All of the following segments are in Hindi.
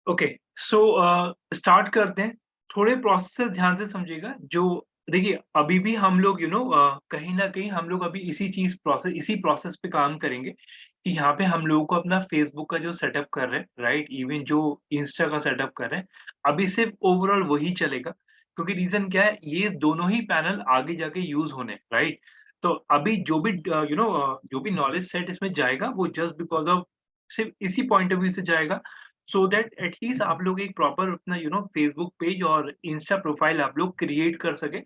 ओके, सो स्टार्ट करते हैं। थोड़े प्रोसेस ध्यान से समझिएगा। जो देखिए, अभी भी हम लोग कहीं न कहीं हम लोग अभी इसी प्रोसेस पे काम करेंगे कि यहाँ पे हम लोगों को अपना फ़ेसबुक का जो सेटअप कर रहे हैं, राइट? इवन जो इंस्टा का सेटअप कर रहे हैं, अभी सिर्फ़ ओवरऑल वही चलेगा। क्योंकि रीज़न क्या है, ये दोनों ही पैनल आगे जाके यूज़ होने हैं, राइट? तो अभी जो भी नॉलेज सेट इसमें जाएगा, वो जस्ट बिकॉज़ ऑफ सिर्फ़ इसी पॉइंट ऑफ व्यू से जाएगा, सो दैट एटलीस्ट आप लोग एक प्रॉपर अपना फेसबुक पेज और इंस्टा प्रोफाइल आप लोग क्रिएट कर सके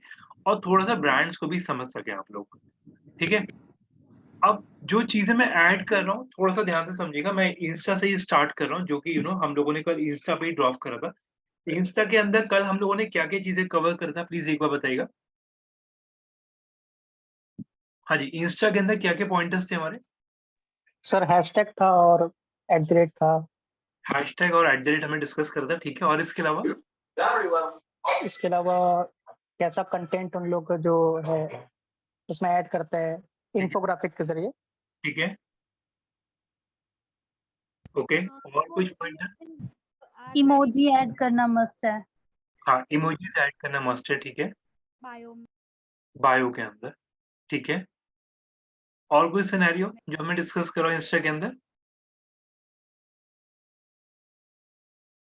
और थोड़ा-सा ब्रांड्स को भी समझ सकें आप लोग, ठीक है? अब जो चीज़ें मैं ऐड कर रहा हूँ, थोड़ा-सा ध्यान से समझिएगा। मैं इंस्टा से ही स्टार्ट कर रहा हूँ, जो कि हम लोगों ने कल इंस्टा पे ही ड्रॉप करा था। इंस्टा के अंदर कल हम लोगों ने क्या-क्या चीज़ें कवर करा था, प्लीज़ एक बार बताइएगा? हाँ जी, इंस्टा के अंदर क्या-क्या पॉइंटर्स थे हमारे? सर हैशटैग था और एट द रेट था। हैशटैग और एट द रेट हमने डिस्कस करा था, ठीक है, और इसके अलावा? इसके अलावा कैसा कंटेंट उन लोग जो है उसमें ऐड करते हैं ठीक है, इन्फोग्राफिक के ज़रिए। ठीक है, ओके, और कुछ पॉइंटर? इमोजी ऐड करना मस्ट है हाँ, इमोजीज़ ऐड करना मस्ट है, ठीक है, बायो में। बायो के अंदर, ठीक है। और कोई सिनेरियो जो हमने डिस्कस करा इंस्टा के अंदर?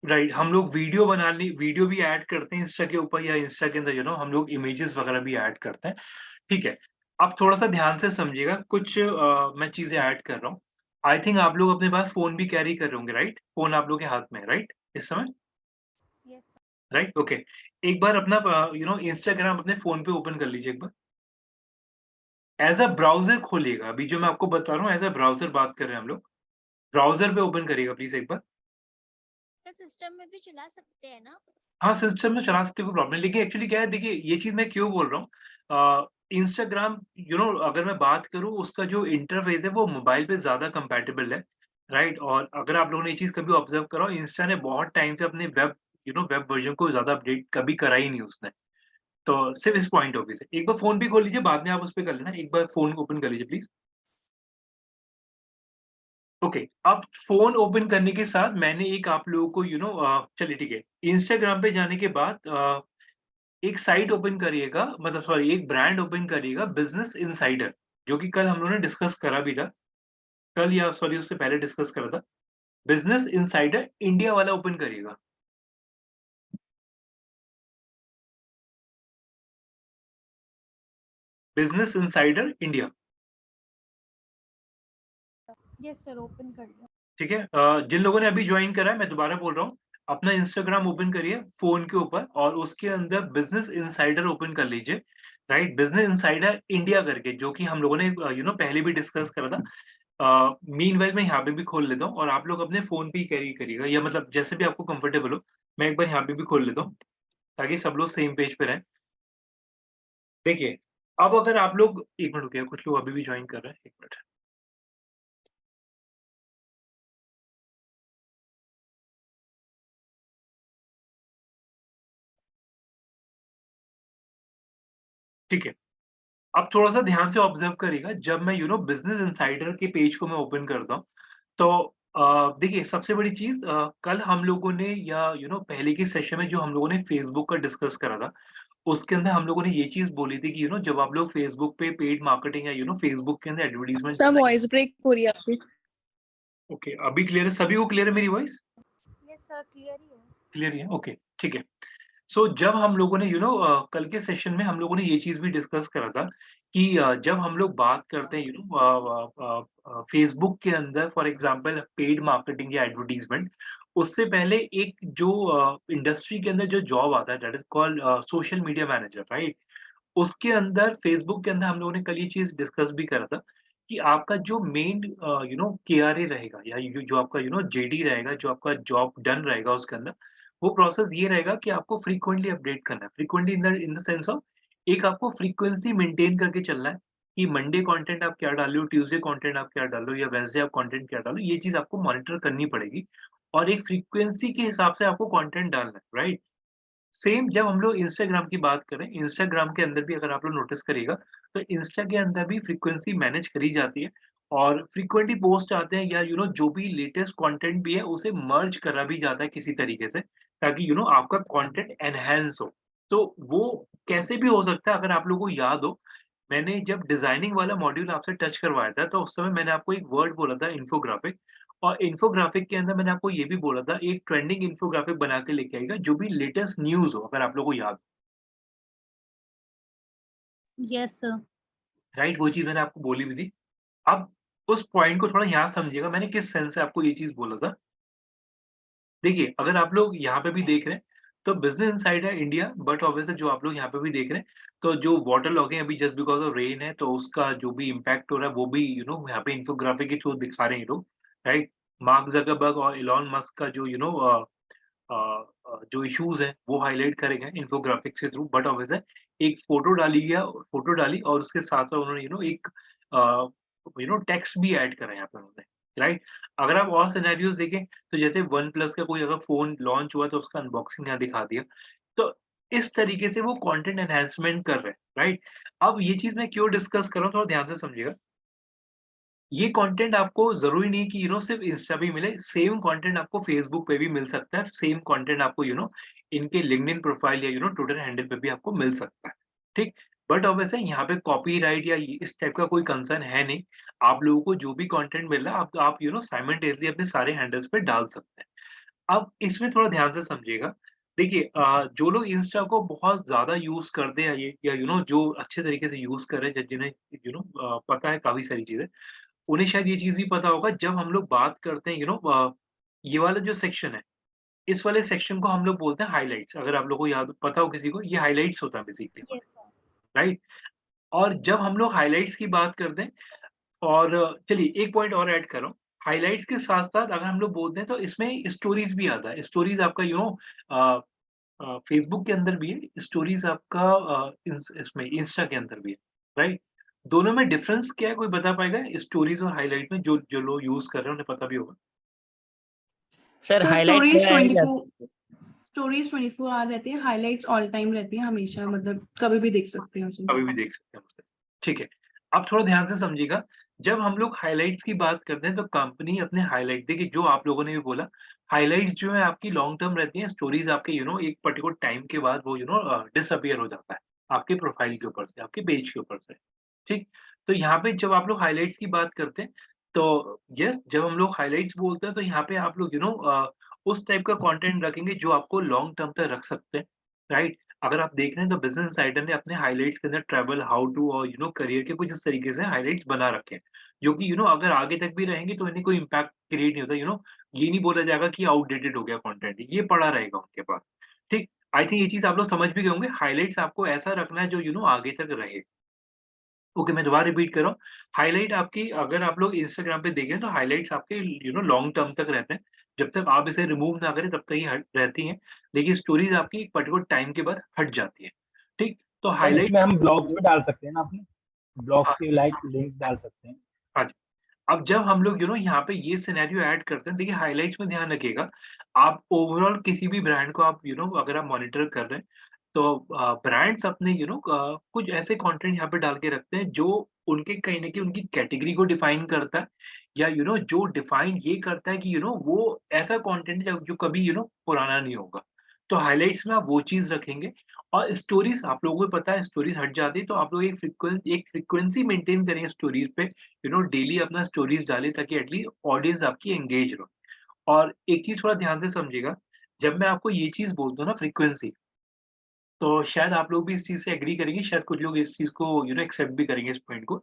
राइट, हम लोग वीडियो भी ऐड करते हैं इंस्टा के ऊपर, या इंस्टा के अंदर हम लोग इमेजेस वगैरह भी ऐड करते हैं, ठीक है। अब थोड़ा-सा ध्यान से समझिएगा, कुछ मैं चीज़ें ऐड कर रहा हूँ। आई थिंक आप लोग अपने पास फ़ोन भी कैरी कर रहे होंगे, राइट? फ़ोन आप लोग के हाथ में है, राइट? इस समय, यस राइट? ओके। एक बार अपना इंस्टाग्राम अपने फ़ोन पे ओपन कर लीजिए एक बार। एज़ अ ब्राउज़र खोलिएगा, अभी जो मैं आपको बता रहा हूँ एज़ अ ब्राउज़र बात कर रहे हैं हम लोग। ब्राउज़र पे ओपन करिएगा प्लीज़ एक बार। सर सिस्टम में भी चला सकते हैं ना? हाँ, सिस्टम में चला सकते हो, कोई प्रॉब्लम नहीं। लेकिन एक्चुअली क्या है, देखिए ये चीज़ मैं क्यों बोल रहा हूँ, इंस्टाग्राम अगर मैं बात करूँ, उसका जो इंटरफ़ेस है वो मोबाइल पे ज़्यादा कंपैटिबल है, राइट? और अगर आप लोगों ने ये चीज़ कभी ऑब्ज़र्व करा हो, इंस्टा ने बहुत टाइम से अपने वेब वर्ज़न को ज़्यादा अपडेट कभी करा ही नहीं उसने। तो सिर्फ़ इस पॉइंट ऑफ व्यू से। एक बार फ़ोन भी खोल लीजिए, बाद में आप उस पे कर लेना। एक बार फ़ोन ओपन कर लीजिए प्लीज़। ओके, अब फ़ोन ओपन करने के साथ मैंने एक आप लोगों को चलिए ठीक है, इंस्टाग्राम पे जाने के बाद एक साइट ओपन करिएगा, मतलब सॉरी, एक ब्रांड ओपन करिएगा, बिज़नेस इनसाइडर, जो कि कल हम लोगों ने डिस्कस करा भी था। कल या सॉरी उससे पहले डिस्कस करा था। बिज़नेस इनसाइडर इंडिया वाला ओपन करिएगा। Business insider India, yes sir open कर लिया। ठीक है? जिन लोगों ने अभी जॉइन करा है, मैं दोबारा बोल रहा हूँ, अपना इंस्टाग्राम ओपन करिए फ़ोन के ऊपर और उसके अंदर बिज़नेस इनसाइडर ओपन कर लीजिए, राइट? बिज़नेस इनसाइडर इंडिया करके, जो कि हम लोगों ने पहले भी डिस्कस करा था। मीनवाइल मैं यहाँ पे भी खोल लेता हूँ और आप लोग अपने फ़ोन पे ही कैरी करिएगा, या मतलब जैसे भी आपको कंफर्टेबल हो। मैं एक बार यहाँ पे भी खोल लेता हूँ, ताकि सब लोग सेम पेज पे रहें। देखिए, अब अगर आप लोग एक मिनट रुकिए, कुछ लोग अभी भी जॉइन कर रहे हैं, 1 मिनट। ठीक है, अब थोड़ा-सा ध्यान से ऑब्ज़र्व करिएगा, जब मैं बिज़नेस इनसाइडर के पेज को मैं ओपन करता हूँ, तो देखिए सबसे बड़ी चीज़, कल हम लोगों ने या पहले के सेशन में जो हम लोगों ने फेसबुक का डिस्कस करा था, उसके अंदर हम लोगों ने ये चीज़ बोली थी कि जब आप लोग फेसबुक पे पेड मार्केटिंग या फेसबुक के अंदर एडवर्टाइज़मेंट सर चलाएँ। वॉइस ब्रेक हो रही है आपकी। ओके, अभी क्लियर है? सभी को क्लियर है मेरी वॉइस? यस सर क्लियर ही है। क्लियर ही है? ओके, ठीक है। सो जब हम लोगों ने कल के सेशन में हम लोगों ने ये चीज़ भी डिस्कस करा था कि जब हम लोग बात करते हैं फेसबुक के अंदर फॉर एग्ज़ाम्पल पेड मार्केटिंग या एडवर्टाइज़मेंट, उससे पहले एक जो इंडस्ट्री के अंदर जो जॉब आता है, that is called social media manager, right? उसके अंदर फेसबुक के अंदर हम लोगों ने कल ये चीज़ डिस्कस भी करा था कि आपका जो मेन केआरए रहेगा, या ये जो आपका जेडी रहेगा, जो आपका जॉब डन रहेगा उसके अंदर, वो प्रोसेस ये रहेगा कि आपको फ्रीक्वेंटली अपडेट करना है। Frequently in the sense of, एक आपको फ्रीक्वेंसी मेंटेन करके चलना है कि मंडे कंटेंट आप क्या डाल रहे हो, ट्यूसडे कंटेंट आप क्या डाल रहे हो, या वेडनेसडे आप कंटेंट क्या डाल रहे हो, ये चीज़ आपको मॉनिटर करनी पड़ेगी और एक फ्रीक्वेंसी के हिसाब से आपको कंटेंट डालना है, राइट? सेम जब हम लोग इंस्टाग्राम की बात करें, इंस्टाग्राम के अंदर भी अगर आप लोग नोटिस करिएगा, तो इंस्टा के अंदर भी फ्रीक्वेंसी मैनेज करी जाती है और फ्रीक्वेंटली पोस्ट आते हैं, या जो भी लेटेस्ट कंटेंट भी है उसे मर्ज करा भी जाता है किसी तरीके से, ताकि आपका कंटेंट एनहांस हो। तो वो कैसे भी हो सकता है, अगर आप लोगों को याद हो, मैंने जब डिजाइनिंग वाला मॉड्यूल आपसे टच करवाया था, तो उस समय मैंने आपको एक वर्ड बोला था, इन्फोग्राफिक। और इन्फोग्राफिक के अंदर मैंने आपको ये भी बोला था, एक ट्रेंडिंग इन्फोग्राफिक बना के लेके आएगा जो भी लेटेस्ट न्यूज़ हो, अगर आप लोगों को याद हो, यस सर। राइट? वो चीज़ मैंने आपको बोली भी थी। अब उस पॉइंट को थोड़ा यहाँ समझिएगा, मैंने किस सेंस से आपको ये चीज़ बोला था। देखिए, अगर आप लोग यहाँ पे भी देख रहे हैं, तो बिज़नेस इनसाइड है इंडिया, बट ऑब्वियसली जो आप लोग यहाँ पे भी देख रहे हैं, तो जो वाटर लॉगिंग अभी जस्ट बिकॉज़ ऑफ रेन है, तो उसका जो भी इम्पैक्ट हो रहा है, वो भी यहाँ पे इन्फोग्राफिक के थ्रू दिखा रहे हैं ये लोग, राइट? मार्क ज़करबर्ग और इलॉन मस्क का जो जो इश्यूज़ हैं, वो हाइलाइट करे गए इन्फोग्राफिक्स के थ्रू, बट ऑब्वियस है, एक फ़ोटो डाली और उसके साथ-साथ उन्होंने एक टेक्स्ट भी ऐड करा है यहाँ पे उन्होंने, राइट? अगर आप और सिनेरियोज़ देखें, तो जैसे वन प्लस का कोई अगर फ़ोन लॉन्च हुआ, तो उसका अनबॉक्सिंग यहाँ दिखा दिया। तो इस तरीके से वो कंटेंट एनहांसमेंट कर रहे हैं, राइट? अब ये चीज़ मैं क्यों डिस्कस कर रहा हूँ, थोड़ा ध्यान से समझिएगा। ये कंटेंट आपको ज़रूरी नहीं कि सिर्फ़ इंस्टा पे ही मिले, सेम कंटेंट आपको फेसबुक पे भी मिल सकता है, सेम कंटेंट आपको इनके लिंक्डइन प्रोफाइल या ट्विटर हैंडल पे भी आपको मिल सकता है, ठीक? बट ऑब्वियस है, यहाँ पे कॉपीराइट या इस टाइप का कोई कंसर्न है नहीं। आप लोगों को जो भी कंटेंट मिल रहा है, आप साइमल्टेनियसली अपने सारे हैंडल्स पे डाल सकते हैं। अब इसमें थोड़ा ध्यान से समझिएगा। देखिए, जो लोग इंस्टा को बहुत ज़्यादा यूज़ करते हैं, ये या जो अच्छे तरीके से यूज़ कर रहे हैं, जिन्हें पता है काफ़ी सारी चीज़ें, उन्हें शायद ये चीज़ भी पता होगा, जब हम लोग बात करते हैं ये वाला जो सेक्शन है, इस वाले सेक्शन को हम लोग बोलते हैं हाइलाइट्स। अगर आप लोगों को याद पता हो किसी को, ये हाइलाइट्स होता है बेसिकली, यस सर। राइट? और जब हम लोग हाइलाइट्स की बात करते हैं, और चलिए एक पॉइंट और ऐड कर रहा हूँ। हाइलाइट्स के साथ-साथ अगर हम लोग बोलते हैं, तो इसमें स्टोरीज़ भी आता है। स्टोरीज़ आपका अ फेसबुक के अंदर भी है, स्टोरीज़ आपका इसमें इंस्टा के अंदर भी है, राइट? दोनों में डिफरेंस क्या है, कोई बता पाएगा? स्टोरीज़ और हाइलाइट में, जो जो लोग यूज़ कर रहे हैं, उन्हें पता भी होगा। सर सर हाइलाइट स्टोरीज में ऐड 24 आवर रहती है, हाइलाइट्स ऑल टाइम रहती है हमेशा, मतलब कभी भी देख सकते हैं उसे। कभी भी देख सकते हैं उसे। ठीक है, अब थोड़ा ध्यान से समझिएगा, जब हम लोग हाइलाइट्स की बात करते हैं, तो कंपनी अपने हाइलाइट, देखिए जो आप लोगों ने भी बोला, हाइलाइट्स जो है आपकी लॉन्ग टर्म रहती हैं, स्टोरीज़ आपके एक पर्टिकुलर टाइम के बाद वो डिसअपीयर हो जाता है, आपके प्रोफाइल के ऊपर से, आपके पेज के ऊपर से, ठीक? तो यहाँ पे जब आप लोग हाइलाइट्स की बात करते हैं, तो यस, जब हम लोग हाइलाइट्स बोलते हैं, तो यहाँ पे आप लोग उस टाइप का कंटेंट रखेंगे जो आपको लॉन्ग टर्म तक रख सकते हैं, राइट? अगर आप देख रहे हैं, तो बिज़नेस इनसाइडर ने अपने हाइलाइट्स के अंदर ट्रैवल, हाउ टू और करियर के कुछ इस तरीके से हाइलाइट्स बना रखे हैं, जो कि अगर आगे तक भी रहेंगे, तो इन्हें कोई इम्पैक्ट क्रिएट नहीं होता, ये नहीं बोला जाएगा कि आउटडेटेड हो गया कंटेंट, ये पड़ा रहेगा उनके पास, ठीक? आई थिंक ये चीज़ आप लोग समझ भी गए होंगे, हाइलाइट्स आपको ऐसा रखना है जो आगे तक रहे। ओके, मैं दोबारा रिपीट कर रहा हूँ, हाइलाइट आपकी, अगर आप लोग इंस्टाग्राम पे देखें, तो हाइलाइट्स आपके लॉन्ग टर्म तक रहते हैं, जब तक आप इसे रिमूव ना करें, तब तक ही हट रहती हैं, लेकिन स्टोरीज़ आपकी एक पर्टिकुलर टाइम के बाद हट जाती है, ठीक? तो सर हाइलाइट इसमें हम ब्लॉग्स भी डाल सकते हैं ना अपने? ब्लॉग्स हाँ, के लाइक लिंक्स डाल सकते हैं। हाँ जी। अब जब हम लोग यहाँ पे ये सिनेरियो ऐड करते हैं, देखिए हाइलाइट्स में ध्यान रखिएगा, आप ओवरऑल किसी भी ब्रांड को आप अगर आप मॉनिटर कर रहे हैं, तो ब्रांड्स अपने कुछ ऐसे कंटेंट यहाँ पे डाल के रखते हैं, जो उनके कहीं न कहीं उनकी कैटेगरी को डिफाइन करता है, या जो डिफाइन ये करता है कि वो ऐसा कंटेंट जो जो कभी पुराना नहीं होगा। तो हाइलाइट्स में आप वो चीज़ रखेंगे, और स्टोरीज़ आप लोगों को पता है, स्टोरीज़ हट जाती है, तो आप लोग एक फ्रीक्वेंसी मेंटेन करेंगे स्टोरीज़ पे, डेली अपना स्टोरीज़ डालें, ताकि एटलीस्ट ऑडियंस आपकी एंगेज रहो। और एक चीज़ थोड़ा ध्यान से समझिएगा, जब मैं आपको ये चीज़ बोलता हूँ ना, फ्रीक्वेंसी, तो शायद आप लोग भी इस चीज़ से एग्री करेंगे, शायद कुछ लोग इस चीज़ को एक्सेप्ट भी करेंगे इस पॉइंट को,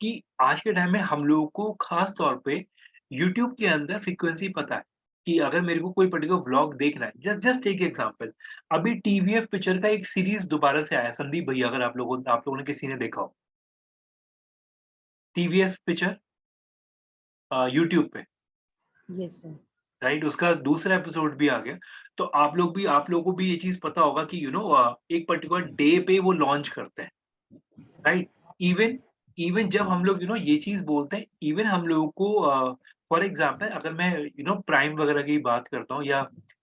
कि आज के टाइम में हम लोगों को खास तौर पे यूट्यूब के अंदर फ्रीक्वेंसी पता है, कि अगर मेरे को कोई पर्टिकुलर व्लॉग देखना है, जस्ट टेक एग्जांपल, अभी टीवीएफ पिक्चर का एक सीरीज़ दोबारा से आया, संदीप भैया, अगर आप लोगों ने किसी ने देखा हो, टीवीएफ पिक्चर यूट्यूब पे। Yes sir. राइट, उसका दूसरा एपिसोड भी आ गया। तो आप लोगों को भी ये चीज़ पता होगा कि एक पर्टिकुलर डे पे वो लॉन्च करते हैं, राइट? इवन इवन जब हम लोग ये चीज़ बोलते हैं, इवन हम लोगों को फॉर एग्ज़ाम्पल, अगर मैं प्राइम वगैरह की बात करता हूँ, या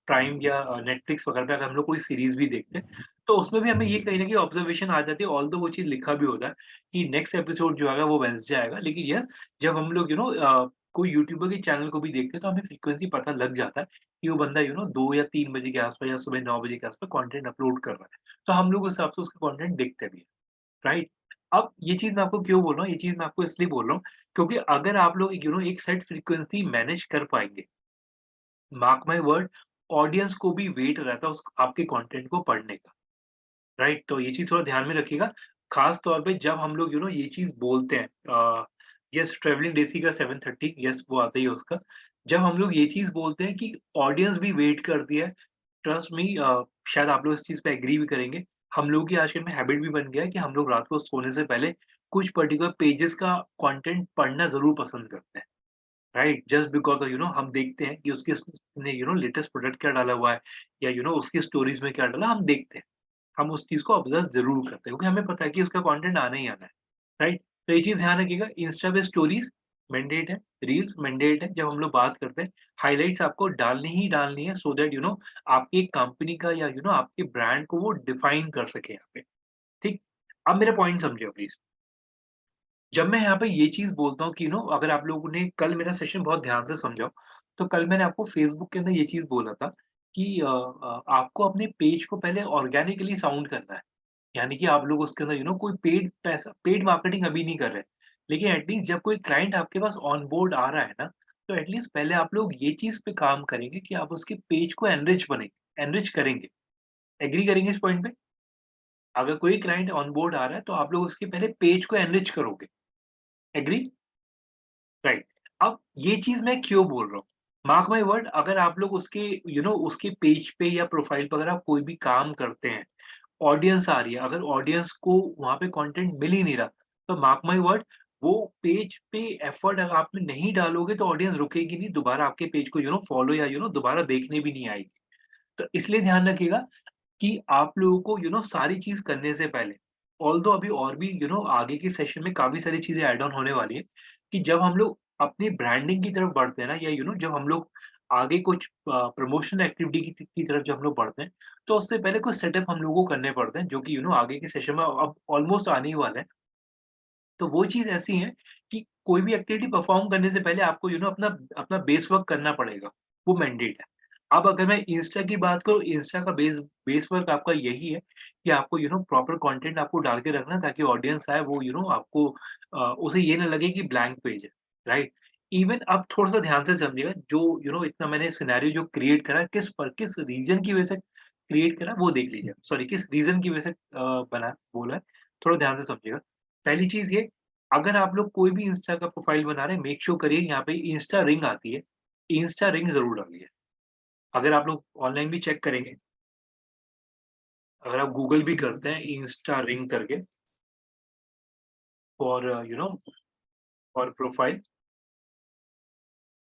प्राइम या नेटफ्लिक्स वगैरह पे अगर हम लोग कोई सीरीज़ भी देखते हैं, तो उसमें भी हमें ये कहीं न कहीं ऑब्ज़र्वेशन आ जाती है, ऑल्दो वो चीज़ लिखा भी होता है कि नेक्स्ट एपिसोड जो आएगा वो वेडनेसडे आएगा। लेकिन यस, जब हम लोग कोई यूट्यूबर के चैनल को भी देखते हैं तो हमें फ्रीक्वेंसी पता लग जाता है कि वो बंदा 2 या 3 बजे के आस-पास या सुबह 9 बजे के आस-पास कंटेंट अपलोड कर रहा है। तो हम लोग उस हिसाब से उसका कंटेंट देखते भी हैं, राइट? अब ये चीज़ मैं आपको क्यों बोल रहा हूँ? ये चीज़ मैं आपको इसलिए बोल रहा हूँ क्योंकि अगर आप लोग एक सेट फ्रीक्वेंसी मैनेज कर पाएँगे, मार्क माय वर्ड, ऑडियंस को भी वेट रहता है उस आपके कंटेंट को पढ़ने का, राइट? तो ये चीज़ थोड़ा ध्यान में रखिएगा। ख़ास तौर पे जब हम लोग ये चीज़ बोलते हैं यस, ट्रैवलिंग डेज़ी का 7:30, यस वो आता ही है उसका। जब हम लोग ये चीज़ बोलते हैं कि ऑडियंस भी वेट करती है, ट्रस्ट मी, शायद आप लोग इस चीज़ पे एग्री भी करेंगे। हम लोगों की आजकल में हैबिट भी बन गया है कि हम लोग रात को सोने से पहले कुछ पर्टिकुलर पेजेज़ का कंटेंट पढ़ना ज़रूर पसंद करते हैं। राइट? जस्ट बिकॉज़ हम देखते हैं कि उसके उसने लेटेस्ट प्रोडक्ट क्या डाला हुआ है या उसकी स्टोरीज़ में क्या डाला, हम देखते हैं। हम उस चीज़ को ऑब्ज़र्व ज़रूर करते हैं क्योंकि हमें पता है कि उसका कंटेंट आना ही आना है, राइट? तो ये चीज़ ध्यान रखिएगा, इंस्टा पे स्टोरीज़ मैंडेट है, रील्स मैंडेट है। जब हम लोग बात करते हैं, हाइलाइट्स आपको डालनी ही डालनी है सो दैट आपकी कंपनी का या आपके ब्रांड को वो डिफाइन कर सके यहाँ पे, ठीक? अब मेरा पॉइंट समझिए प्लीज़। जब मैं यहाँ पे ये चीज़ बोलता हूँ कि अगर आप लोगों ने कल मेरा सेशन बहुत ध्यान से समझा हो, तो कल मैंने आपको फ़ेसबुक के अंदर ये चीज़ बोला था कि आपको अपने पेज को पहले ऑर्गेनिकली साउंड करना है। यानी कि आप लोग उसके अंदर कोई पेड मार्केटिंग अभी नहीं कर रहे। लेकिन एट लीस्ट जब कोई क्लाइंट आपके पास ऑन बोर्ड आ रहा है ना, तो एट लीस्ट पहले आप लोग ये चीज़ पे काम करेंगे कि आप उसके पेज को एनरिच करेंगे। एग्री करेंगे इस पॉइंट पे? अगर कोई क्लाइंट ऑन बोर्ड आ रहा है, तो आप लोग उसके पहले पेज को एनरिच करोगे। एग्री? राइट। अब ये चीज़ मैं क्यों बोल रहा हूँ? मार्क माय वर्ड, अगर आप लोग उसके उसके पेज पे या प्रोफाइल पे अगर आप कोई भी काम करते हैं, ऑडियंस आ रही है, अगर ऑडियंस को वहाँ पे कंटेंट मिल ही नहीं रहा, तो मार्क माय वर्ड, वो पेज पे एफर्ट अगर आप नहीं डालोगे तो ऑडियंस रुकेगी नहीं, दोबारा आपके पेज को फॉलो या दोबारा देखने भी नहीं आएगी। तो इसलिए ध्यान रखिएगा कि आप लोगों को सारी चीज़ करने से पहले, ऑल्दो अभी और भी आगे के सेशन में काफ़ी सारी चीज़ें ऐड ऑन होने वाली है, कि जब हम लोग अपनी ब्रांडिंग की तरफ बढ़ते हैं ना या जब हम लोग आगे कुछ प्रमोशनल एक्टिविटी की तरफ जब हम लोग बढ़ते हैं, तो उससे पहले कुछ सेटअप हम लोगों को करने पड़ते हैं जो कि आगे के सेशन में अब ऑलमोस्ट आने ही वाला है। तो वो चीज़ ऐसी है कि कोई भी एक्टिविटी परफ़ॉर्म करने से पहले आपको अपना अपना बेस वर्क करना पड़ेगा, वो मैंडेट है। अब अगर मैं इंस्टा की बात करूँ, इंस्टा का बेस वर्क आपका यही है कि आपको प्रॉपर कंटेंट आपको डाल के रखना है ताकि ऑडियंस आए वो आपको उसे ये ना लगे कि ब्लैंक पेज है, राइट? इवन आप थोड़ा-सा ध्यान से समझिएगा, जो इतना मैंने सिनेरियो जो क्रिएट करा है, किस रीज़न की वजह से क्रिएट करा वो देख लीजिए। सॉरी, किस रीज़न की वजह से बना बोला है, थोड़ा ध्यान से समझिएगा। पहली चीज़ ये, अगर आप लोग कोई भी इंस्टा का प्रोफाइल बना रहे हैं, मेक श्योर करिए यहाँ पे इंस्टा रिंग आती है, इंस्टा रिंग ज़रूर डालिए। अगर आप लोग ऑनलाइन भी चेक करेंगे, अगर आप गूगल भी करते हैं इंस्टा रिंग करके फॉर फॉर प्रोफाइल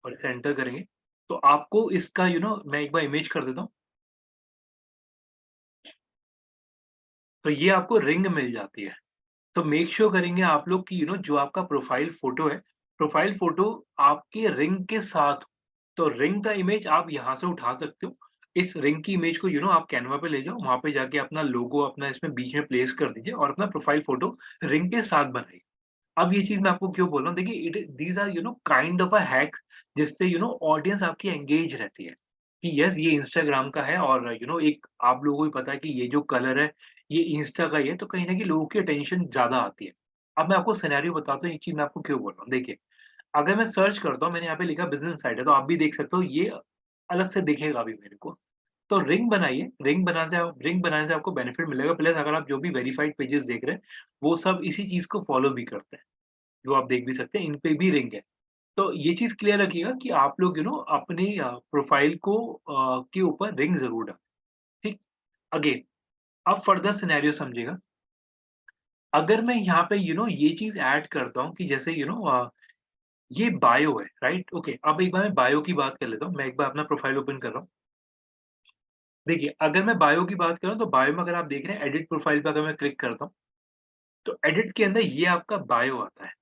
और इसे एंटर करेंगे, तो आपको इसका मैं एक बार इमेज कर देता हूँ, तो ये आपको रिंग मिल जाती है। तो मेक श्योर करेंगे आप लोग कि जो आपका प्रोफाइल फ़ोटो है, प्रोफाइल फ़ोटो आपके रिंग के साथ हो। तो रिंग का इमेज आप यहाँ से उठा सकते हो। इस रिंग की इमेज को आप कैनवा पे ले जाओ, वहाँ पे जाके अपना लोगो अपना इसमें बीच में प्लेस कर दीजिए और अपना प्रोफाइल फ़ोटो रिंग के साथ बनाइए। अब ये चीज़ मैं आपको क्यों बोल रहा हूँ, देखिए these are kind of a hacks जिससे ऑडियंस आपकी एंगेज रहती है, कि यस ये इंस्टाग्राम का है और एक आप लोगों को भी पता है कि ये जो कलर है, ये इंस्टा का ही है, तो कहीं न कहीं लोगों की अटेंशन ज़्यादा आती है। अब मैं आपको सिनेरियो बताता हूँ, ये चीज़ मैं आपको क्यों बोल रहा हूँ। देखिए, अगर मैं सर्च करता हूँ, मैंने यहाँ पे लिखा बिज़नेस साइट है, तो आप भी देख सकते हो, ये अलग से दिखेगा अभी मेरे को। तो रिंग बनाइए, रिंग बनाने से आपको बेनिफिट मिलेगा, प्लस अगर आप जो भी वेरिफाइड पेजेज़ देख रहे हैं, वो सब इसी चीज़ को फॉलो भी करते हैं। जो आप देख भी सकते हैं, इन पे भी रिंग है। तो ये चीज़ क्लियर रखिएगा कि आप लोग अपनी प्रोफ़ाइल को के ऊपर रिंग ज़रूर डालें, ठीक? अगेन, अब फर्दर सिनेरियो समझिएगा। अगर मैं यहाँ पे ये चीज़ ऐड करता हूँ कि जैसे ये बायो है, राइट? ओके, अब एक बार मैं बायो की बात कर लेता हूँ। मैं एक बार अपना प्रोफ़ाइल ओपन कर रहा हूँ। देखिए, अगर मैं बायो की बात करूँ, तो बायो में अगर आप देख रहे हैं, एडिट प्रोफ़ाइल पे अगर मैं क्लिक करता हूँ, तो एडिट के अंदर ये आपका बायो आता है।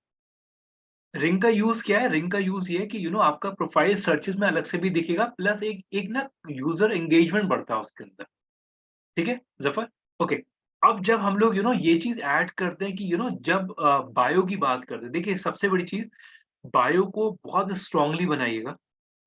रिंग का यूज़ क्या है? रिंग का यूज़ ये है कि आपका प्रोफाइल सर्चेज़ में अलग से भी दिखेगा, प्लस एक एक ना यूज़र एंगेजमेंट बढ़ता है उसके अंदर। ठीक है, ज़फ़र? ओके। अब जब हम लोग ये चीज़ ऐड करते हैं कि जब बायो की बात करते हैं, देखिए सबसे बड़ी चीज़, बायो को बहुत स्ट्रॉन्गली बनाइएगा,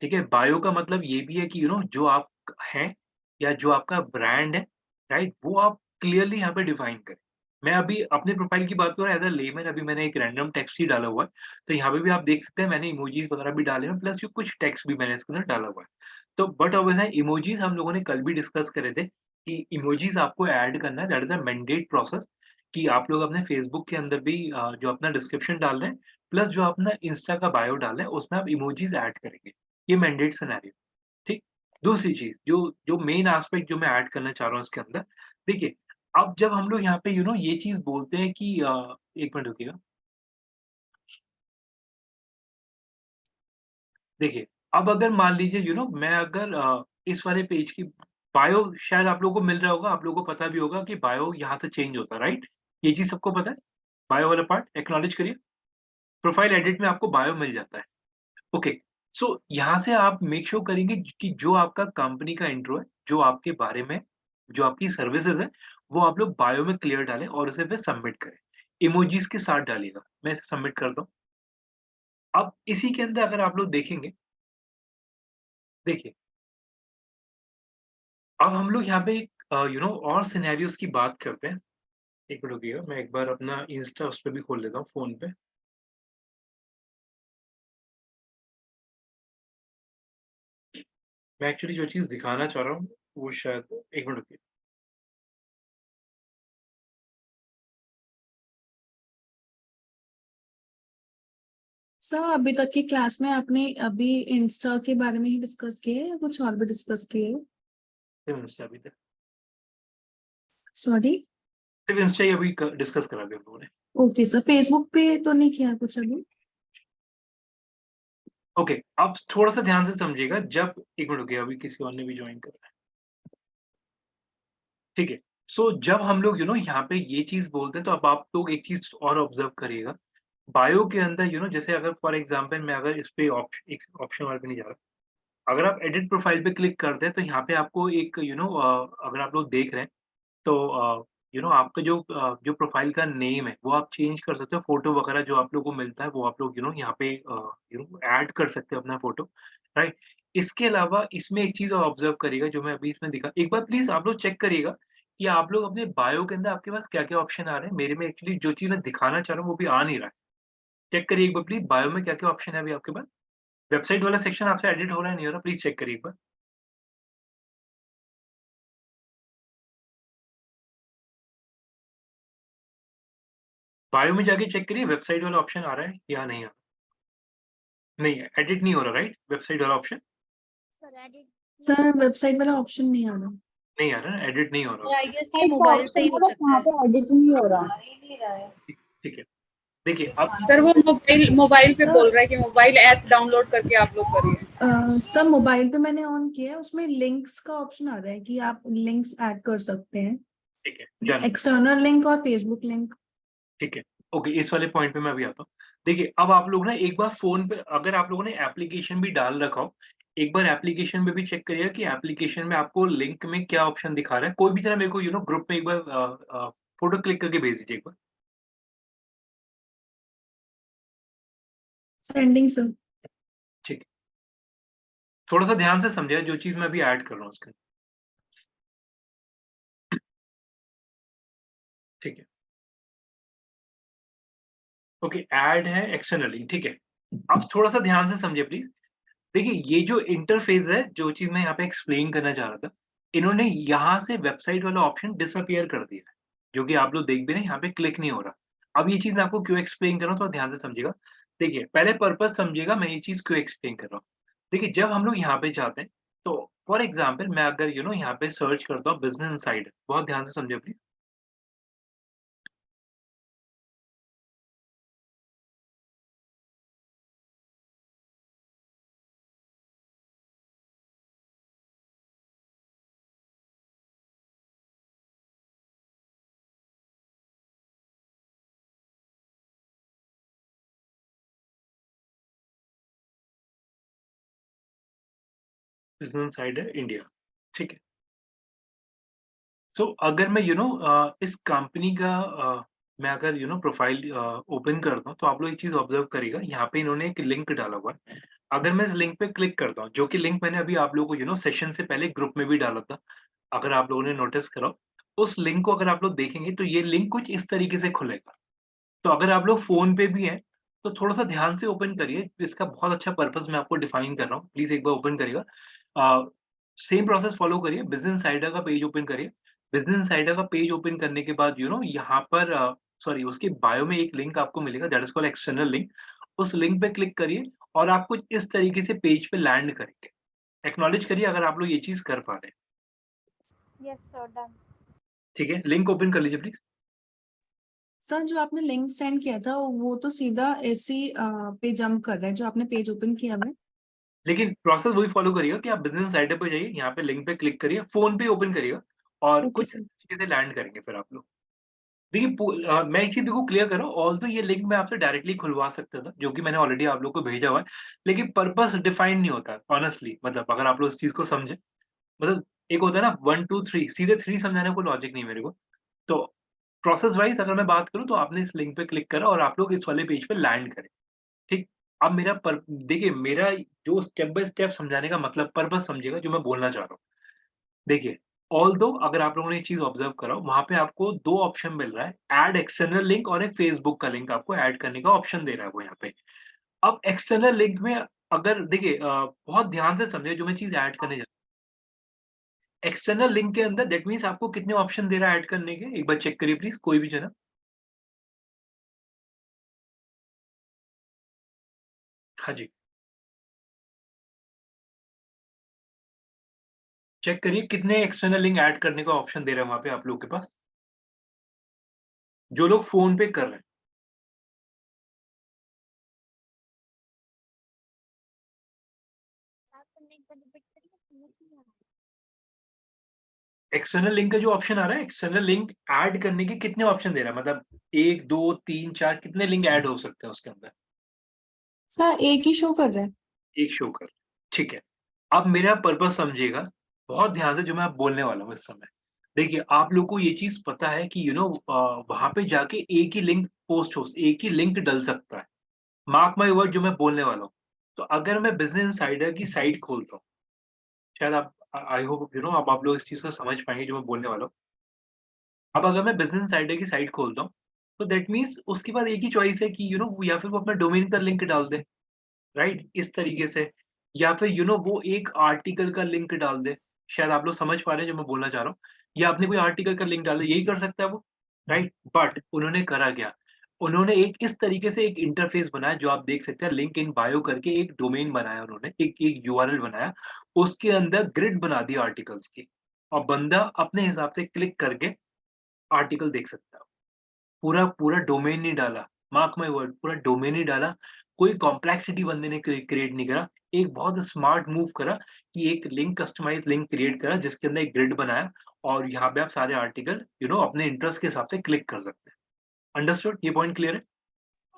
ठीक है? बायो का मतलब ये भी है कि जो आप हैं या जो आपका ब्रांड है, राइट? वो आप क्लियरली यहाँ पे डिफाइन करें। मैं अभी अपने प्रोफाइल की बात करूँ एज़ अ लेमैन, अभी मैंने एक रैंडम टेक्स्ट ही डाला हुआ है, तो यहाँ पे भी आप देख सकते हैं मैंने इमोजीज़ वगैरह भी डाले हैं, प्लस जो कुछ टेक्स्ट भी मैंने इसके अंदर डाला हुआ है। तो बट ऑब्वियस है इमोजीज़ हम लोगों ने कल भी डिस्कस करे थे कि इमोजीज़ आपको ऐड करना है, that is a mandate process कि आप लोग अपने फेसबुक के अंदर भी जो अपना डिस्क्रिप्शन डाल रहे हैं, प्लस जो अपना इंस्टा का बायो डाल रहे हैं, उसमें आप इमोजीज़ ऐड करेंगे। ये मैंडेट सिनेरियो, ठीक? दूसरी चीज़ जो जो मेन एस्पेक्ट जो मैं ऐड करना चाह रहा हूँ इसके अंदर, देखिए, अब जब हम लोग यहाँ पे ये चीज़ बोलते हैं कि 1 मिनट रुकिएगा। देखिए, अब अगर मान लीजिए मैं अगर इस वाले पेज की बायो शायद आप लोगों को मिल रहा होगा, आप लोगों को पता भी होगा कि बायो यहाँ से चेंज होता है, राइट? ये चीज़ सबको पता है? बायो वाला पार्ट एक्नॉलेज करिए। प्रोफाइल एडिट में आपको बायो मिल जाता है। ओके, सो यहाँ से आप मेक श्योर करेंगे कि जो आपका कंपनी का इंट्रो है, जो आपके बारे में, जो आपकी सर्विसेज़ है, वो आप लोग बायो में क्लियर डालें और उसे फिर सबमिट करें। इमोजीज़ के साथ डालिएगा। मैं इसे सबमिट करता हूँ। अब इसी के अंदर अगर आप लोग देखेंगे, देखिए, अब हम लोग यहाँ पे एक और सिनेरियोज़ की बात करते हैं। एक मिनट रुकिएगा, मैं एक बार अपना इंस्टा उस पे भी खोल लेता हूँ फ़ोन पे। मैं एक्चुअली जो चीज़ दिखाना चाह रहा हूँ, वो शायद 1 मिनट रुकिए। सर अभी तक की क्लास में आपने अभी इंस्टा के बारे में ही डिस्कस किया है या कुछ और भी डिस्कस किया है? सिर्फ इंस्टा अभी तक। सॉरी। सिर्फ इंस्टा ही अभी क डिस्कस करा अभी हम लोगों ने। ओके सर, फेसबुक पे तो नहीं किया कुछ अभी? ओके, अब थोड़ा-सा ध्यान से समझिएगा जब 1 मिनट रुकिए, अभी किसी और ने भी जॉइन करा है। ठीक है। सो जब हम लोग यहाँ पे ये चीज़ बोलते हैं, तो अब आप लोग एक चीज़ और ऑब्ज़र्व करिएगा। बायो के अंदर जैसे अगर फॉर एग्ज़ाम्पल मैं अगर इस पे एक ऑप्शन वाले पे नहीं जा रहा। अगर आप एडिट प्रोफाइल पे क्लिक करते हैं, तो यहाँ पे आपको एक अगर आप लोग देख रहे हैं, तो आपका जो प्रोफाइल का नेम है, वो आप चेंज कर सकते हो। फ़ोटो वगैरह जो आप लोगों को मिलता है, वो आप लोग यहाँ पे ऐड कर सकते हो अपना फ़ोटो, राइट? इसके अलावा इसमें एक चीज़ और ऑब्ज़र्व करिएगा, जो मैं अभी इसमें दिखा, एक बार प्लीज़ आप लोग चेक करिएगा कि आप लोग अपने बायो के अंदर आपके पास क्या-क्या ऑप्शन आ रहे हैं। मेरे में एक्चुअली जो चीज़ मैं दिखाना चाह रहा हूँ, वो भी आ नहीं रहा है। चेक करिए एक बार प्लीज़, बायो में क्या-क्या ऑप्शन है अभी आपके पास? वेबसाइट वाला सेक्शन आपसे एडिट हो रहा है, नहीं हो रहा? प्लीज़ चेक करिए एक बार। बायो में जाके चेक करिए, वेबसाइट वाला ऑप्शन आ रहा है या नहीं आ रहा? नहीं, एडिट नहीं हो रहा, राइट? वेबसाइट वाला option sir edit sir website वाला ऑप्शन नहीं आ रहा। नहीं आ रहा है, एडिट नहीं हो रहा सर आई उसमें। गेस ये मोबाइल से ही हो सकता है। वहाँ पे एडिट नहीं हो रहा। ठीक ठीक है। देखिए अब सर वो मोबाइल मोबाइल पे सर बोल रहा है कि मोबाइल ऐप डाउनलोड करके आप लोग करिए। सर मोबाइल पे मैंने ऑन किया है, उसमें लिंक्स का ऑप्शन आ रहा है कि आप लिंक्स ऐड कर सकते हैं, ठीक है, डन। एक्सटर्नल लिंक और फेसबुक लिंक। ठीक है। ओके, इस वाले पॉइंट पे मैं अभी आता हूँ। देखिए, अब आप लोग ना एक बार फ़ोन पे अगर आप लोगों ने एप्लीकेशन भी डाल रखा हो, एक बार एप्लीकेशन में भी चेक करिएगा कि एप्लीकेशन में आपको लिंक में क्या ऑप्शन दिखा रहा है। कोई भी ज़रा मेरे को ग्रुप में एक बार फ़ोटो क्लिक करके भेज दीजिए एक बार। Sending sir. ठीक है। थोड़ा-सा ध्यान से समझिए जो चीज़ मैं अभी ऐड कर रहा हूँ उसके। ठीक है। ओके, ऐड है एक्सटर्नली, ठीक है। अब थोड़ा-सा ध्यान से समझिए प्लीज़। देखिए, ये जो इंटरफ़ेस है, जो चीज़ मैं यहाँ पे एक्सप्लेन करना चाह रहा था, इन्होंने यहाँ से वेबसाइट वाला ऑप्शन डिसअपियर कर दिया है, जो कि आप लोग देख भी रहे हैं, यहाँ पे क्लिक नहीं हो रहा। अब ये चीज़ मैं आपको क्यों एक्सप्लेन कर रहा हूँ, थोड़ा ध्यान से समझिएगा। देखिए, पहले पर्पज़ समझिएगा, मैं ये चीज़ क्यों एक्सप्लेन कर रहा हूँ। देखिए, जब हम लोग यहाँ पे जाते हैं, तो फॉर एग्ज़ाम्पल मैं अगर यहाँ पे सर्च करता हूँ बिज़नेस इनसाइडर, बहुत ध्यान से समझिए प्लीज़। बिजनेस इनसाइडर इंडिया, ठीक है। सो अगर मैं इस कंपनी का मैं अगर प्रोफाइल ओपन करता हूँ, तो आप लोग एक चीज़ ऑब्जर्व करिएगा, यहाँ पे इन्होंने एक लिंक डाला हुआ है। अगर मैं इस लिंक पे क्लिक करता हूँ, जो कि लिंक मैंने अभी आप लोगों को सेशन से पहले ग्रुप में भी डाला था, अगर आप लोगों ने नोटिस करा हो, उस लिंक को अगर आप लोग देखेंगे तो ये लिंक कुछ इस तरीके से खुलेगा। तो अगर आप लोग फ़ोन पे भी हैं, तो थोड़ा-सा ध्यान से ओपन करिए, इसका बहुत अच्छा पर्पज़ मैं आपको डिफाइन कर रहा हूँ, प्लीज़ एक बार ओपन करिएगा। सेम प्रोसेस फ़ॉलो करिए, बिज़नेस इनसाइडर का पेज ओपन करिए। बिज़नेस इनसाइडर का पेज ओपन करने के बाद यहाँ पर सॉरी उसके बायो में एक लिंक आपको मिलेगा that is called external link. उस लिंक पे क्लिक करिए और आप कुछ इस तरीके से पेज पे लैंड करेंगे। एक्नॉलेज करिए अगर आप लोग ये चीज़ कर पा रहे हैं, यस सर, डन। ठीक है? लिंक ओपन कर लीजिए प्लीज़। सर जो आपने लिंक सेंड किया था वो तो सीधा ऐसी पे जंप कर रहा है जो आपने पेज ओपन किया है। लेकिन प्रोसेस वही फ़ॉलो करिएगा कि आप बिज़नेस साइट पे जाइए, यहाँ पे लिंक पे क्लिक करिए, फ़ोन पे ओपन करिएगा और ओके कुछ सर। चीज़ें लैंड करेंगे फिर आप लोग। देखिए मैं एक चीज़ देखो क्लियर कर रहा हूँ, ऑल्दो ये लिंक मैं आपसे डायरेक्टली खुलवा सकता था, जो कि मैंने ऑलरेडी आप लोग को भेजा हुआ है, लेकिन पर्पस डिफाइन नहीं होता है ऑनेस्टली, मतलब अगर आप लोग इस चीज़ को समझें, मतलब एक होता है ना 1 2 3 सीधे 3 समझाने का कोई लॉजिक नहीं है मेरे को। तो प्रोसेस वाइज़ अगर मैं बात करूँ तो आपने इस लिंक पे क्लिक करा और आप लोग इस वाले पेज पे लैंड करें, ठीक? अब मेरा देखिए मेरा जो स्टेप बाय स्टेप समझाने का मतलब पर्पस समझिएगा जो मैं बोलना चाह रहा हूँ। देखिए, ऑल्दो अगर आप लोगों ने एक चीज़ ऑब्ज़र्व करा हो, वहाँ पे आपको 2 ऑप्शन मिल रहा है, ऐड एक्सटर्नल लिंक और एक फेसबुक का लिंक आपको ऐड करने का ऑप्शन दे रहा है वो यहाँ पे। अब एक्सटर्नल लिंक में अगर देखिए बहुत ध्यान से समझिए जो मैं चीज़ ऐड करने जा रहा हूँ। एक्सटर्नल लिंक के अंदर दैट मीन्स आपको कितने ऑप्शन दे रहा है ऐड करने के? एक बार चेक करिए प्लीज़ कोई भी जना। हाँ जी, चेक करिए कितने एक्सटर्नल लिंक ऐड करने का ऑप्शन दे रहा है वहाँ पे आप लोग के पास? जो लोग फ़ोन पे कर रहे हैं। आप करने एक बार रिपीट करिए, समझ नहीं आ रहा। एक्सटर्नल लिंक का जो ऑप्शन आ रहा है, एक्सटर्नल लिंक ऐड करने के कितने ऑप्शन दे रहा है? मतलब 1, 2, 3, 4 कितने लिंक ऐड हो सकते हैं उसके अंदर? सर एक ही शो कर रहा है। एक शो कर, ठीक है। अब मेरा पर्पज़ समझिएगा, बहुत ध्यान से जो मैं अब बोलने वाला हूँ इस समय। देखिए, आप लोग को ये चीज़ पता है कि वहाँ पे जाके एक ही लिंक पोस्ट हो एक ही लिंक डल सकता है। मार्क माय वर्ड जो मैं बोलने वाला हूँ। तो अगर मैं बिज़नेस इनसाइडर की साइट खोलता हूँ, शायद आप आई होप अब आप लोग इस चीज़ को समझ पाएँगे जो मैं बोलने वाला हूँ। अब अगर मैं बिज़नेस इनसाइडर की साइट खोलता हूँ, तो दैट मीन्स उसके पास एक ही चॉइस है कि या फिर वो अपना डोमेन का लिंक डाल दे। राइट? इस तरीके से या फिर वो एक आर्टिकल का लिंक डाल दे, शायद आप लोग समझ पा रहे हैं जो मैं बोलना चाह रहा हूँ, या आपने कोई आर्टिकल का लिंक डाल दिया, यही कर सकता है वो, राइट? बट उन्होंने करा क्या? उन्होंने एक इस तरीके से एक इंटरफ़ेस बनाया जो आप देख सकते हैं लिंक इन बायो करके एक डोमेन बनाया उन्होंने, एक यूआरएल बनाया, उसके अंदर ग्रिड बना दी आर्टिकल्स की और बंदा अपने हिसाब से क्लिक करके आर्टिकल देख सकता है। पूरा पूरा डोमेन नहीं डाला, मार्क माय वर्ड पूरा डोमेन नहीं डाला, कोई कॉम्प्लेक्सिटी बंदे ने क्रिएट नहीं करा। एक बहुत स्मार्ट मूव करा कि एक लिंक कस्टमाइज़्ड लिंक क्रिएट करा जिसके अंदर एक ग्रिड बनाया और यहाँ पे आप सारे आर्टिकल अपने इंटरेस्ट के हिसाब से क्लिक कर सकते हैं। अंडरस्टूड? ये पॉइंट क्लियर है?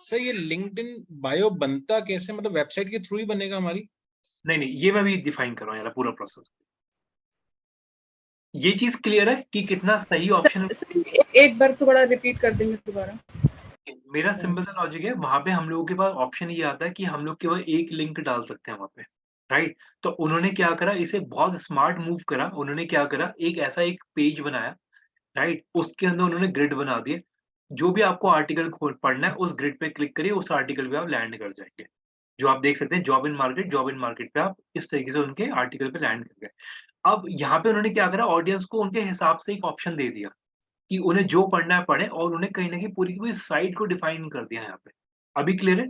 सर ये लिंक्डइन बायो बनता कैसे, मतलब वेबसाइट के थ्रू ही बनेगा हमारी? नहीं, ये मैं भी डिफाइन कर रहा हूँ यार पूरा प्रोसेस। ये चीज़ क्लियर है कि कितना सही ऑप्शन एक बार थोड़ा रिपीट कर देंगे दोबारा। मेरा सिंपल सा लॉजिक है, वहाँ पे हम लोगों के पास ऑप्शन ये आता है कि हम लोग केवल एक लिंक डाल सकते हैं वहाँ पे, राइट? तो उन्होंने क्या करा, इसे बहुत स्मार्ट मूव करा, उन्होंने क्या करा, एक ऐसा एक पेज बनाया, राइट? उसके अंदर उन्होंने ग्रिड बना दिए, जो भी आपको आर्टिकल पढ़ना है, उस ग्रिड पे क्लिक करिए, उस आर्टिकल पे आप लैंड कर जाएँगे। जो आप देख सकते हैं जॉब इन मार्केट पे आप इस तरीके से उनके आर्टिकल पे लैंड कर गए। अब यहाँ पे उन्होंने क्या करा, ऑडियंस को उनके हिसाब से एक ऑप्शन दे दिया। कि उन्हें जो पढ़ना है पढ़ें और उन्हें कहीं न कहीं पूरी की पूरी साइट को डिफाइन कर दिया यहाँ पे। अभी क्लियर है?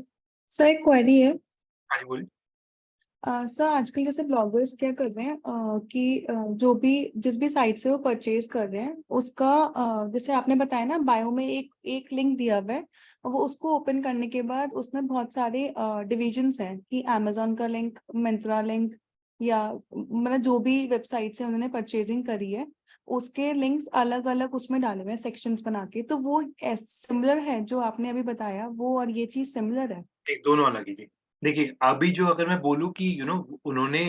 सर एक क्वेरी है। हाँ जी, बोलिए। सर आजकल जैसे ब्लॉगर्स क्या कर रहे हैं कि जो भी जिस भी साइट से वो परचेज कर रहे हैं उसका जैसे आपने बताया ना बायो में एक लिंक दिया हुआ है और वो उसको ओपन करने के बाद उसमें बहुत सारे डिविजन्स हैं कि अमेजोन का लिंक, मिंत्रा लिंक या मतलब जो भी वेबसाइट से उन्होंने परचेजिंग करी है उसके लिंक्स अलग अलग उसमें डाले हुए हैं सेक्शंस बना के, तो वो सिमिलर है जो आपने अभी बताया वो और ये चीज सिमिलर है? एक दोनों अलग ही जी। देखिए, अभी जो अगर मैं बोलूँ कि उन्होंने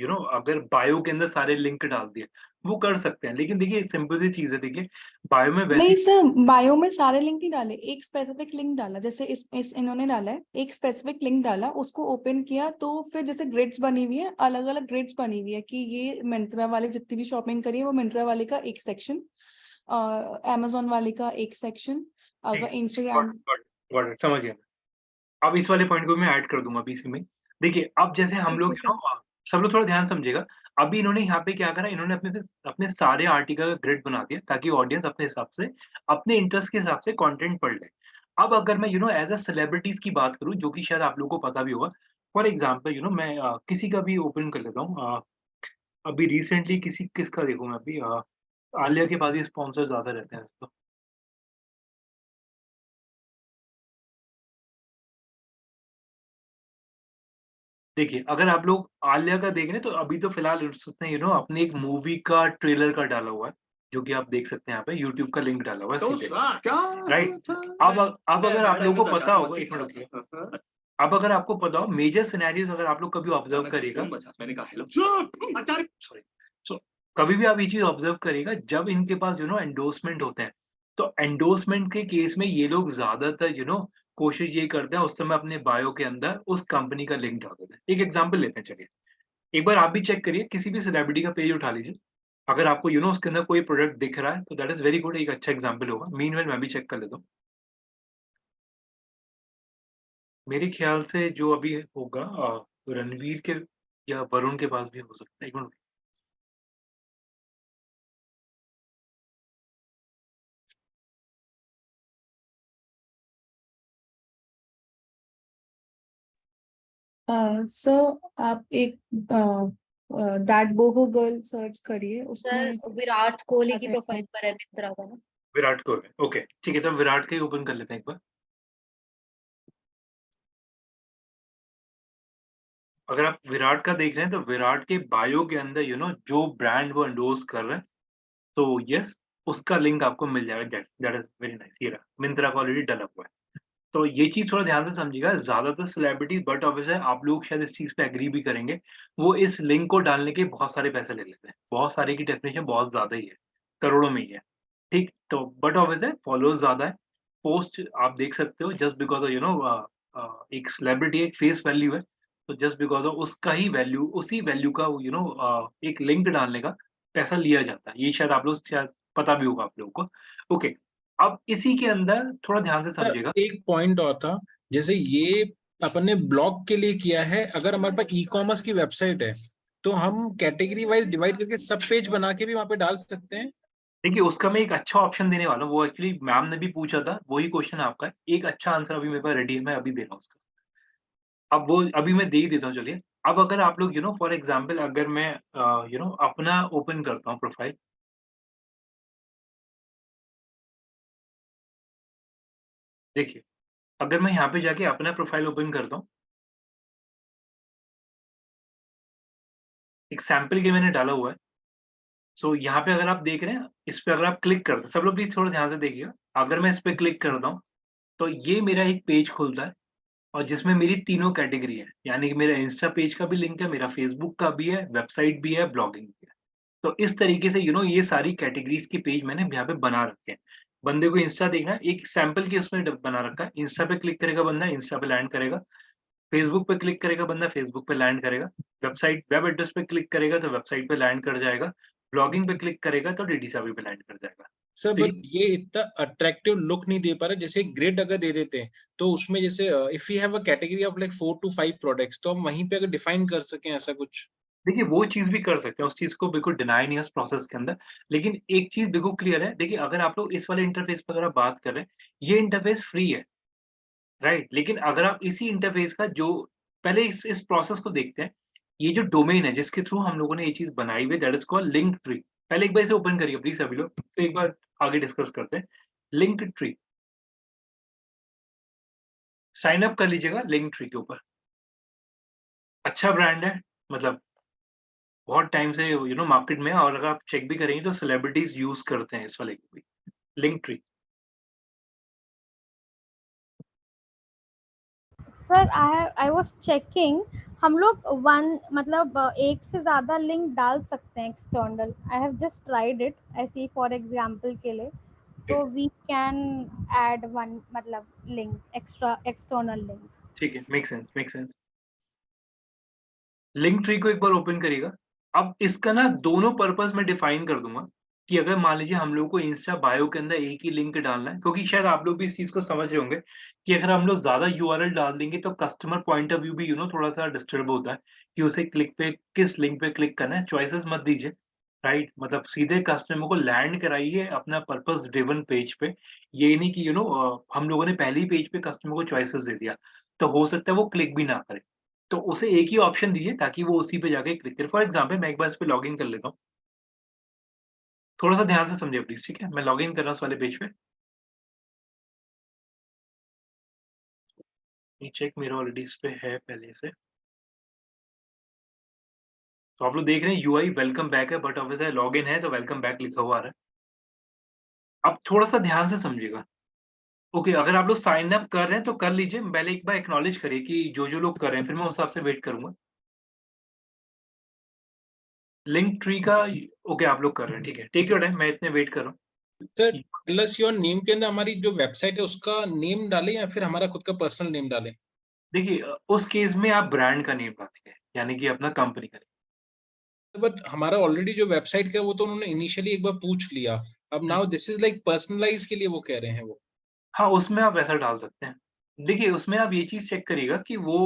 अगर बायो के अंदर सारे लिंक डाल दिए वो कर सकते हैं, लेकिन देखिए सिंपल सी चीज है, देखिए बायो में नहीं वैसे सर, बायो में सारे लिंक नहीं डाले, एक स्पेसिफिक लिंक डाला, जैसे इस इन्होंने डाला है, एक स्पेसिफिक लिंक डाला, उसको ओपन किया तो फिर जैसे ग्रिड्स बनी हुई है, अलग अलग ग्रिड्स बनी हुई है कि ये मिंत्रा वाले जितनी भी शॉपिंग करी है वो मिंत्रा वाले का एक सेक्शन, अमेजोन वाले का एक सेक्शन, अगर इंस्टाग्राम। समझ गया। अब इस वाले पॉइंट को मैं ऐड कर दूंगा अभी इसी में। देखिए अब जैसे हम लोग ठीक है सब लोग थोड़ा ध्यान समझिएगा। अभी इन्होंने यहाँ पे क्या करा, इन्होंने अपने सारे आर्टिकल का ग्रिड बना दिया ताकि ऑडियंस अपने हिसाब से, अपने इंटरेस्ट के हिसाब से कंटेंट पढ़ ले। अब अगर मैं एज अ सेलिब्रिटीज की बात करूँ, जो कि शायद आप लोगों को पता भी होगा। फॉर एग्जाम्पल मैं किसी का भी ओपन कर लेता हूँ। अभी रिसेंटली किसका देखूँ मैं अभी, आलिया के पास ही स्पॉन्सर ज्यादा रहते हैं तो। देखिए, अगर आप लोग आलिया का देख रहे हैं तो अभी तो फिलहाल उसने अपने एक मूवी का ट्रेलर का डाला हुआ है, जो कि आप देख सकते हैं यहाँ पे यूट्यूब का लिंक डाला हुआ है सीधे, राइट। अब अगर आप लोगों को पता होगा, एक मिनट रुकिए, अब अगर आपको पता हो मेजर सिनेरियोज, अगर आप लोग कभी ऑब्जर्व करिएगा, सॉरी, सो कभी भी आप ये चीज ऑब्जर्व करिएगा, जब इनके पास एंडोर्समेंट होते हैं, तो एंडोर्समेंट के केस में ये लोग ज्यादातर कोशिश ये करते हैं उस समय अपने बायो के अंदर उस कंपनी का लिंक डाल देते हैं। एक एग्जांपल लेते हैं, चलिए एक बार आप भी चेक करिए, किसी भी सेलिब्रिटी का पेज उठा लीजिए, अगर आपको उसके अंदर कोई प्रोडक्ट दिख रहा है तो दैट इज वेरी गुड, एक अच्छा एग्जांपल होगा। मीनवाइल मैं भी चेक कर लेता हूँ। मेरे ख्याल से जो अभी होगा रणवीर के या वरुण के पास भी हो सकता है, एक मिनट। सर आप एक दैट बोहो गर्ल सर्च करिए, उसमें सर विराट कोहली आ की जाएगा। प्रोफाइल पर है मिंत्रा का ना। विराट कोहली, ओके ठीक है, तो विराट का ही ओपन कर लेते हैं एक बार। अगर आप विराट का देख रहे हैं तो विराट के बायो के अंदर जो ब्रांड वो एंडोर्स कर रहे हैं, तो यस उसका लिंक आपको मिल जाएगा। दैट इज वेरी नाइस, ये रहा, मिंत्रा का ऑलरेडी डला हुआ है। तो ये चीज थोड़ा ध्यान से समझिएगा, ज्यादातर सेलिब्रिटीज, बट ऑब्वियस है आप लोग शायद इस चीज पे एग्री भी करेंगे, वो इस लिंक को डालने के बहुत सारे पैसे ले लेते हैं। बहुत सारे की डेफिनेशन बहुत ज्यादा ही है, करोड़ों में ही है, ठीक। तो बट ऑब्वियस है फॉलोअर्स ज्यादा है, पोस्ट आप देख सकते हो, जस्ट बिकॉज एक सेलिब्रिटी एक फेस वैल्यू है, तो जस्ट बिकॉज ऑफ उसका ही वैल्यू, उसी वैल्यू का एक लिंक डालने का पैसा लिया जाता है। ये शायद आप लोग शायद पता भी होगा आप लोगों को, ओके। अब इसी के अंदर थोड़ा ध्यान से समझिएगा। एक पॉइंट और था, जैसे ये अपन ने ब्लॉग के लिए किया है, अगर हमारे पास ई कॉमर्स की वेबसाइट है तो हम कैटेगरी वाइज डिवाइड करके सब पेज बना के भी वहां पे डाल सकते हैं। देखिए उसका मैं एक अच्छा ऑप्शन देने वाला हूँ, वो एक्चुअली मैम ने भी पूछा था, वही क्वेश्चन आपका है, एक अच्छा आंसर अभी मेरे पास रेडी है, मैं अभी दे रहा हूँ उसका। अब वो अभी मैं दे ही देता हूँ, चलिए। अब अगर आप लोग फॉर एग्जांपल अगर मैं अपना ओपन करता हूँ प्रोफाइल, देखिए अगर मैं यहाँ पे जाके अपना प्रोफाइल ओपन करता हूँ, एक सैंपल के मैंने डाला हुआ है। सो यहाँ पे अगर आप देख रहे हैं, इस पे अगर आप क्लिक करते हैं, सब लोग प्लीज थोड़ा ध्यान से देखिएगा, अगर मैं इस पे क्लिक करता हूँ तो ये मेरा एक पेज खुलता है, और जिसमें मेरी तीनों कैटेगरी है, यानी कि मेरा इंस्टा पेज का भी लिंक है, मेरा फेसबुक का भी है, वेबसाइट भी है, ब्लॉगिंग भी है। तो इस तरीके से ये सारी कैटेगरीज के पेज मैंने यहाँ पे बना रखे हैं। बंदे को इंस्टा देखना है, एक सैंपल की उसमें बना रखा है, इंस्टा पे क्लिक करेगा बंदा, इंस्टा पे लैंड करेगा, फेसबुक पे क्लिक करेगा बंदा, फेसबुक पे लैंड करेगा, वेबसाइट वेब एड्रेस पे क्लिक करेगा तो वेबसाइट पे लैंड कर जाएगा, ब्लॉगिंग पे क्लिक करेगा तो डीडीसावी पे लैंड कर जाएगा। सर तो बट ये इतना अट्रैक्टिव लुक नहीं दे पा रहा, जैसे ग्रिड अगर दे देते हैं तो उसमें जैसे if you have a category of like 4 to 5 products, तो हम वहीं पे अगर डिफाइन कर सकें ऐसा कुछ। देखिए वो चीज भी कर सकते हैं, उस चीज को बिल्कुल डिनाई नहीं है उस प्रोसेस के अंदर, लेकिन एक चीज बिल्कुल क्लियर है। देखिए अगर आप लोग इस वाले इंटरफेस पर अगर आप बात कर रहे हैं, ये इंटरफेस फ्री है, राइट। लेकिन अगर आप इसी इंटरफेस का जो पहले इस प्रोसेस को देखते हैं, ये जो डोमेन है जिसके थ्रू हम लोगों ने ये चीज बनाई हुई, that is called link tree. पहले एक बार इसे ओपन करिए प्लीज सभी लोग, फिर एक बार आगे डिस्कस करते हैं। लिंक ट्री, साइन अप कर लीजिएगा लिंक ट्री के ऊपर। अच्छा ब्रांड है, मतलब बहुत टाइम से मार्केट में है, और अगर आप चेक भी करेंगे तो सेलिब्रिटीज यूज करते हैं इस वाले को भी, link tree. Sir I was checking, हम लोग एक से ज्यादा लिंक डाल सकते हैं external. I have just tried it ऐसे ही फॉर एग्जांपल के लिए। तो we can add one link extra external links. ठीक है, मेक सेंस। लिंक ट्री को एक बार ओपन करिएगा। अब इसका ना दोनों पर्पस में डिफाइन कर दूंगा कि अगर मान लीजिए हम लोग को इंस्टा बायो के अंदर एक ही लिंक डालना है, क्योंकि शायद आप लोग भी इस चीज को समझ रहे होंगे कि अगर हम लोग ज्यादा यूआरएल डाल देंगे तो कस्टमर पॉइंट ऑफ व्यू भी थोड़ा सा डिस्टर्ब होता है कि उसे क्लिक पे किस लिंक पे क्लिक करना है। चॉइसेस मत दीजिए, राइट? मतलब सीधे कस्टमर को लैंड कराइए अपना पर्पस ड्रिवन पेज पे। ये नहीं कि हम लोगों ने पहले ही पेज पे कस्टमर को चॉइसेस दे दिया तो हो सकता है वो क्लिक भी ना करे। तो उसे एक ही ऑप्शन दीजिए ताकि वो उसी पे जाके क्लिक करे। फॉर एग्जांपल मैं एक बार इस पे लॉगिन कर लेता हूँ। थोड़ा-सा ध्यान से समझिए प्लीज़, ठीक है? मैं लॉगिन कर रहा हूँ इस वाले पेज पे। ये चेक मेरा ऑलरेडी इस पे है पहले से। तो आप लोग देख रहे हैं यूआई वेलकम बैक है, बट ऑब्वियसली लॉगिन है तो वेलकम बैक लिखा हुआ आ रहा है। अब थोड़ा-सा ध्यान से समझिएगा। ओके, अगर आप लोग साइन अप कर रहे हैं तो कर लीजिए। पहले एक बार एक्नॉलेज करिए कि जो-जो लोग कर रहे हैं, फिर मैं उस हिसाब से वेट करूँगा। लिंक ट्री का ओके आप लोग कर रहे हैं, ठीक है। टेक योर टाइम, मैं इतने वेट कर रहा हूँ। सर प्लस योर नेम के अंदर हमारी जो वेबसाइट है उसका नेम डालें या फिर हमारा खुद का पर्सनल नेम डालें? देखिए उस केस में आप ब्रांड का नेम डालेंगे, यानी कि अपना कंपनी का नेम। बट हमारा ऑलरेडी जो वेबसाइट का वो तो उन्होंने इनिशियली एक बार पूछ लिया। अब now this is like personalise के लिए वो कह रहे हैं वो। हाँ, उसमें आप ऐसा डाल सकते हैं। देखिए, उसमें आप ये चीज़ चेक करिएगा कि वो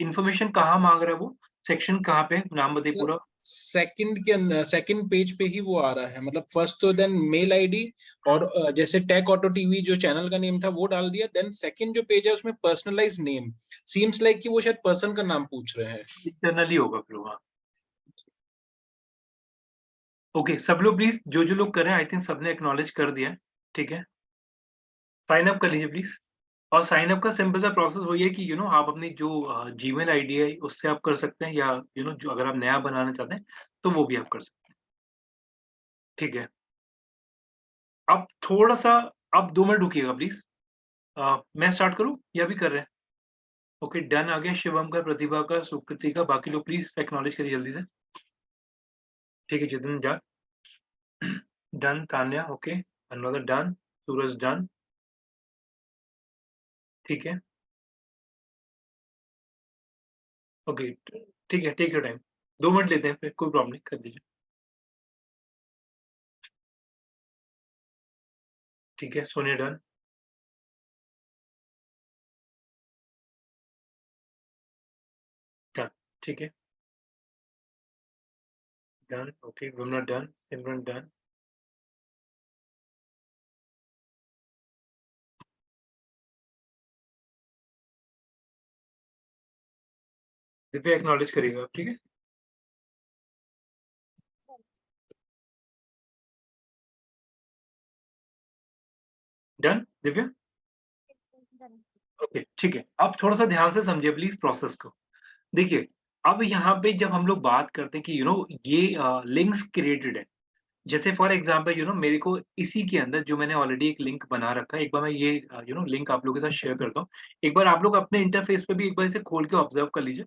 इन्फॉर्मेशन कहाँ माँग रहा है वो, सेक्शन कहाँ पे है, नाम बताइए पूरा। सेकंड के अंदर सेकंड पेज पे ही वो आ रहा है, मतलब फर्स्ट तो देन मेल आईडी और जैसे टेक ऑटो टीवी जो चैनल का नेम था वो डाल दिया, देन सेकंड जो पेज है उसमें पर्सनलाइज नेम। सीम्स लाइक कि वो शायद पर्सन का नाम पूछ रहे हैं। इंटरनली होगा फिर वो, हाँ। ओके, सब लोग प्लीज़ जो-जो लोग कर रहे हैं आई थिंक सबने एक्नॉलेज कर दिया है, ठीक है? साइन अप कर लीजिए प्लीज़। और साइन अप का सिंपल सा प्रोसेस वही है कि आप अपनी जो जीमेल आईडी है उससे आप कर सकते हैं या जो अगर आप नया बनाना चाहते हैं, तो वो भी आप कर सकते हैं। ठीक है। अब थोड़ा-सा अब 2 मिनट रुकिएगा प्लीज़। मैं स्टार्ट करूँ या अभी कर रहे हैं? ओके, डन आ गया शिवम का, प्रतिभा का, सुकृति का, बाकी लोग प्लीज़ एक्नॉलेज करिए जल्दी से। ठीक है, Jitin done. Done, Tanya okay, Anuradha done, Suraj done. ठीक है। ओके, ठीक है, टेक योर टाइम। 2 मिनट लेते हैं फिर, कोई प्रॉब्लम नहीं, कर दीजिए। ठीक है, सोनिया डन। डन, ठीक है। डन, ओके, विमला डन, सिमरन डन। दिव्या एक्नॉलेज करिएगा आप, ठीक है? डन, दिव्या? ओके, ठीक है। अब थोड़ा-सा ध्यान से समझिए प्लीज़ प्रोसेस को। देखिए, अब यहाँ पे जब हम लोग बात करते हैं कि ये लिंक्स क्रिएटेड है। जैसे फॉर एग्ज़ाम्पल मेरे को इसी के अंदर जो मैंने ऑलरेडी एक लिंक बना रखा है, एक बार मैं ये लिंक आप लोगों के साथ शेयर करता हूँ। एक बार आप लोग अपने इंटरफ़ेस पे भी एक बार इसे खोल के ऑब्ज़र्व कर लीजिए,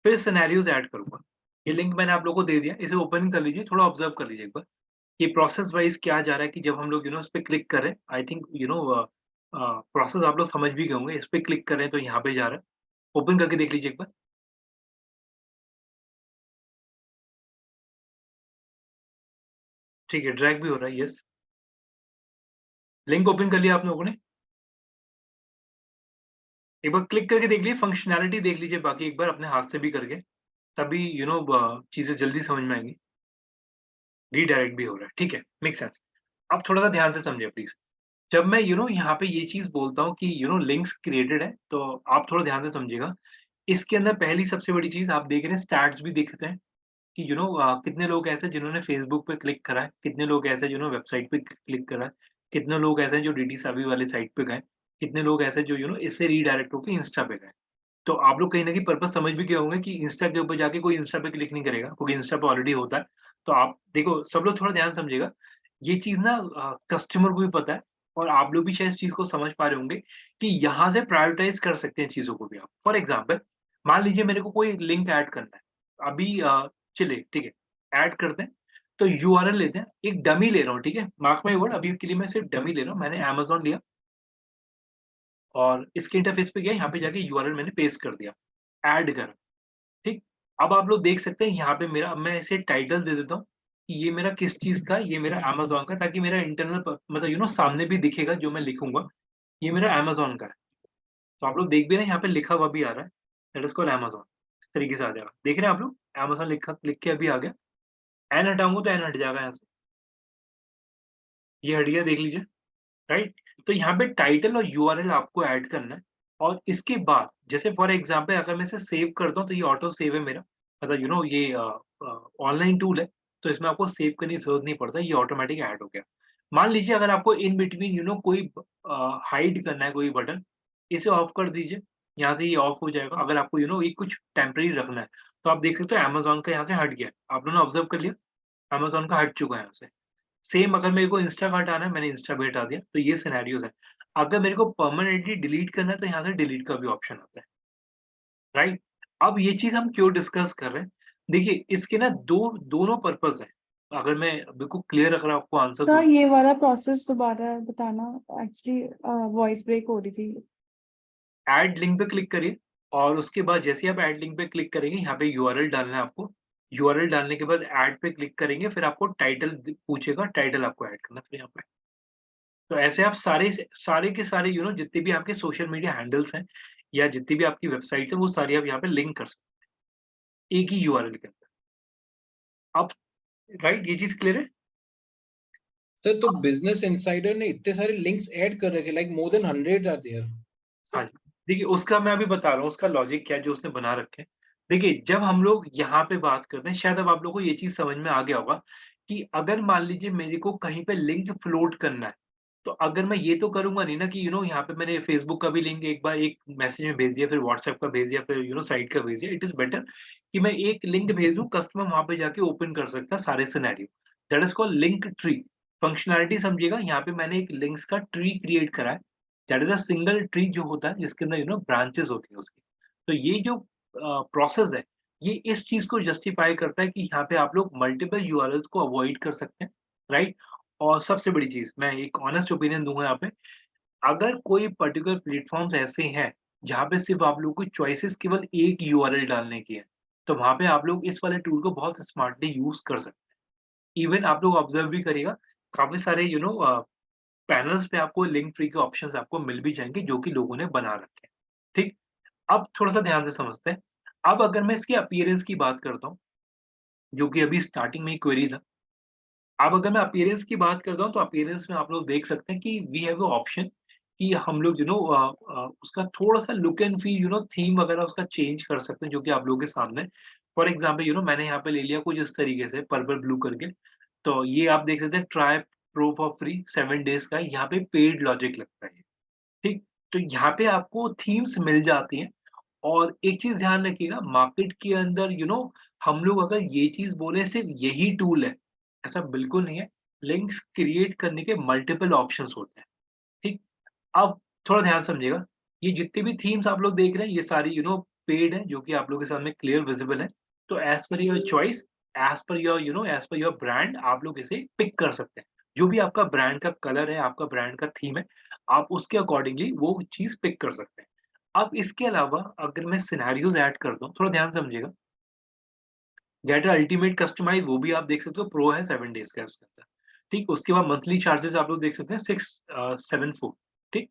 फिर सिनेरियोज़ ऐड करूँगा। ये लिंक मैंने आप लोगों को दे दिया, इसे ओपन कर लीजिए, थोड़ा ऑब्ज़र्व कर लीजिए एक बार। ये प्रोसेस वाइज़ क्या जा रहा है कि जब हम लोग उस पे क्लिक कर रहे हैं, आई थिंक प्रोसेस आप लोग समझ भी गए होंगे। इस पे क्लिक कर रहे हैं तो यहाँ पे जा रहा है। ओपन करके देख लीजिए एक बार। ठीक है, ड्रैग भी हो रहा है, यस। लिंक ओपन कर लिया आप लोगों ने? एक बार क्लिक करके देख लीजिए, फंक्शनैलिटी देख लीजिए बाकी एक बार अपने हाथ से भी करके, तभी चीज़ें जल्दी समझ में आएँगी। रीडायरेक्ट भी हो रहा है, ठीक है, मेक सेंस। अब थोड़ा-सा ध्यान से समझिए प्लीज़। जब मैं यहाँ पे ये चीज़ बोलता हूँ कि लिंक्स क्रिएटेड है, तो आप थोड़ा ध्यान से समझिएगा। इसके अंदर पहली सबसे बड़ी चीज़ आप देख रहे हैं, स्टैट्स भी दिखते हैं कि कितने लोग ऐसे हैं जिन्होंने फेसबुक पे क्लिक करा है, कितने लोग ऐसे हैं जिन्होंने वेबसाइट पे क्लिक करा है, कितने लोग ऐसे हैं जो डीडी सावी वाली साइट पे गए, कितने लोग ऐसे हैं जो इससे रीडायरेक्ट होके इंस्टा पे गए। तो आप लोग कहीं न कहीं पर्पस समझ भी गए होंगे कि इंस्टा के ऊपर जाके कोई इंस्टा पे क्लिक नहीं करेगा, क्योंकि इंस्टा पे ऑलरेडी होता है। तो आप देखो सब लोग थोड़ा ध्यान समझिएगा, ये चीज़ ना कस्टमर को भी पता है और आप लोग भी शायद इस चीज को समझ पा रहे होंगे कि यहाँ से प्रायोरिटाइज कर सकते हैं चीजों को भी आप। फॉर एग्जाम्पल मान लीजिए मेरे को कोई लिंक ऐड करना है अभी, चलिए ठीक है, ऐड करते हैं। तो यूआरएल लेते हैं, एक डमी ले रहा हूँ, ठीक है, मार्क माई वर्ड, अभी के लिए मैं सिर्फ डमी ले रहा हूँ। मैंने अमेजोन लिया और इसके इंटरफेस पे गया, यहाँ पे जाके यूआरएल मैंने पेस्ट कर दिया, ऐड करा, ठीक। अब आप लोग देख सकते हैं यहाँ पे मेरा, मैं इसे टाइटल दे देता हूँ कि ये मेरा किस चीज का, ये मेरा अमेजोन का, ताकि मेरा इंटरनल मतलब सामने भी दिखेगा जो मैं लिखूंगा, ये मेरा अमेजोन का है। तो आप लोग देख भी रहे हैं यहाँ पे लिखा हुआ भी आ रहा है, दैट इज कॉल्ड अमेजोन। इस तरीके से आ जाएगा, देख रहे हैं आप लोग, अमेजोन लिख के अभी आ गया। एन हटाऊंगा तो एन हट जाएगा यहाँ से, ये हट गया, देख लीजिए, राइट। तो यहाँ पे टाइटल और यूआरएल आपको ऐड करना है। और इसके बाद जैसे फॉर एग्जांपल अगर मैं इसे सेव करता हूँ तो ये ऑटो सेव है मेरा, मतलब ये ऑनलाइन टूल है, तो इसमें आपको सेव करने की जरूरत नहीं पड़ता, ये ऑटोमेटिक ऐड हो गया। मान लीजिए अगर आपको इन बिटवीन कोई हाइड करना है कोई बटन, इसे ऑफ कर दीजिए, यहाँ से ये ऑफ हो जाएगा। अगर आपको ये कुछ टेम्परेरी रखना है तो आप देख सकते हो अमेजोन का यहाँ से हट गया, आप लोगों ने ऑब्जर्व कर लिया, अमेजोन का हट चुका है यहाँ से। सेम अगर मेरे को इंस्टा का हटाना है, मैंने इंस्टा भी हटा दिया, तो ये सिनेरियोज है। अगर मेरे को परमानेंटली डिलीट करना है तो यहाँ से डिलीट का भी ऑप्शन आता है, राइट। अब ये चीज हम क्यों डिस्कस कर रहे हैं, देखिए इसके ना दोनों पर्पस है। अगर मैं बिल्कुल क्लियर अगर आपको आंसर सर दूं, ये वाला प्रोसेस दोबारा बताना, एक्चुअली वॉइस ब्रेक हो रही थी। ऐड लिंक पे क्लिक करिए और उसके बाद जैसे ही आप ऐड लिंक पे क्लिक करेंगे, यहाँ पे यूआरएल डालना है आपको। यूआरएल डालने के बाद ऐड पे क्लिक करेंगे, फिर आपको टाइटल पूछेगा, टाइटल आपको ऐड करना है फिर यहाँ पे। तो ऐसे आप सारे के सारे जितने भी आपके सोशल मीडिया हैंडल्स हैं या जितनी भी आपकी वेबसाइट है, वो सारी आप यहाँ पे लिंक कर सकते हैं एक ही यूआरएल के अंदर। अब राइट, ये चीज क्लियर है। सर तो बिजनेस इनसाइडर ने इतने सारे लिंक्स ऐड कर रखे, like more than hundreds are there. हाँ जी, देखिए उसका मैं अभी बता रहा हूँ, उसका लॉजिक क्या है जो उसने बना रखे हैं। देखिए जब हम लोग यहाँ पे बात करते हैं, शायद अब आप लोगों को ये चीज समझ में आ गया होगा कि अगर मान लीजिए मेरे को कहीं पे लिंक फ्लोट करना है, तो अगर मैं ये तो करूंगा नहीं ना कि यहाँ पे मैंने फेसबुक का भी लिंक एक बार एक मैसेज में भेज दिया, फिर व्हाट्सएप का भेज दिया, फिर साइट का भेज दिया। इट इज बेटर कि मैं एक लिंक भेज दूं, कस्टमर वहां पे जाके ओपन कर सकता है सारे scenario. That is called link tree functionality. समझिएगा, यहाँ पे मैंने एक लिंक्स का ट्री क्रिएट करा है, that is a single tree जो होता है जिसके अंदर ब्रांचेस होती है उसकी। तो ये जो प्रोसेस है, ये इस चीज को जस्टिफाई करता है कि यहाँ पे आप लोग मल्टीपल यूआरएल्स को अवॉइड कर सकते हैं, राइट। और सबसे बड़ी चीज, मैं एक ऑनेस्ट ओपिनियन दूंगा यहाँ पे, अगर कोई पर्टिकुलर प्लेटफॉर्म्स ऐसे हैं जहाँ पे सिर्फ आप लोग को चॉइसेस केवल एक यूआरएल डालने की है, तो वहां पे आप लोग इस वाले टूल को बहुत स्मार्टली यूज कर सकते हैं। इवन आप लोग ऑब्जर्व भी करिएगा, काफी सारे पैनल्स पे आपको लिंक ट्री के ऑप्शंस आपको मिल भी जाएंगे जो कि लोगों ने बना रखे हैं, ठीक। अब थोड़ा सा ध्यान से समझते हैं। अब अगर मैं इसके अपीयरेंस की बात करता हूँ, जो कि अभी स्टार्टिंग में ही क्वेरी था, अब अगर मैं अपीयरेंस की बात करता हूँ तो अपीयरेंस में आप लोग देख सकते हैं कि वी हैव ऑप्शन कि हम लोग उसका थोड़ा सा लुक एंड फील थीम वगैरह उसका चेंज कर सकते हैं, जो कि आप लोगों के सामने। फॉर एग्जाम्पल मैंने यहाँ पे ले लिया कुछ इस तरीके से पर्पल ब्लू करके, तो ये आप देख सकते हैं try pro for free 7 days का, यहाँ पे पेड लॉजिक लगता है, ठीक। तो यहाँ पे आपको थीम्स मिल जाती हैं। और एक चीज ध्यान रखिएगा, मार्केट के अंदर हम लोग अगर ये चीज बोले सिर्फ यही टूल है, ऐसा बिल्कुल नहीं है। लिंक्स क्रिएट करने के मल्टीपल ऑप्शंस होते हैं, ठीक। अब थोड़ा ध्यान समझिएगा, ये जितने भी थीम्स आप लोग देख रहे हैं ये सारी पेड है, जो कि आप लोगों के सामने क्लियर विजिबल है। तो as per your choice, as per your as per your brand, आप लोग इसे पिक कर सकते हैं। जो भी आपका ब्रांड का कलर है, आपका ब्रांड का थीम है, आप उसके अकॉर्डिंगली वो चीज पिक कर सकते हैं। अब इसके अलावा अगर मैं सिनेरियोज ऐड कर दूं, थोड़ा ध्यान समझिएगा, गेट अल्टीमेट कस्टमाइज वो भी आप देख सकते हो, प्रो है 7 डेज का इसके अंदर, ठीक। उसके बाद मंथली चार्जेस आप लोग देख सकते हैं 674, ठीक।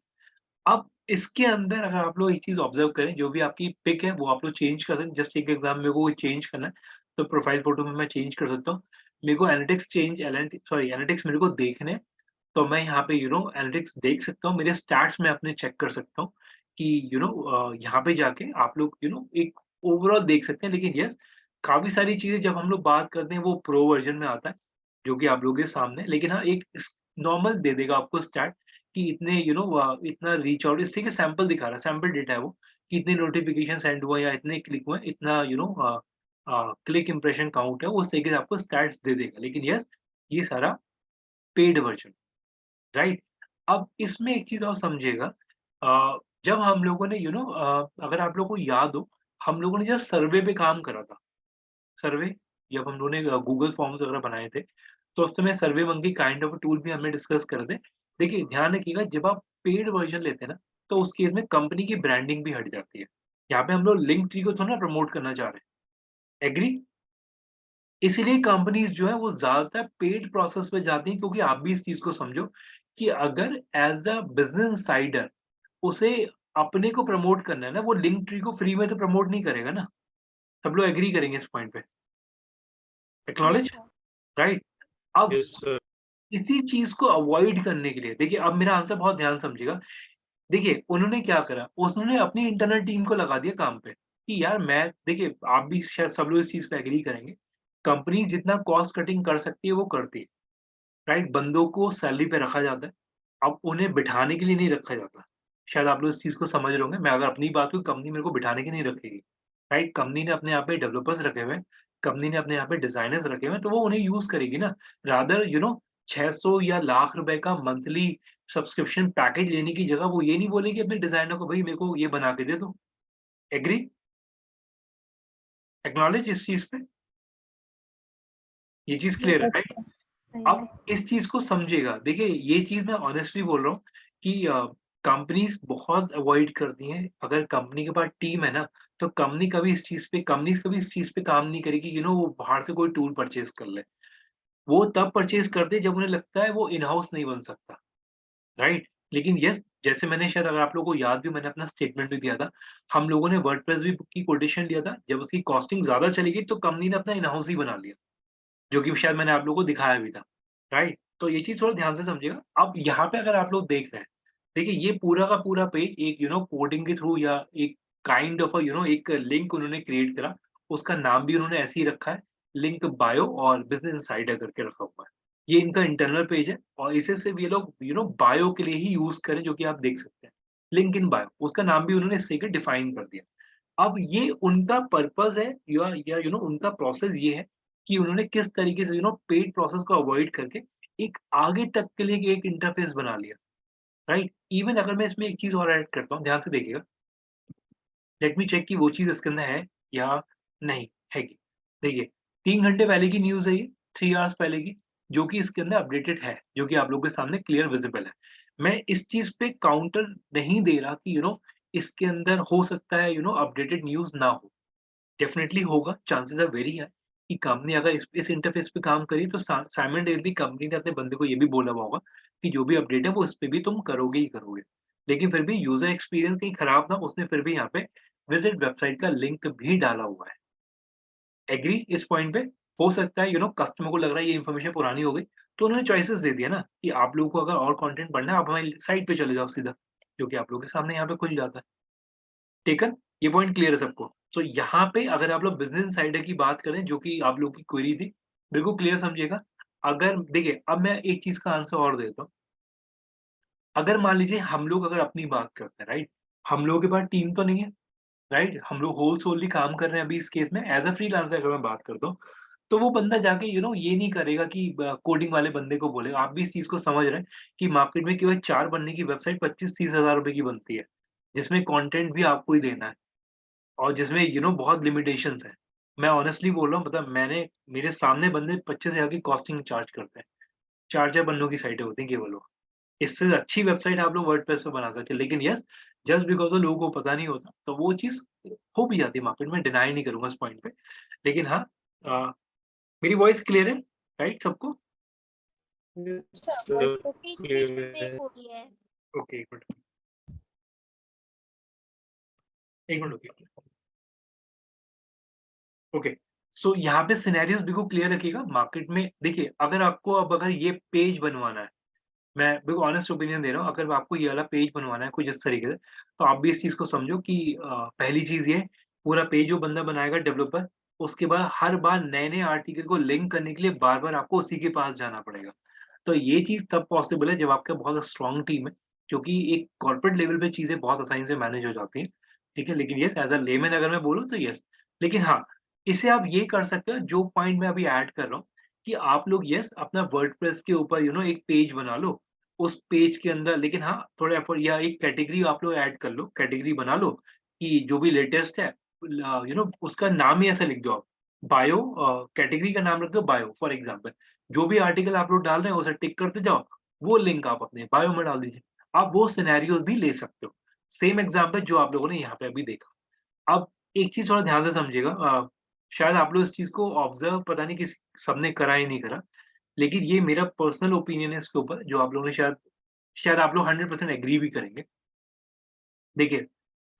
अब इसके अंदर अगर आप लोग एक चीज ऑब्जर्व करें, जो भी आपकी पिक है वो आप लोग चेंज कर सकते हैं। जस्ट एक एग्जाम मेरे को चेंज करना है तो प्रोफाइल फोटो में मैं चेंज कर सकता हूँ। मेरे को एनालिटिक्स मेरे को देखने हैं, तो मैं यहाँ पे एनालिटिक्स देख सकता हूँ, मेरे स्टैट्स में अपने चेक कर सकता हूँ कि यहाँ पे जाके आप लोग एक ओवरऑल देख सकते हैं। लेकिन यस, काफी सारी चीजें जब हम लोग बात करते हैं वो प्रो वर्जन में आता है, जो कि आप लोगों के सामने। लेकिन हाँ, एक नॉर्मल दे देगा आपको स्टैट कि इतने इतना रीच आउट, इस के सैंपल दिखा रहा है, सैंपल डेटा है वो, कि इतने नोटिफिकेशन सेंड हुआ या इतने क्लिक हुए, इतना क्लिक इंप्रेशन काउंट है, वो उस तरीके से आपको स्टैट्स दे देगा। लेकिन यस, ये सारा पेड वर्जन, राइट। अब इसमें एक चीज़ और समझिएगा, जब हम लोगों ने अगर आप लोगों को याद हो, हम लोगों ने जब सर्वे पे काम करा था, सर्वे जब हम लोगों ने गूगल फॉर्म्स वगैरह बनाए थे, तो उस समय सर्वे मंकी काइंड ऑफ टूल भी हमने डिस्कस करे थे। देखिए, ध्यान रखिएगा, जब आप पेड वर्ज़न लेते हैं ना, तो उस केस में कंपनी की ब्रांडिंग भी हट जाती है। यहाँ पे हम लोग लिंक ट्री को थोड़ा ना प्रमोट करना चाह रहे हैं, एग्री? इसीलिए कंपनीज़ जो है वो ज़्यादातर पेड प्रोसेस पे जाती हैं, क्योंकि आप भी इस चीज़ को समझो कि अगर एज़ अ बिज़नेस इनसाइडर उसे अपने को प्रमोट करना है ना, वो लिंक ट्री को फ्री में तो प्रमोट नहीं करेगा ना। सब लोग एग्री करेंगे इस पॉइंट पे। Yes, acknowledge, sir. राइट? अब यस सर। इसी चीज़ को अवॉइड करने के लिए देखिए, अब मेरा आंसर बहुत ध्यान समझिएगा। देखिए, उन्होंने क्या करा, उन्होंने अपनी इंटरनल टीम को लगा दिया काम पे कि यार मैं देखिए, आप भी शायद सब लोग इस चीज़ पे एग्री करेंगे। कंपनी जितना कॉस्ट कटिंग कर सकती है वो करती है, राइट? बंदों को सैलरी पे रखा जाता है। अब उन्हें बिठाने के लिए नहीं रखा जाता। शायद आप लोग इस चीज़ को समझ रहे होंगे। मैं अगर अपनी बात करूँ, कंपनी मेरे को बिठाने के नहीं रखेगी, राइट? कंपनी ने अपने यहाँ पे डेवलपर्स रखे हुए हैं, कंपनी ने अपने यहाँ पे डिज़ाइनर्स रखे हुए हैं, तो वो उन्हें यूज़ करेगी ना। रादर 600 या लाख रुपए का मंथली सब्सक्रिप्शन पैकेज लेने की जगह वो ये नहीं बोलेगी अपने डिज़ाइनर को, भई मेरे को ये बना के दे दो। एग्री? एक्नॉलेज इस चीज़ पे? ये चीज़ क्लियर है, राइट? अब इस चीज़ को समझिएगा। देखिए, ये चीज़ मैं ऑनेस्टली बोल रहा हूँ कि कंपनीज़ बहुत अवॉइड करती हैं। अगर कंपनी के पास टीम है ना, तो कंपनीज़ कभी इस चीज़ पे काम नहीं करेगी वो बाहर से कोई टूल परचेज़ कर ले। वो तब परचेज़ करते हैं जब उन्हें लगता है वो इन हाउस नहीं बन सकता, राइट? लेकिन येस, जैसे मैंने शायद अगर आप लोगों को याद भी, मैंने अपना स्टेटमेंट भी दिया था। हम लोगों ने वर्डप्रेस भी की कोटेशन लिया था। जब उसकी कॉस्टिंग ज़्यादा चली गई तो कंपनी ने अपना इन हाउस ही बना लिया। जो कि शायद मैंने आप लोगों को दिखाया भी था, राइट? तो ये चीज़ थोड़ा ध्यान से समझिएगा। अब यहाँ पे अगर आप लोग देख रहे हैं, देखिए ये पूरा का पूरा पेज एक कोडिंग के थ्रू या एक काइंड ऑफ एक लिंक उन्होंने क्रिएट करा, उसका नाम भी उन्होंने ऐसे ही रखा है, लिंक बायो और बिज़नेस इनसाइडर करके रखा हुआ है। ये इनका इंटरनल पेज है और इसे सिर्फ़ ये लोग बायो के लिए ही यूज़ करें, जो कि आप देख सकते हैं। लिंक इन बायो, उसका नाम भी उन्होंने इससे के डिफाइन कर दिया। अब ये उनका पर्पस है या उनका प्रोसेस ये है कि उन्होंने किस तरीके से पेड प्रोसेस को अवॉइड करके एक आगे तक के लिए एक इंटरफेस बना लिया, राइट? इवन अगर मैं इसमें एक चीज़ और ऐड करता हूँ, ध्यान से देखिएगा। लेट मी चेक कि वो चीज़ इसके अंदर है या नहीं है कि देखिए, 3 घंटे पहले की न्यूज़ है ये, 3 आवर्स पहले की, जो कि इसके अंदर अपडेटेड है, जो कि आप लोगों के सामने क्लियर विज़िबल है। मैं इस चीज़ पे काउंटर नहीं दे रहा कि इसके अंदर हो सकता है अपडेटेड न्यूज़ ना हो। डेफ़िनिटली होगा, चांसेस आर वेरी हाई कि कंपनी अगर इस इंटरफ़ेस पे काम करी तो साइमल्टेनियसली कंपनी ने अपने बंदे को ये भी बोला हुआ होगा कि जो भी अपडेट है वो इस पे भी तुम करोगे ही करोगे। लेकिन फिर भी यूज़र एक्सपीरियंस कहीं खराब ना हो, उसने फिर भी यहाँ पे विज़िट वेबसाइट का लिंक भी डाला हुआ है। एग्री इस पॉइंट पे? हो सकता है कस्टमर को लग रहा है ये इन्फॉर्मेशन पुरानी हो गई, तो उन्होंने चॉइसेस दे दिया ना कि आप लोगों को अगर और कंटेंट पढ़ना है आप हमारी साइट पे चले जाओ सीधा, जो कि आप लोगों के सामने यहाँ पे खुल जाता है। टेकन? ये पॉइंट क्लियर है सबको? सो यहाँ पे अगर आप लोग बिज़नेस इनसाइडर की बात करें, जो कि आप लोगों की क्वेरी थी, बिल्कुल क्लियर समझिएगा। अगर देखिए, अब मैं एक चीज़ का आंसर और देता हूँ। अगर मान लीजिए हम लोग अगर अपनी बात करते हैं, राइट? हम लोगों के पास टीम तो नहीं है, राइट? हम लोग होल सोली काम कर रहे हैं अभी इस केस में एज़ अ फ्रीलांसर अगर मैं बात करता हूँ, तो वो बंदा जाके ये नहीं करेगा कि कोडिंग वाले बंदे को बोलेगा। आप भी इस चीज़ को समझ रहे हैं कि मार्केट में केवल 4 बनने की वेबसाइट 25-30 हज़ार रुपए की बनती है, जिसमें कंटेंट भी आपको ही देना है। और जिसमें बहुत लिमिटेशंस हैं। मैं ऑनेस्टली बोल रहा हूँ, मतलब मैंने मेरे सामने बंदे 25,000 की कॉस्टिंग चार्ज करते हैं। 4-4 बंदों की साइटें होती हैं केवल वो। इससे अच्छी वेबसाइट आप लोग वर्डप्रेस पे बना सकते हैं। लेकिन येस, जस्ट बिकॉज़ ऑफ लोगों को पता नहीं होता, तो वो चीज़ हो भी जाती है मार्केट में, डिनाई नहीं करूँगा इस पॉइंट पे। लेकिन हाँ, अ, मेरी वॉइस क्लियर है, राइट सबको? बीच बीच में ब्रेक हो रही है। Okay, 1 minute. 1 मिनट रुकिए। ओके, सो यहाँ पे सिनेरियोज़ बिल्कुल क्लियर रखिएगा। मार्केट में देखिए, अगर ये पेज बनवाना है, मैं बिल्कुल ऑनेस्ट ओपिनियन दे रहा हूँ, अगर आपको ये वाला पेज बनवाना है कुछ इस तरीके से, तो आप भी इस चीज़ को समझो कि पहली चीज़ ये, पूरा पेज जो बंदा बनाएगा डेवलपर, उसके बाद हर बार नए-नए आर्टिकल को लिंक करने के लिए बार-बार आपको उसी के पास जाना पड़ेगा। तो ये चीज़ तब पॉसिबल है जब आपके बहुत स्ट्रॉन्ग टीम है, क्योंकि एक कॉर्पोरेट लेवल पे चीज़ें बहुत आसानी से मैनेज हो जाती हैं, ठीक है? लेकिन येस, एज़ अ लेमैन अगर मैं बोलूँ तो येस। लेकिन हाँ, इसे आप ये कर सकते हो, जो पॉइंट मैं अभी ऐड कर रहा हूँ, कि आप लोग येस अपना वर्डप्रेस के ऊपर एक पेज बना लो, उस पेज के अंदर, लेकिन हाँ थोड़ा एफर्ट या एक कैटेगरी आप लोग ऐड कर लो, कैटेगरी बना लो कि जो भी लेटेस्ट है उसका नाम ही ऐसा लिख दो आप, बायो, कैटेगरी का नाम रख दो बायो फॉर एग्जांपल। जो भी आर्टिकल आप लोग डाल रहे हैं उसे टिक करते जाओ, वो लिंक आप अपने बायो में डाल दीजिए। आप वो सिनेरियोस भी ले सकते हो, सेम एग्जांपल जो आप लोगों ने यहाँ पे अभी देखा। अब एक चीज थोड़ा ध्यान से समझिएगा, शायद आप लोग इस चीज को ऑब्जर्व पता नहीं किसी सबने करा ही नहीं करा, लेकिन ये मेरा पर्सनल ओपिनियन है इसके ऊपर, जो आप लोगों ने शायद शायद आप लोग 100% एग्री भी करेंगे। देखिए,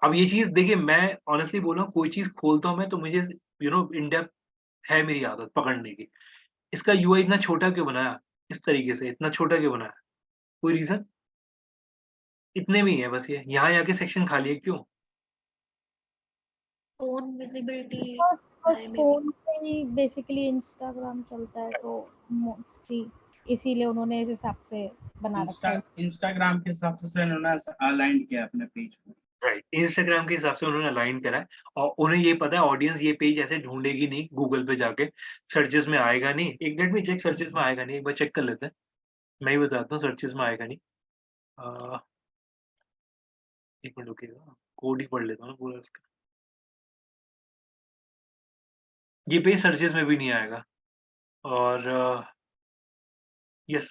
अब ये चीज़ देखिए, मैं ऑनेस्टली बोल रहा हूँ, कोई चीज़ खोलता हूँ मैं तो मुझे इन डेप्थ है मेरी आदत पकड़ने की। इसका यूआई इतना छोटा क्यों बनाया? इस तरीके से इतना छोटा क्यों बनाया? कोई रीज़न? इतने में ही है बस ये, यहाँ आके सेक्शन खाली है क्यों? फोन विजिबिलिटी बस फोन पे ही बेसिकली इंस्टाग्राम चलता है, तो मोस्टली इसीलिए उन्होंने इस हिसाब से बना रखा है। इंस्टाग्राम के हिसाब से उन्होंने अलाइन किया अपने पेज को। राइट, इंस्टाग्राम के हिसाब से उन्होंने अलाइन करा है और उन्हें ये पता है ऑडियंस ये पेज ऐसे ढूँढेगी नहीं गूगल पे जाके, सर्चेज़ में आएगा नहीं। एक मिनट में चेक, सर्चेज़ में आएगा नहीं, एक बार चेक कर लेते हैं। मैं ही बताता हूँ सर्चेज़ में आएगा नहीं। एक मिनट रुकिएगा, कोड ही पढ़ लेता हूँ ना पूरा इसका। ये पेज सर्चेज़ में भी नहीं आएगा और यस,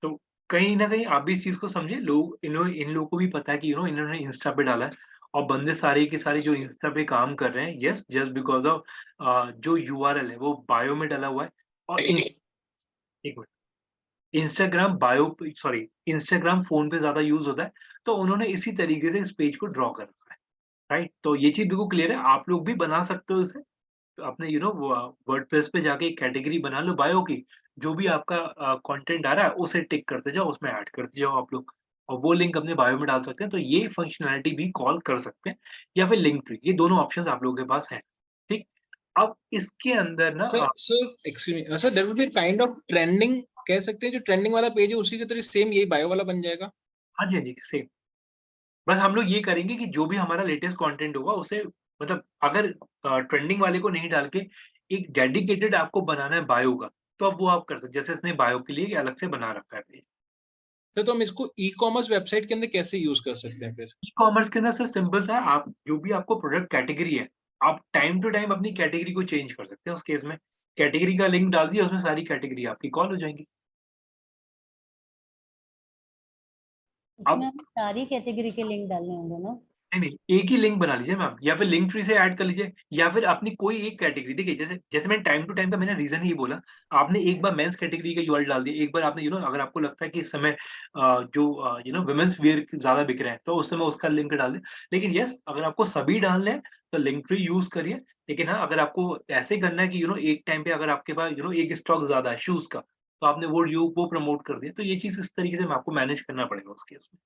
तो कहीं न कहीं आप भी इस चीज़ को समझिए, इन लोगों को भी पता है कि इन्होंने इंस्टा पे डाला है और बंदे सारे के सारे जो इंस्टा पे काम कर रहे हैं, यस, जस्ट बिकॉज़ ऑफ जो यूआरएल है वो बायो में डाला हुआ है और एक मिनट, इंस्टाग्राम फ़ोन पे ज़्यादा यूज़ होता है, तो उन्होंने इसी तरीके से इस पेज को ड्रॉ कर रखा है, राइट? तो ये चीज़ बिल्कुल क्लियर है, आप लोग भी बना सकते हो इसे। तो अपने वर्डप्रेस पे जाके एक कैटेगरी बना लो बायो की, जो भी आपका कंटेंट आ रहा है उसे टिक करते जाओ, उसमें ऐड करते जाओ आप लोग और वो लिंक अपने बायो में डाल सकते हैं। तो ये फंक्शनैलिटी भी कॉल कर सकते हैं या फिर लिंक ट्री, ये दोनों ऑप्शंस आप लोगों के पास हैं, ठीक? अब इसके अंदर ना sir excuse me sir, there will be kind of trending, कह सकते हैं जो ट्रेंडिंग वाला पेज है उसी की तरह सेम यही बायो वाला बन जाएगा। हाँ जी, हाँ जी, सेम। बस हम लोग ये करेंगे कि जो भी हमारा लेटेस्ट कंटेंट होगा उसे मतलब अगर ट्रेंडिंग वाले को नहीं डाल के एक डेडिकेटेड आपको बनाना है बायो का, तो अब वो आप कर सकते हैं। जैसे इसने बायो के लिए अलग से बना रखा है पेज। तो हम इसको ई-कॉमर्स वेबसाइट के अंदर कैसे यूज कर सकते हैं फिर? ई-कॉमर्स के अंदर सर सिंपल सा है, आप जो भी आपको प्रोडक्ट कैटेगरी है, आप टाइम टू टाइम अपनी कैटेगरी को चेंज कर सकते हैं उस केस में। कैटेगरी का लिंक डाल दिया, उसमें सारी कैटेगरी आपकी कॉल हो जाएँगी। उसमें हमें सारी कैटेगरी के लिंक डालने होंगे ना? नहीं, एक ही लिंक बना लीजिए मैम, या फिर लिंक ट्री से ऐड कर लीजिए या फिर अपनी कोई एक कैटेगरी। देखिए जैसे जैसे मैंने टाइम टू टाइम का मैंने रीज़न ही बोला, आपने एक बार मेंस कैटेगरी का यूआरएल डाल दिया, एक बार आपने अगर आपको लगता है कि इस समय वुमेन्स वियर ज़्यादा बिक रहे हैं, तो उस समय उसका लिंक डाल दें। लेकिन यस, अगर आपको सभी डालने हैं, तो लिंक ट्री यूज़ करिए। लेकिन हाँ, अगर आपको ऐसे करना है कि एक टाइम पे अगर आपके पास एक स्टॉक ज़्यादा है शूज़ का, तो आपने वो प्रमोट कर दिया, तो ये चीज़ इस तरीके से आपको मैनेज करना पड़ेगा उस केस में।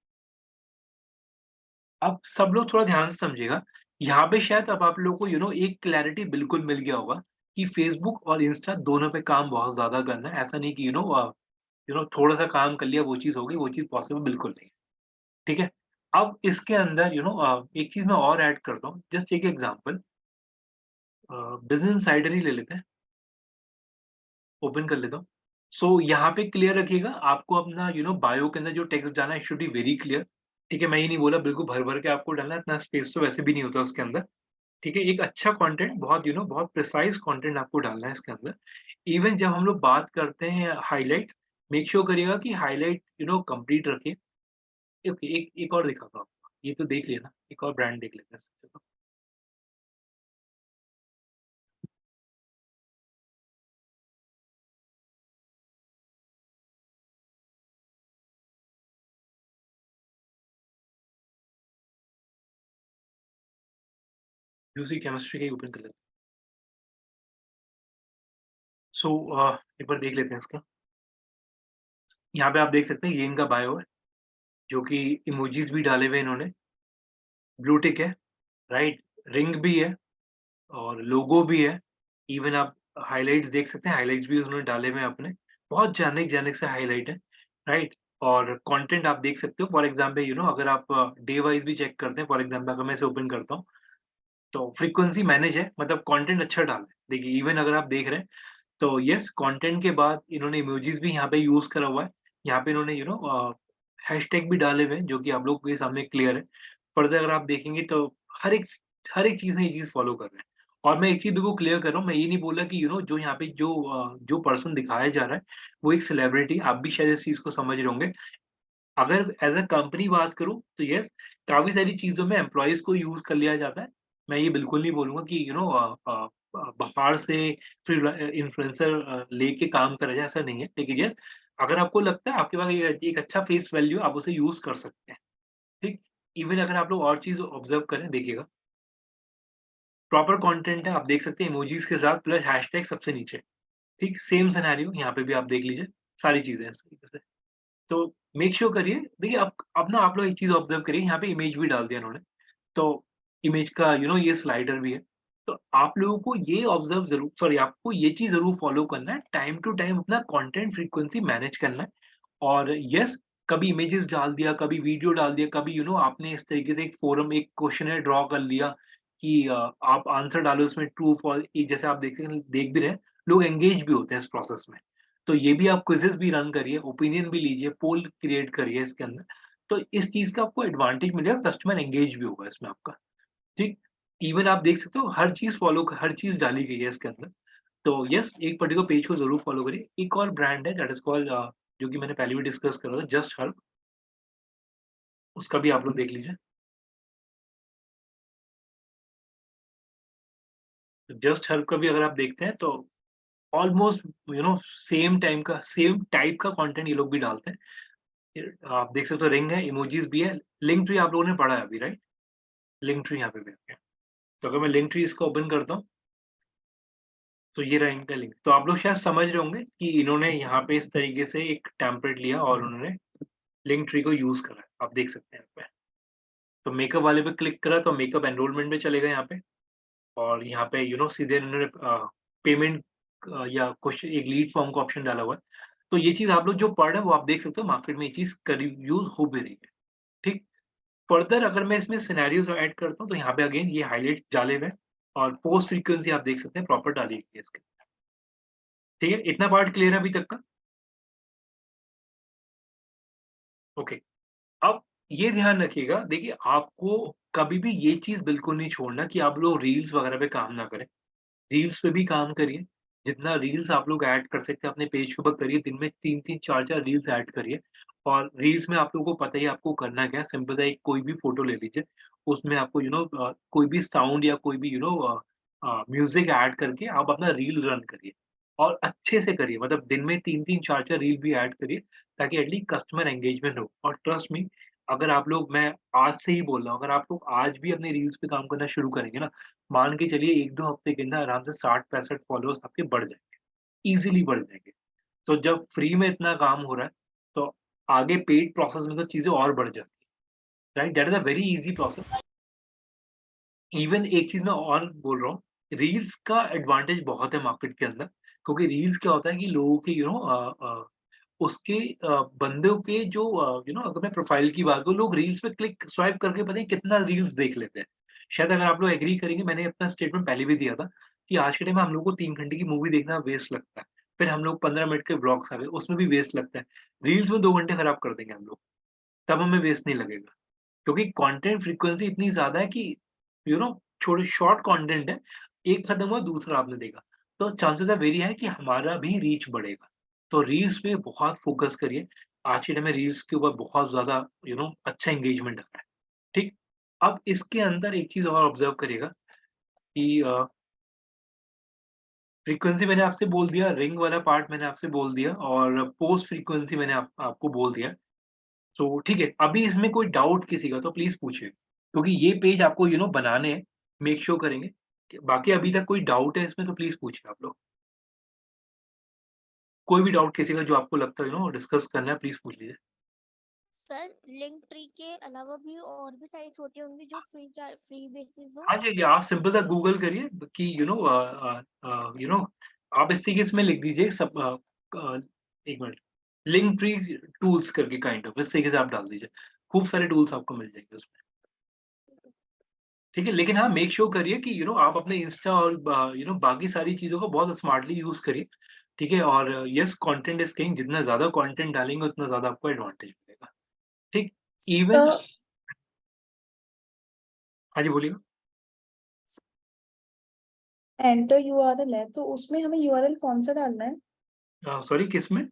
अब सब लोग थोड़ा ध्यान से समझिएगा, यहाँ पे शायद अब आप लोगों को एक क्लैरिटी बिल्कुल मिल गया होगा कि फ़ेसबुक और इंस्टा दोनों पे काम बहुत ज़्यादा करना है। ऐसा नहीं कि थोड़ा-सा काम कर लिया वो चीज़ हो गई, वो चीज़ पॉसिबल बिल्कुल नहीं है, ठीक है? अब इसके अंदर एक चीज़ मैं और ऐड करता हूँ, just take example, Business Insider ही ले लेते हैं, ओपन कर लेता हूँ। सो यहाँ पे क्लियर रखिएगा, आपको अपना बायो के अंदर जो टेक्स्ट डालना है, it should be very clear, ठीक है? मैं ये नहीं बोला बिल्कुल भर-भर के आपको डालना है, इतना स्पेस तो वैसे भी नहीं होता उसके अंदर। ठीक है, एक अच्छा कंटेंट, बहुत बहुत प्रिसाइज़ कंटेंट आपको डालना है इसके अंदर। इवन जब हम लोग बात करते हैं हाइलाइट्स, मेक श्योर करिएगा कि हाइलाइट कंप्लीट रखिए। ओके, एक एक और दिखाता हूँ आपको, ये तो देख लिया ना, एक और ब्रांड देख लेते हैं सबसे तो। यूसी केमिस्ट्री का ही ओपन कर लेते हैं। सो एक बार देख लेते हैं इसका। यहाँ पे आप देख सकते हैं ये इनका बायो है, जो कि इमोजीज़ भी डाले हुए हैं इन्होंने, ब्लू टिक है, राइट? रिंग भी है और लोगो भी है। इवन आप हाइलाइट्स देख सकते हैं, हाइलाइट्स भी उन्होंने डाले हुए हैं अपने। बहुत जानिक-जानिक से हाइलाइट है, राइट? और कंटेंट आप देख सकते हो, फॉर एग्ज़ाम्पल अगर आप डे वाइज़ भी चेक करते हैं, फॉर एग्ज़ाम्पल अगर मैं इसे ओपन करता हूँ, तो फ्रीक्वेंसी मैनेज है, मतलब कंटेंट अच्छा डाला है। देखिए इवन अगर आप देख रहे हैं, तो येस, कंटेंट के बाद इन्होंने इमोजीज़ भी यहाँ पे यूज़ करा हुआ है। यहाँ पे इन्होंने हैशटैग भी डाले हुए हैं जो कि आप लोगों के सामने क्लियर है। फर्दर अगर आप देखेंगे तो हर एक हर एक चीज़ में ये चीज़ फॉलो कर रहे हैं। और मैं एक चीज़ बिल्कुल क्लियर कर रहा हूँ, मैं ये नहीं बोल रहा कि जो यहाँ पे जो पर्सन दिखाया जा रहा है वो एक सेलिब्रिटी, आप भी शायद इस चीज़ को समझ रहे होंगे। अगर एज़ अ कंपनी बात करूँ तो येस, काफ़ी सारी चीज़ों में एम्प्लॉइज़ को यूज़ कर लिया जाता है। मैं ये बिल्कुल नहीं बोलूँगा कि बाहर से फिर इन्फ्लुएंसर लेके काम करा जाए, ऐसा नहीं है। लेकिन येस, अगर आपको लगता है आपके पास एक अच्छा फेस वैल्यू है, आप उसे यूज़ कर सकते हैं, ठीक? इवन अगर आप लोग और चीज़ ऑब्ज़र्व करें, देखिएगा, प्रॉपर कंटेंट है, आप देख सकते हैं इमोजीज़ के साथ प्लस हैशटैग सबसे नीचे, ठीक? सेम सिनेरियो यहाँ पे भी आप देख लीजिए, सारी चीज़ें इस तरीके से। तो मेक श्योर करिए, देखिए अब ना आप लोग एक चीज़ ऑब्ज़र्व करिए, यहाँ पे इमेज भी डाल दिया इन्होंने, तो इमेज का ये स्लाइडर भी है। तो आप लोगों को ये ऑब्ज़र्व ज़रूर, सॉरी, आपको ये चीज़ ज़रूर फ़ॉलो करना है, टाइम टू टाइम अपना कंटेंट फ्रीक्वेंसी मैनेज करना है। और यस, कभी इमेजेस डाल दिया, कभी वीडियो डाल दिया, कभी आपने इस तरीके से एक फोरम, एक क्वेश्चनेयर ड्रॉ कर लिया कि आप आंसर डालो इसमें ट्रू फॉल्स, जैसे आप देख भी रहे हैं, लोग एंगेज भी होते हैं इस प्रोसेस में। तो ये भी आप क्विज़ेज़ भी रन करिए, ओपिनियन भी लीजिए, पोल क्रिएट करिए इसके अंदर। तो इस चीज़ का आपको एडवांटेज मिलेगा, कस्टमर एंगेज भी होगा इसमें आपका, ठीक? इवन आप देख सकते हो हर चीज़ डाली गई है इसके अंदर। तो यस, एक पर्टिकुलर पेज को ज़रूर फॉलो करिए। एक और ब्रांड है दैट इज़ कॉल्ड, जो कि मैंने पहले भी डिस्कस करा था, जस्ट हर्ब, उसका भी आप लोग देख लीजिए। जस्ट हर्ब का भी अगर आप देखते हैं तो ऑलमोस्ट सेम टाइप का कंटेंट ये लोग भी डालते हैं। आप देख सकते हो, रिंग है, इमोजीज भी है, लिंक ट्री आप लोगों ने पढ़ा है अभी, राइट? लिंक ट्री यहाँ पे भी है। तो अगर मैं लिंक ट्री इसको ओपन करता हूँ तो ये रहा इनका लिंक। तो आप लोग शायद समझ रहे होंगे कि इन्होंने यहाँ पे इस तरीके से एक टेम्पलेट लिया और उन्होंने लिंक ट्री को यूज करा है, आप देख सकते हैं यहाँ पे। तो मेकअप वाले पे क्लिक करा तो मेकअप एनरोलमेंट में चलेगा यहाँ पे, और यहाँ पे सीधे इन्होंने पेमेंट या क्वेश्चन, एक लीड फॉर्म का ऑप्शन डाला हुआ है। तो ये चीज़ आप लोग जो पढ़ रहे हैं वो आप देख सकते हो, मार्केट में ये चीज़ करीब यूज़ हो भी रही है, ठीक? फर्दर अगर मैं इसमें सिनेरियोज़ ऐड करता हूँ तो यहाँ पे अगेन ये हाइलाइट्स डाले हुए हैं और पोस्ट फ्रीक्वेंसी आप देख सकते हैं प्रॉपर डाली गई है इसके। ठीक है? इतना पार्ट क्लियर है अभी तक का? ओके। अब ये ध्यान रखिएगा, देखिए आपको कभी भी ये चीज़ बिल्कुल नहीं छोड़ना कि आप लोग रील्स वगैरह पे काम ना करें। रील्स पे भी काम करिए, जितना रील्स आप लोग ऐड कर सकते हैं अपने पेज के ऊपर करिए, दिन में 3-3 4-4 रील्स ऐड करिए। और रील्स में आप लोगों को पता ही है आपको करना क्या है, सिंपल सा एक कोई भी फ़ोटो ले लीजिए, उसमें आपको कोई भी साउंड या कोई भी म्यूज़िक ऐड करके आप अपना रील रन करिए और अच्छे से करिए, मतलब दिन में 3-3 4-4 रील भी ऐड करिए ताकि एटलीस्ट कस्टमर एंगेजमेंट हो। और ट्रस्ट मी, अगर आप लोग, मैं आज से ही बोल रहा हूँ, अगर आप लोग आज भी अपने रील्स पे काम करना शुरू करेंगे ना, मान के चलिए 1-2 हफ्ते के अंदर आराम से 60-65 फॉलोअर्स आपके बढ़ जाएँगे, ईज़िली बढ़ जाएँगे। तो जब फ्री में इतना काम हो रहा है, तो आगे पेड प्रोसेस में तो चीज़ें और बढ़ जाती हैं, right? That is a very easy process. Even एक चीज़ मैं और बोल रहा हूँ, रील्स का एडवांटेज बहुत है मार्केट के अंदर, क्योंकि रील्स क्या होता है कि लोगों के उसके बंदों के अगर मैं प्रोफाइल की बात करूँ, लोग रील्स पे क्लिक स्वाइप करके पता नहीं कितना रील्स देख लेते हैं। शायद अगर आप लोग एग्री करेंगे, मैंने अपना स्टेटमेंट पहले भी दिया था कि आज के टाइम में हम लोग को 3 घंटे की मूवी देखना वेस्ट लगता है। फिर हम लोग 15 मिनट के व्लॉग्स आ गए, उसमें भी वेस्ट लगता है। रील्स में 2 घंटे खराब कर देंगे हम लोग, तब हमें वेस्ट नहीं लगेगा। क्योंकि कंटेंट फ्रीक्वेंसी इतनी ज़्यादा है कि छोटे शॉर्ट कंटेंट है, एक खत्म हुआ दूसरा आपने देखा। तो चांसेस आर वेरी हाई कि हमारा भी रीच बढ़ेगा। तो रील्स पे बहुत फोकस करिए। आज के टाइम में रील्स के ऊपर बहुत ज़्यादा अच्छा एंगेजमेंट आ रहा है, ठीक? अब इसके अंदर एक चीज़ और ऑब्ज़र्व करिएगा कि फ्रीक्वेंसी मैंने आपसे बोल दिया, रिंग वाला पार्ट मैंने आपसे बोल दिया और पोस्ट फ्रीक्वेंसी मैंने आपको बोल दिया। सो ठीक है, अभी इसमें कोई डाउट किसी का तो प्लीज़ पूछिए, क्योंकि ये पेज आपको बनाने हैं, मेक श्योर करेंगे। बाकी अभी तक कोई डाउट है इसमें तो प्लीज़ पूछिए आप लोग। कोई भी डाउट किसी का जो आपको लगता है डिस्कस करना है, प्लीज़ पूछ लीजिए। सर, लिंक ट्री के अलावा भी और भी साइट्स होती होंगी जो फ्री बेसिस हो? हाँ जी, आप सिंपल सा गूगल करिए कि आप इस तरीके से में लिख दीजिए सब, 1 मिनट, लिंक ट्री टूल्स करके काइंड ऑफ इस तरीके से आप डाल दीजिए। खूब सारे टूल्स आपको मिल जाएँगे उसमें। ठीक है, लेकिन हाँ मेक श्योर करिए कि आप अपने इंस्टा और बाकी सारी चीज़ों को बहुत स्मार्टली यूज़ करिए, ठीक है? और यस कंटेंट इज़ किंग, जितना ज़्यादा कंटेंट डालेंगे उतना ज़्यादा आपको एडवांटेज मिलेगा, ठीक? इवन सर हाँ जी, बोलिए। एंटर यूआरएल है, तो उसमें हमें यूआरएल कौन सा डालना है? सॉरी किसमें?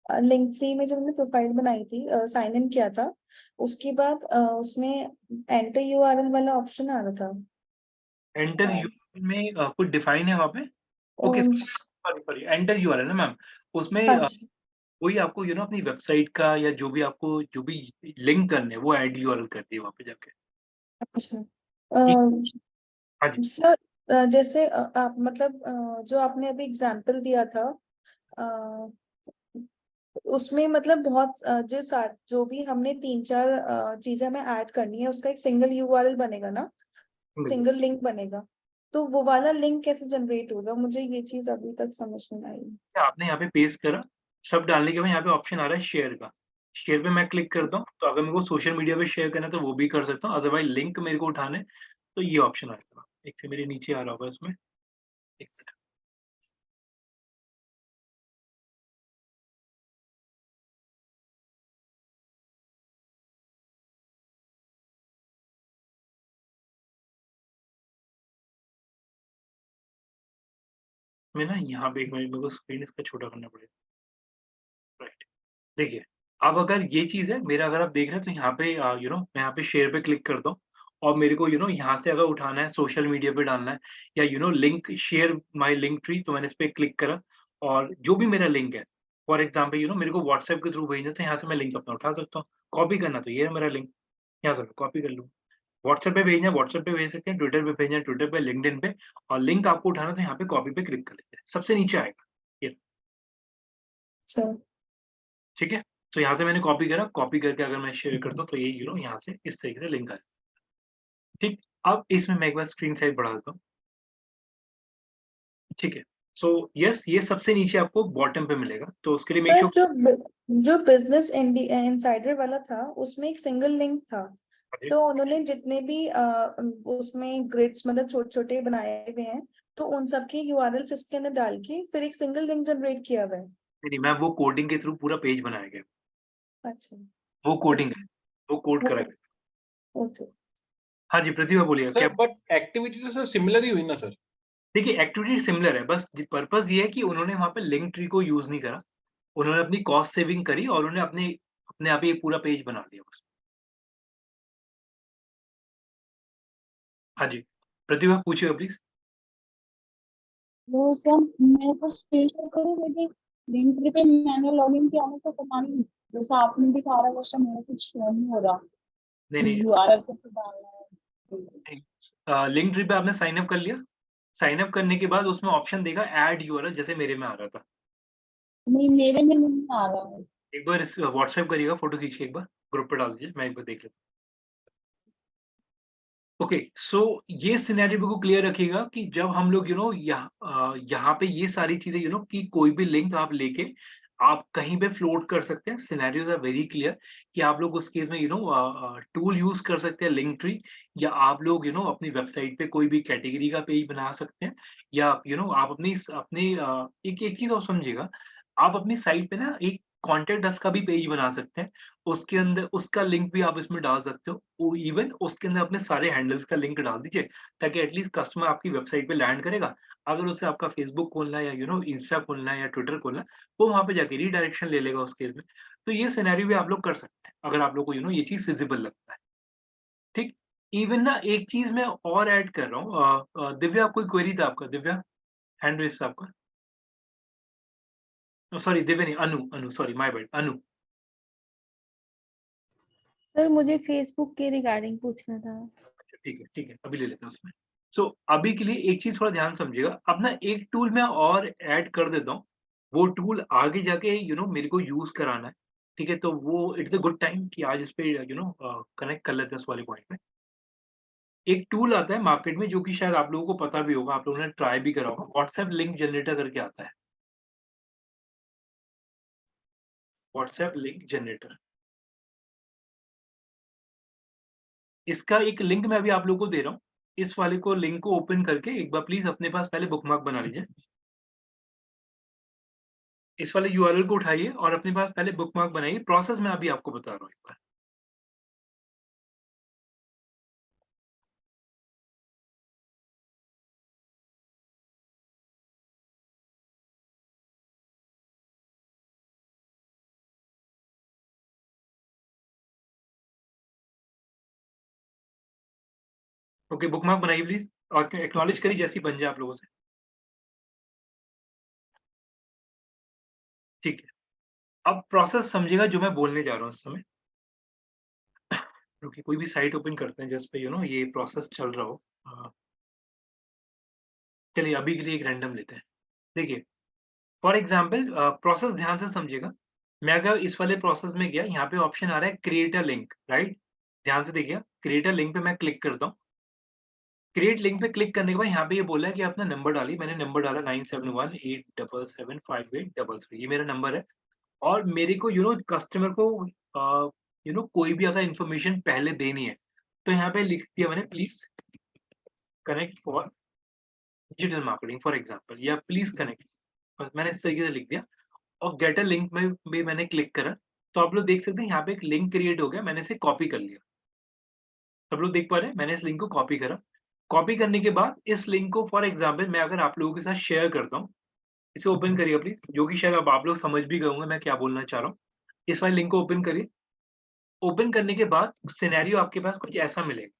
लिंक फ्री में जब हमने प्रोफाइल बनाई थी, साइन इन किया था, उसके बाद उसमें एंटर यूआरएल वाला ऑप्शन आ रहा था। एंटर यूआरएल में कुछ डिफाइन है वहाँ पे? ओके, अम, सॉरी एंटर यूआरएल ना मैम, उसमें हाँ जी। वही आपको अपनी वेबसाइट का या जो भी लिंक करने हैं वो ऐड यूआरएल कर दिए वहाँ पे जाके। अच्छा ठीक, हाँ जी। सर, जैसे आप मतलब जो आपने अभी एग्जांपल दिया था, उसमें मतलब बहुत जो भी हमने 3-4 चीजें हमें ऐड करनी है, उसका एक सिंगल यूआरएल बनेगा ना, बिल्कुल। सिंगल लिंक बनेगा, तो वो वाला लिंक कैसे जनरेट होगा? मुझे ये चीज अभी तक समझ नहीं आई। आपने यहाँ पे पेस्ट करा, सब डालने के बाद यहाँ पे ऑप्शन आ रहा है शेयर का। शेयर पे मैं क्लिक करता हूँ, तो अगर मेरे को सोशल मीडिया पे शेयर करना है तो वो भी कर सकता हूँ, अदरवाइज़ लिंक मेरे को उठाना है, तो ये ऑप्शन आएगा। एक से मेरे नीचे आ रहा होगा इसमें, 1 मिनट। मैं ना यहाँ पे 1 मिनट, मेरे को स्क्रीन इसका छोटा करना पड़ेगा। राइट, देखिए, अब अगर ये चीज़ है मेरा, अगर आप देख रहे हैं तो यहाँ पे मैं यहाँ पे शेयर पे क्लिक करता हूँ और मेरे को यहाँ से अगर उठाना है, सोशल मीडिया पे डालना है या link share my link tree, तो मैंने इस पे क्लिक करा और जो भी मेरा लिंक है, फॉर एग्ज़ाम्पल मेरे को व्हाट्सएप के थ्रू भेजना है तो यहाँ से मैं लिंक अपना उठा सकता हूँ। कॉपी करना तो ये है मेरा लिंक, यहाँ से मैं कॉपी कर लूँ। व्हाट्सएप पे भेजना है, व्हाट्सएप पे भेज सकते हैं, ट्विटर पे भेजना है, ट्विटर पे, लिंक्डइन पे, और लिंक आपको उठाना है तो यहाँ पे कॉपी पे क्लिक कर लीजिए। सबसे नीचे आएगा ये, सर ठीक है? तो यहाँ से मैंने कॉपी करा, कॉपी करके अगर मैं शेयर करता हूँ तो ये यहाँ से इस तरीके से लिंक आएगा। ठीक? अब इसमें मैं एक बार स्क्रीन साइज़ बढ़ा देता हूँ। ठीक है? सो यस, ये सबसे नीचे आपको बॉटम पे मिलेगा, तो उसके लिए मेक सर, श्योर। जो बिजनेस इनसाइडर वाला था, उसमें एक सिंगल लिंक था, तो उन्होंने जितने भी उसमें ग्रिड्स मतलब छोटे छोटे बनाए हुए हैं, तो उन सबके यूआरएल्स इसके अंदर डाल के फिर एक सिंगल लिंक जनरेट किया हुआ है। नहीं, मैम वो कोडिंग के थ्रू पूरा पेज बनाया गया। अच्छा। वो कोडिंग है, वो कोड करा ओके गया। ओके। हाँ जी, प्रतिभा बोलिए क्या? सर बट एक्टिविटी तो सर सिमिलर ही हुई ना सर? देखिए, एक्टिविटी सिमिलर है, बस पर्पज़ ये है कि उन्होंने वहाँ पे लिंक ट्री को यूज़ नहीं करा। उन्होंने अपनी कॉस्ट सेविंग करी और उन्होंने अपने अपने आप ही एक पूरा पेज बना दिया बस। हाँ जी, प्रतिभा पूछिएगा प्लीज़। वो सर मेरे को स्पेशल करो, लेकिन लिंक ट्री पे मैंने लॉगिन किया ना, तो पता नहीं जैसा आपने दिखा रहा है वैसा मेरा कुछ शो नहीं हो रहा। नहीं, यूआरएल कैसे डालना है? नहीं, लिंक ट्री पे आपने साइन अप कर लिया? साइन अप करने के बाद उसमें ऑप्शन देगा ऐड यूआरएल, जैसे मेरे में आ रहा था। नहीं, मेरे में नहीं आ रहा है। एक बार इस व्हाट्सएप करिएगा, फ़ोटो खींच के एक बार ग्रुप पे डाल दीजिए, मैं एक बार देख लेता हूँ। ओके, सो ये सिनेरियो को क्लियर रखिएगा कि जब हम लोग यहाँ पे ये सारी चीज़ें कि कोई भी लिंक आप लेके आप कहीं पे फ्लोट कर सकते हैं। सिनेरियोज़ आर वेरी क्लियर कि आप लोग उस केस में टूल यूज़ कर सकते हैं लिंक ट्री, या आप लोग अपनी वेबसाइट पे कोई भी कैटेगरी का पेज बना सकते हैं, या आप अपनी एक चीज़ और समझिएगा, आप अपनी साइट पे ना एक कॉन्टैक्ट अस का भी पेज बना सकते हैं। उसके अंदर उसका लिंक भी आप इसमें डाल सकते हो। इवन उसके अंदर अपने सारे हैंडल्स का लिंक डाल दीजिए, ताकि एटलीस्ट कस्टमर आपकी वेबसाइट पे लैंड करेगा। अगर उसे आपका फेसबुक खोलना है या इंस्टा खोलना है या ट्विटर खोलना है, वो वहाँ पे जाके रीडायरेक्शन ले लेगा उस केस में। तो ये सिनेरियो भी आप लोग कर सकते हैं, अगर आप लोग को ये चीज़ फिजिबल लगता है। ठीक? इवन ना एक चीज़ मैं और ऐड कर रहा हूँ, दिव्या कोई क्वेरी था आपका? दिव्या, हैंड रेज़ था आपका? सॉरी दिव्या नहीं, Anu sorry my bad, Anu. Sir मुझे फेसबुक के रिगार्डिंग पूछना था। अच्छा ठीक है, अभी ले लेते हैं उसमें। सो अभी के लिए एक चीज़ थोड़ा ध्यान समझिएगा, अब ना एक टूल मैं और ऐड कर देता हूँ, वो टूल आगे जाके मेरे को यूज़ कराना है, ठीक है? तो वो इट्स अ गुड टाइम कि आज इस पे कनेक्ट कर लेते हैं इस वाले पॉइंट में। एक टूल आता है मार्केट में जो कि शायद आप लोगों को पता भी होगा, आप लोगों ने ट्राई भी करा होगा, व्हाट्सएप लिंक जनरेटर करके आता है। व्हाट्सएप लिंक जनरेटर, इसका एक लिंक मैं अभी आप लोगों को दे रहा हूँ। इस वाले को लिंक को ओपन करके एक बार प्लीज अपने पास पहले बुकमार्क बना लीजिए। इस वाले यूआरएल को उठाइए और अपने पास पहले बुकमार्क बनाइए। प्रोसेस मैं अभी आपको बता रहा हूँ एक बार। ओके, बुकमार्क बनाइए प्लीज और एक्नॉलेज करिए जैसी बन जाए आप लोगों से। ठीक है, अब प्रोसेस समझिएगा जो मैं बोलने जा रहा हूँ इस समय। रुकिए, कोई भी साइट ओपन करते हैं जिस पे ये प्रोसेस चल रहा हो। चलिए अभी के लिए एक रैंडम लेते हैं। देखिए फॉर एग्जाम्पल प्रोसेस ध्यान से समझिएगा। मैं अगर इस वाले प्रोसेस में गया, यहाँ पे ऑप्शन आ रहा है क्रिएट अ लिंक, राइट? ध्यान से देखिए, क्रिएट अ लिंक पे मैं क्लिक करता हूँ। क्रिएट लिंक पे क्लिक करने के बाद यहाँ पे ये बोला है कि अपना नंबर डालिए। मैंने नंबर डाला 9718775833, ये मेरा नंबर है। और मेरे को कस्टमर को कोई भी अगर इन्फॉर्मेशन पहले देनी है तो यहाँ पे लिख दिया मैंने, please connect for digital marketing for example, या प्लीज कनेक्ट, बस मैंने इस तरीके से लिख दिया। और गेट अ लिंक में भी मैंने क्लिक करा, तो आप लोग देख सकते हैं यहाँ पे एक लिंक क्रिएट हो गया। मैंने इसे कॉपी कर लिया। सब लोग देख पा रहे हैं, मैंने इस लिंक को कॉपी करा। कॉपी करने के बाद इस लिंक को फॉर एग्जाम्पल मैं अगर आप लोगों के साथ शेयर करता हूँ, इसे ओपन करिए प्लीज, जो कि शायद अब आप लोग समझ भी गए होंगे मैं क्या बोलना चाह रहा हूँ। इस वाले लिंक को ओपन करिए। ओपन करने के बाद सिनेरियो आपके पास कुछ ऐसा मिलेगा,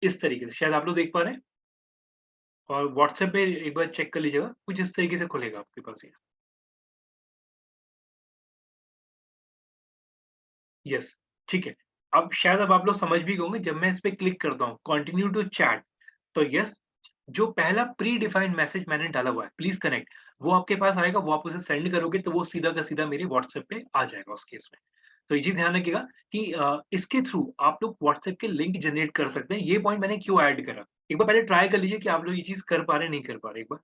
इस तरीके से, शायद आप लोग देख पा रहे हैं। और व्हाट्सएप पे एक बार चेक कर लीजिएगा, कुछ इस तरीके से खुलेगा आपके पास ये। यस, ठीक है। अब शायद अब आप लोग समझ भी गए होंगे, जब मैं इस पे क्लिक करता हूँ कंटिन्यू टू चैट, तो यस, जो पहला प्री डिफाइंड मैसेज मैंने डाला हुआ है प्लीज कनेक्ट, वो आपके पास आएगा। वो आप उसे सेंड करोगे तो वो सीधा का सीधा मेरे व्हाट्सएप पे आ जाएगा उस केस में। तो ये चीज ध्यान रखिएगा कि इसके थ्रू आप लोग व्हाट्सएप के लिंक जनरेट कर सकते हैं। ये पॉइंट मैंने क्यों ऐड करा, एक बार पहले ट्राई कर लीजिए कि आप लोग ये चीज कर पा रहे नहीं कर पा रहे। एक बार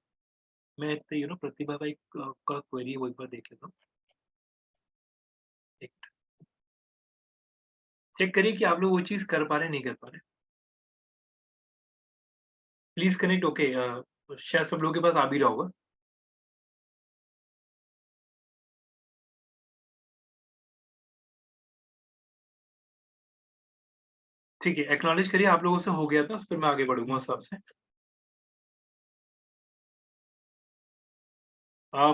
मैं प्रतिभा भाई का क्वेरी वो एक बार देख लेता हूँ। चेक करिए कि आप लोग वो चीज कर पा रहे नहीं कर पा रहे। प्लीज कनेक्ट, ओके, शायद सब लोगों के पास आ भी रहा होगा। ठीक है, एक्नॉलेज करिए आप लोगों से हो गया था, फिर मैं आगे बढ़ूंगा उस हिसाब से।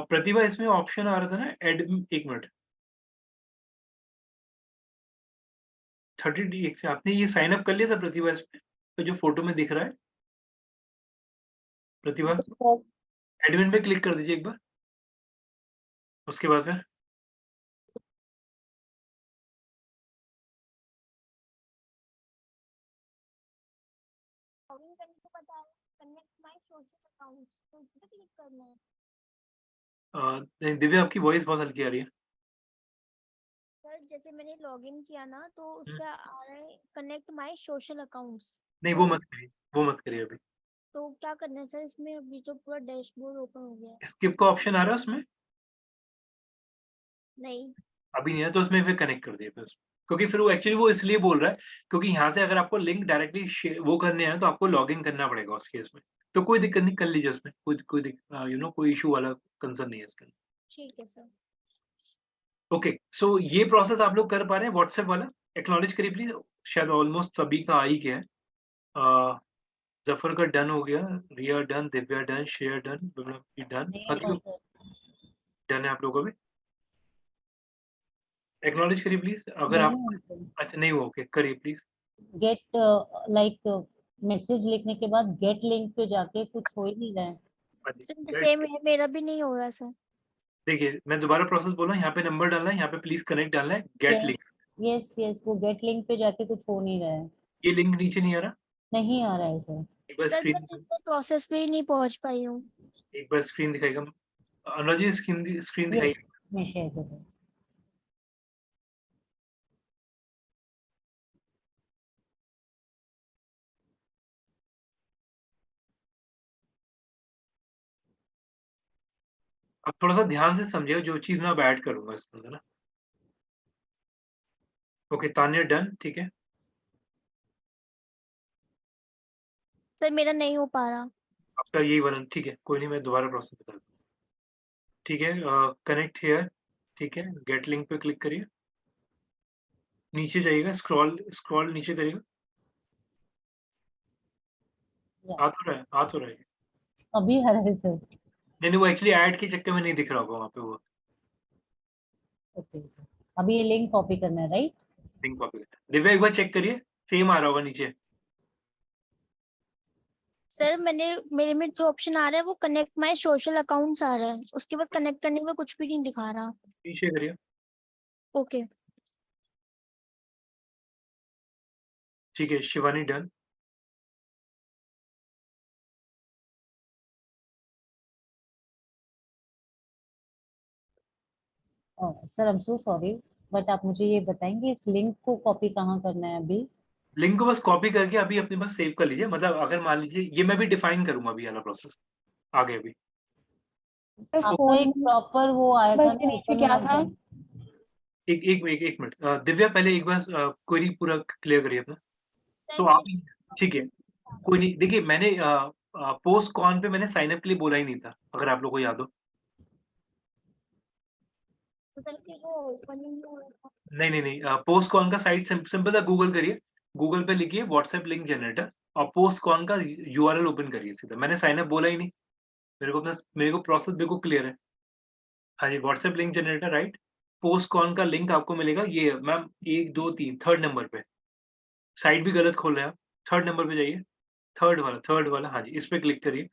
प्रतिभा, इसमें ऑप्शन आ रहा था ना एड, एक मिनट, 30 आपने ये साइन अप कर लिया था प्रतिभा इसमें, तो जो फोटो में दिख रहा है प्रतिभा, एडमिन पे क्लिक कर दीजिए एक बार, उसके बाद फिर लॉगिन करने को बता रहा है, कनेक्ट माय सोशल अकाउंट्स, तो इस पे क्लिक करना है। दिव्या आपकी वॉइस बहुत हल्की आ रही है। सर जैसे मैंने लॉगिन किया ना, तो उस पे आ रहा है कनेक्ट माय सोशल अकाउंट्स। नहीं, वो मत करिए, वो मत करिए अभी। तो क्या करना है सर इसमें? अभी तो पूरा डैशबोर्ड ओपन हो गया है। स्किप का ऑप्शन आ रहा है उसमें, नहीं, अभी नहीं है, तो उसमें फिर कनेक्ट कर दिए फिर उसमें। क्योंकि फिर वो एक्चुअली वो इसलिए बोल रहा है क्योंकि यहाँ से अगर आपको लिंक डायरेक्टली वो करने हैं तो आपको लॉगिन करना पड़ेगा उस केस में। तो कोई दिक्कत नहीं, कर लीजिए उसमें, कोई इशू वाला कंसर्न नहीं है इसका। ठीक है सर। ओके, सो ये प्रोसेस आप लोग कर पा रहे हैं व्हाट्सएप वाला, एक्नॉलेज करिए प्लीज। शायद ऑलमोस्ट सभी का आ ही गया है। जफर का डन हो गया, Riya done, Divya done, share done, done, done है आप लोगों का भी। एक्नॉलेज करिए प्लीज, अगर आप अच्छा नहीं हो, ओके करिए प्लीज। गेट लाइक मैसेज लिखने के बाद गेट लिंक पे जाके कुछ हो ही नहीं रहा है। सेम है, मेरा भी नहीं हो रहा सर। देखिए मैं दोबारा प्रोसेस बोल रहा हूँ, यहाँ पे नंबर डालना है, यहाँ पे प्लीज कनेक्ट डालना है, गेट लिंक। यस यस, वो गेट लिंक पे जाके कुछ हो नहीं रहा है। ये लिंक नीचे नहीं आ रहा, नहीं आ रहा है सर। एक बार सर मैं स्क्रीन, प्रोसेस पे ही नहीं पहुंच पाई हूँ। एक बार स्क्रीन दिखाएगा अनुराग जी, स्क्रीन दिखाइए। मैं शेयर कर रहा हूँ। अब थोड़ा सा ध्यान से समझिएगा जो चीज मैं अब ऐड करूंगा इसमें, है ना। ओके, तान्या डन, ठीक है। सर मेरा नहीं हो पा रहा। आपका यही वाला, ठीक है, कोई नहीं, मैं दोबारा प्रोसेस बता दूँ। ठीक है, कनेक्ट हियर, ठीक है, गेट लिंक पे क्लिक करिए, नीचे जाइएगा, स्क्रॉल नीचे करिएगा, Yeah. आ तो रहा है। अभी आ रहा है सर। नहीं, वो एक्चुअली ऐड के चक्कर में नहीं दिख रहा होगा वहाँ पे वो ओके, अभी ये लिंक कॉपी करना है, राइट? लिंक कॉपी करना है। दिव्या एक बार चेक करिए, सेम आ रहा होगा नीचे। सर मेरे में जो ऑप्शन आ रहा है वो कनेक्ट माय सोशल अकाउंट्स आ रहा है, उसके बाद कनेक्ट करने में कुछ भी नहीं दिखा रहा। नीचे करिए, ओके ठीक है, Shivani done. Sir I am so sorry, but आप मुझे ये बताएंगे इस लिंक को कॉपी कहाँ करना है अभी? लिंक को बस कॉपी करके अभी अपने पास सेव कर लीजिए। मतलब अगर मान लीजिए ये मैं भी डिफाइन करूंगा अभी वाला प्रोसेस आगे अभी। आपका एक प्रॉपर वो आएगा ना नीचे क्या था? एक मिनट, दिव्या पहले एक बार क्वेरी पूरा क्लियर करिए अपना। सो आप, ठीक है, कोई नहीं, देखिए मैंने पोस्ट कॉन पे मैंने साइन अप के लिए बोला ही नहीं था, अगर आप लोग को याद हो। नहीं, पोस्ट कॉन का साइट सिंपल सा गूगल करिए, गूगल पे लिखिए व्हाट्सएप लिंक जनरेटर और पोस्ट कॉन का यूआरएल ओपन करिए सीधा। मैंने साइन अप बोला ही नहीं, मेरे को प्रोसेस बिल्कुल क्लियर है। हाँ जी, WhatsApp link generator right. Post कॉन का लिंक आपको मिलेगा, ये मैम 1 2 3 थर्ड नंबर पे। साइट भी गलत खोल रहे हैं आप, थर्ड नंबर पे जाइए, थर्ड वाला, हाँ जी, इस पे क्लिक करिए।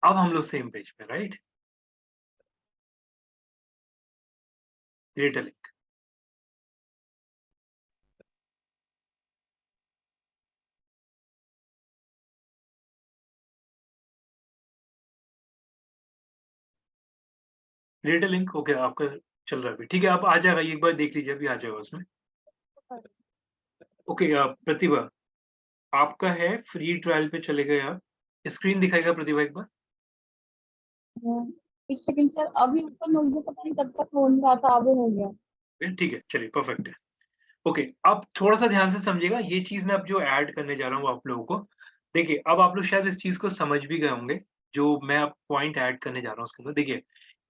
अब हम लोग सेम पेज पे, right. Create a link, create a link, okay, आपका चल रहा है अभी, ठीक है। आप आ जाएगा, एक बार देख लीजिए, अभी आ जाएगा उसमें। ओके, प्रतिभा आपका है फ्री ट्रायल पे चले गए आप, स्क्रीन दिखाएगा प्रतिभा एक बार। एक सेकंड सर, अभी ऊपर मुझे पता नहीं कब तक हो रहा था, अभी हो गया। ठीक है, चलिए, परफेक्ट है। ओके, अब थोड़ा सा ध्यान से समझिएगा, ये चीज मैं अब जो ऐड करने जा रहा हूँ आप लोगों को। देखिए, अब आप लोग शायद इस चीज को समझ भी गए होंगे, जो मैं अब पॉइंट ऐड करने जा रहा हूँ उसके अंदर। देखिए,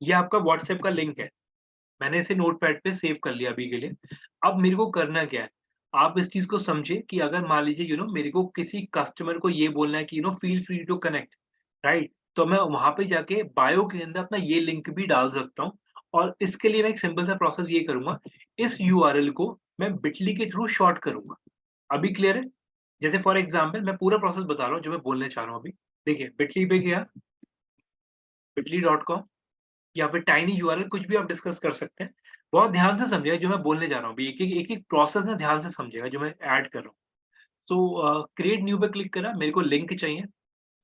ये आपका व्हाट्सएप का लिंक है, मैंने इसे नोटपैड पे सेव कर लिया अभी के लिए। अब मेरे को करना क्या है, आप इस चीज को समझिए कि अगर मान लीजिए मेरे को किसी कस्टमर को ये बोलना है कि feel free to connect, right, तो मैं वहां पे जाके बायो के अंदर अपना ये लिंक भी डाल सकता हूँ। और इसके लिए मैं एक सिंपल सा प्रोसेस ये करूंगा, इस यूआरएल को मैं बिटली के थ्रू शॉर्ट करूंगा। अभी क्लियर है? जैसे फॉर एग्जाम्पल मैं पूरा प्रोसेस बता रहा हूँ जो मैं बोलने चाह रहा हूँ अभी। देखिए, बिटली पे गया, bitly.com, या फिर टाइनी यूआरएल, कुछ भी आप डिस्कस कर सकते हैं। बहुत ध्यान से समझिएगा जो मैं बोलने जा रहा हूँ अभी, एक-एक प्रोसेस ना ध्यान से समझिएगा जो मैं ऐड कर रहा हूँ। सो क्रिएट न्यू पे क्लिक करा, मेरे को लिंक चाहिए।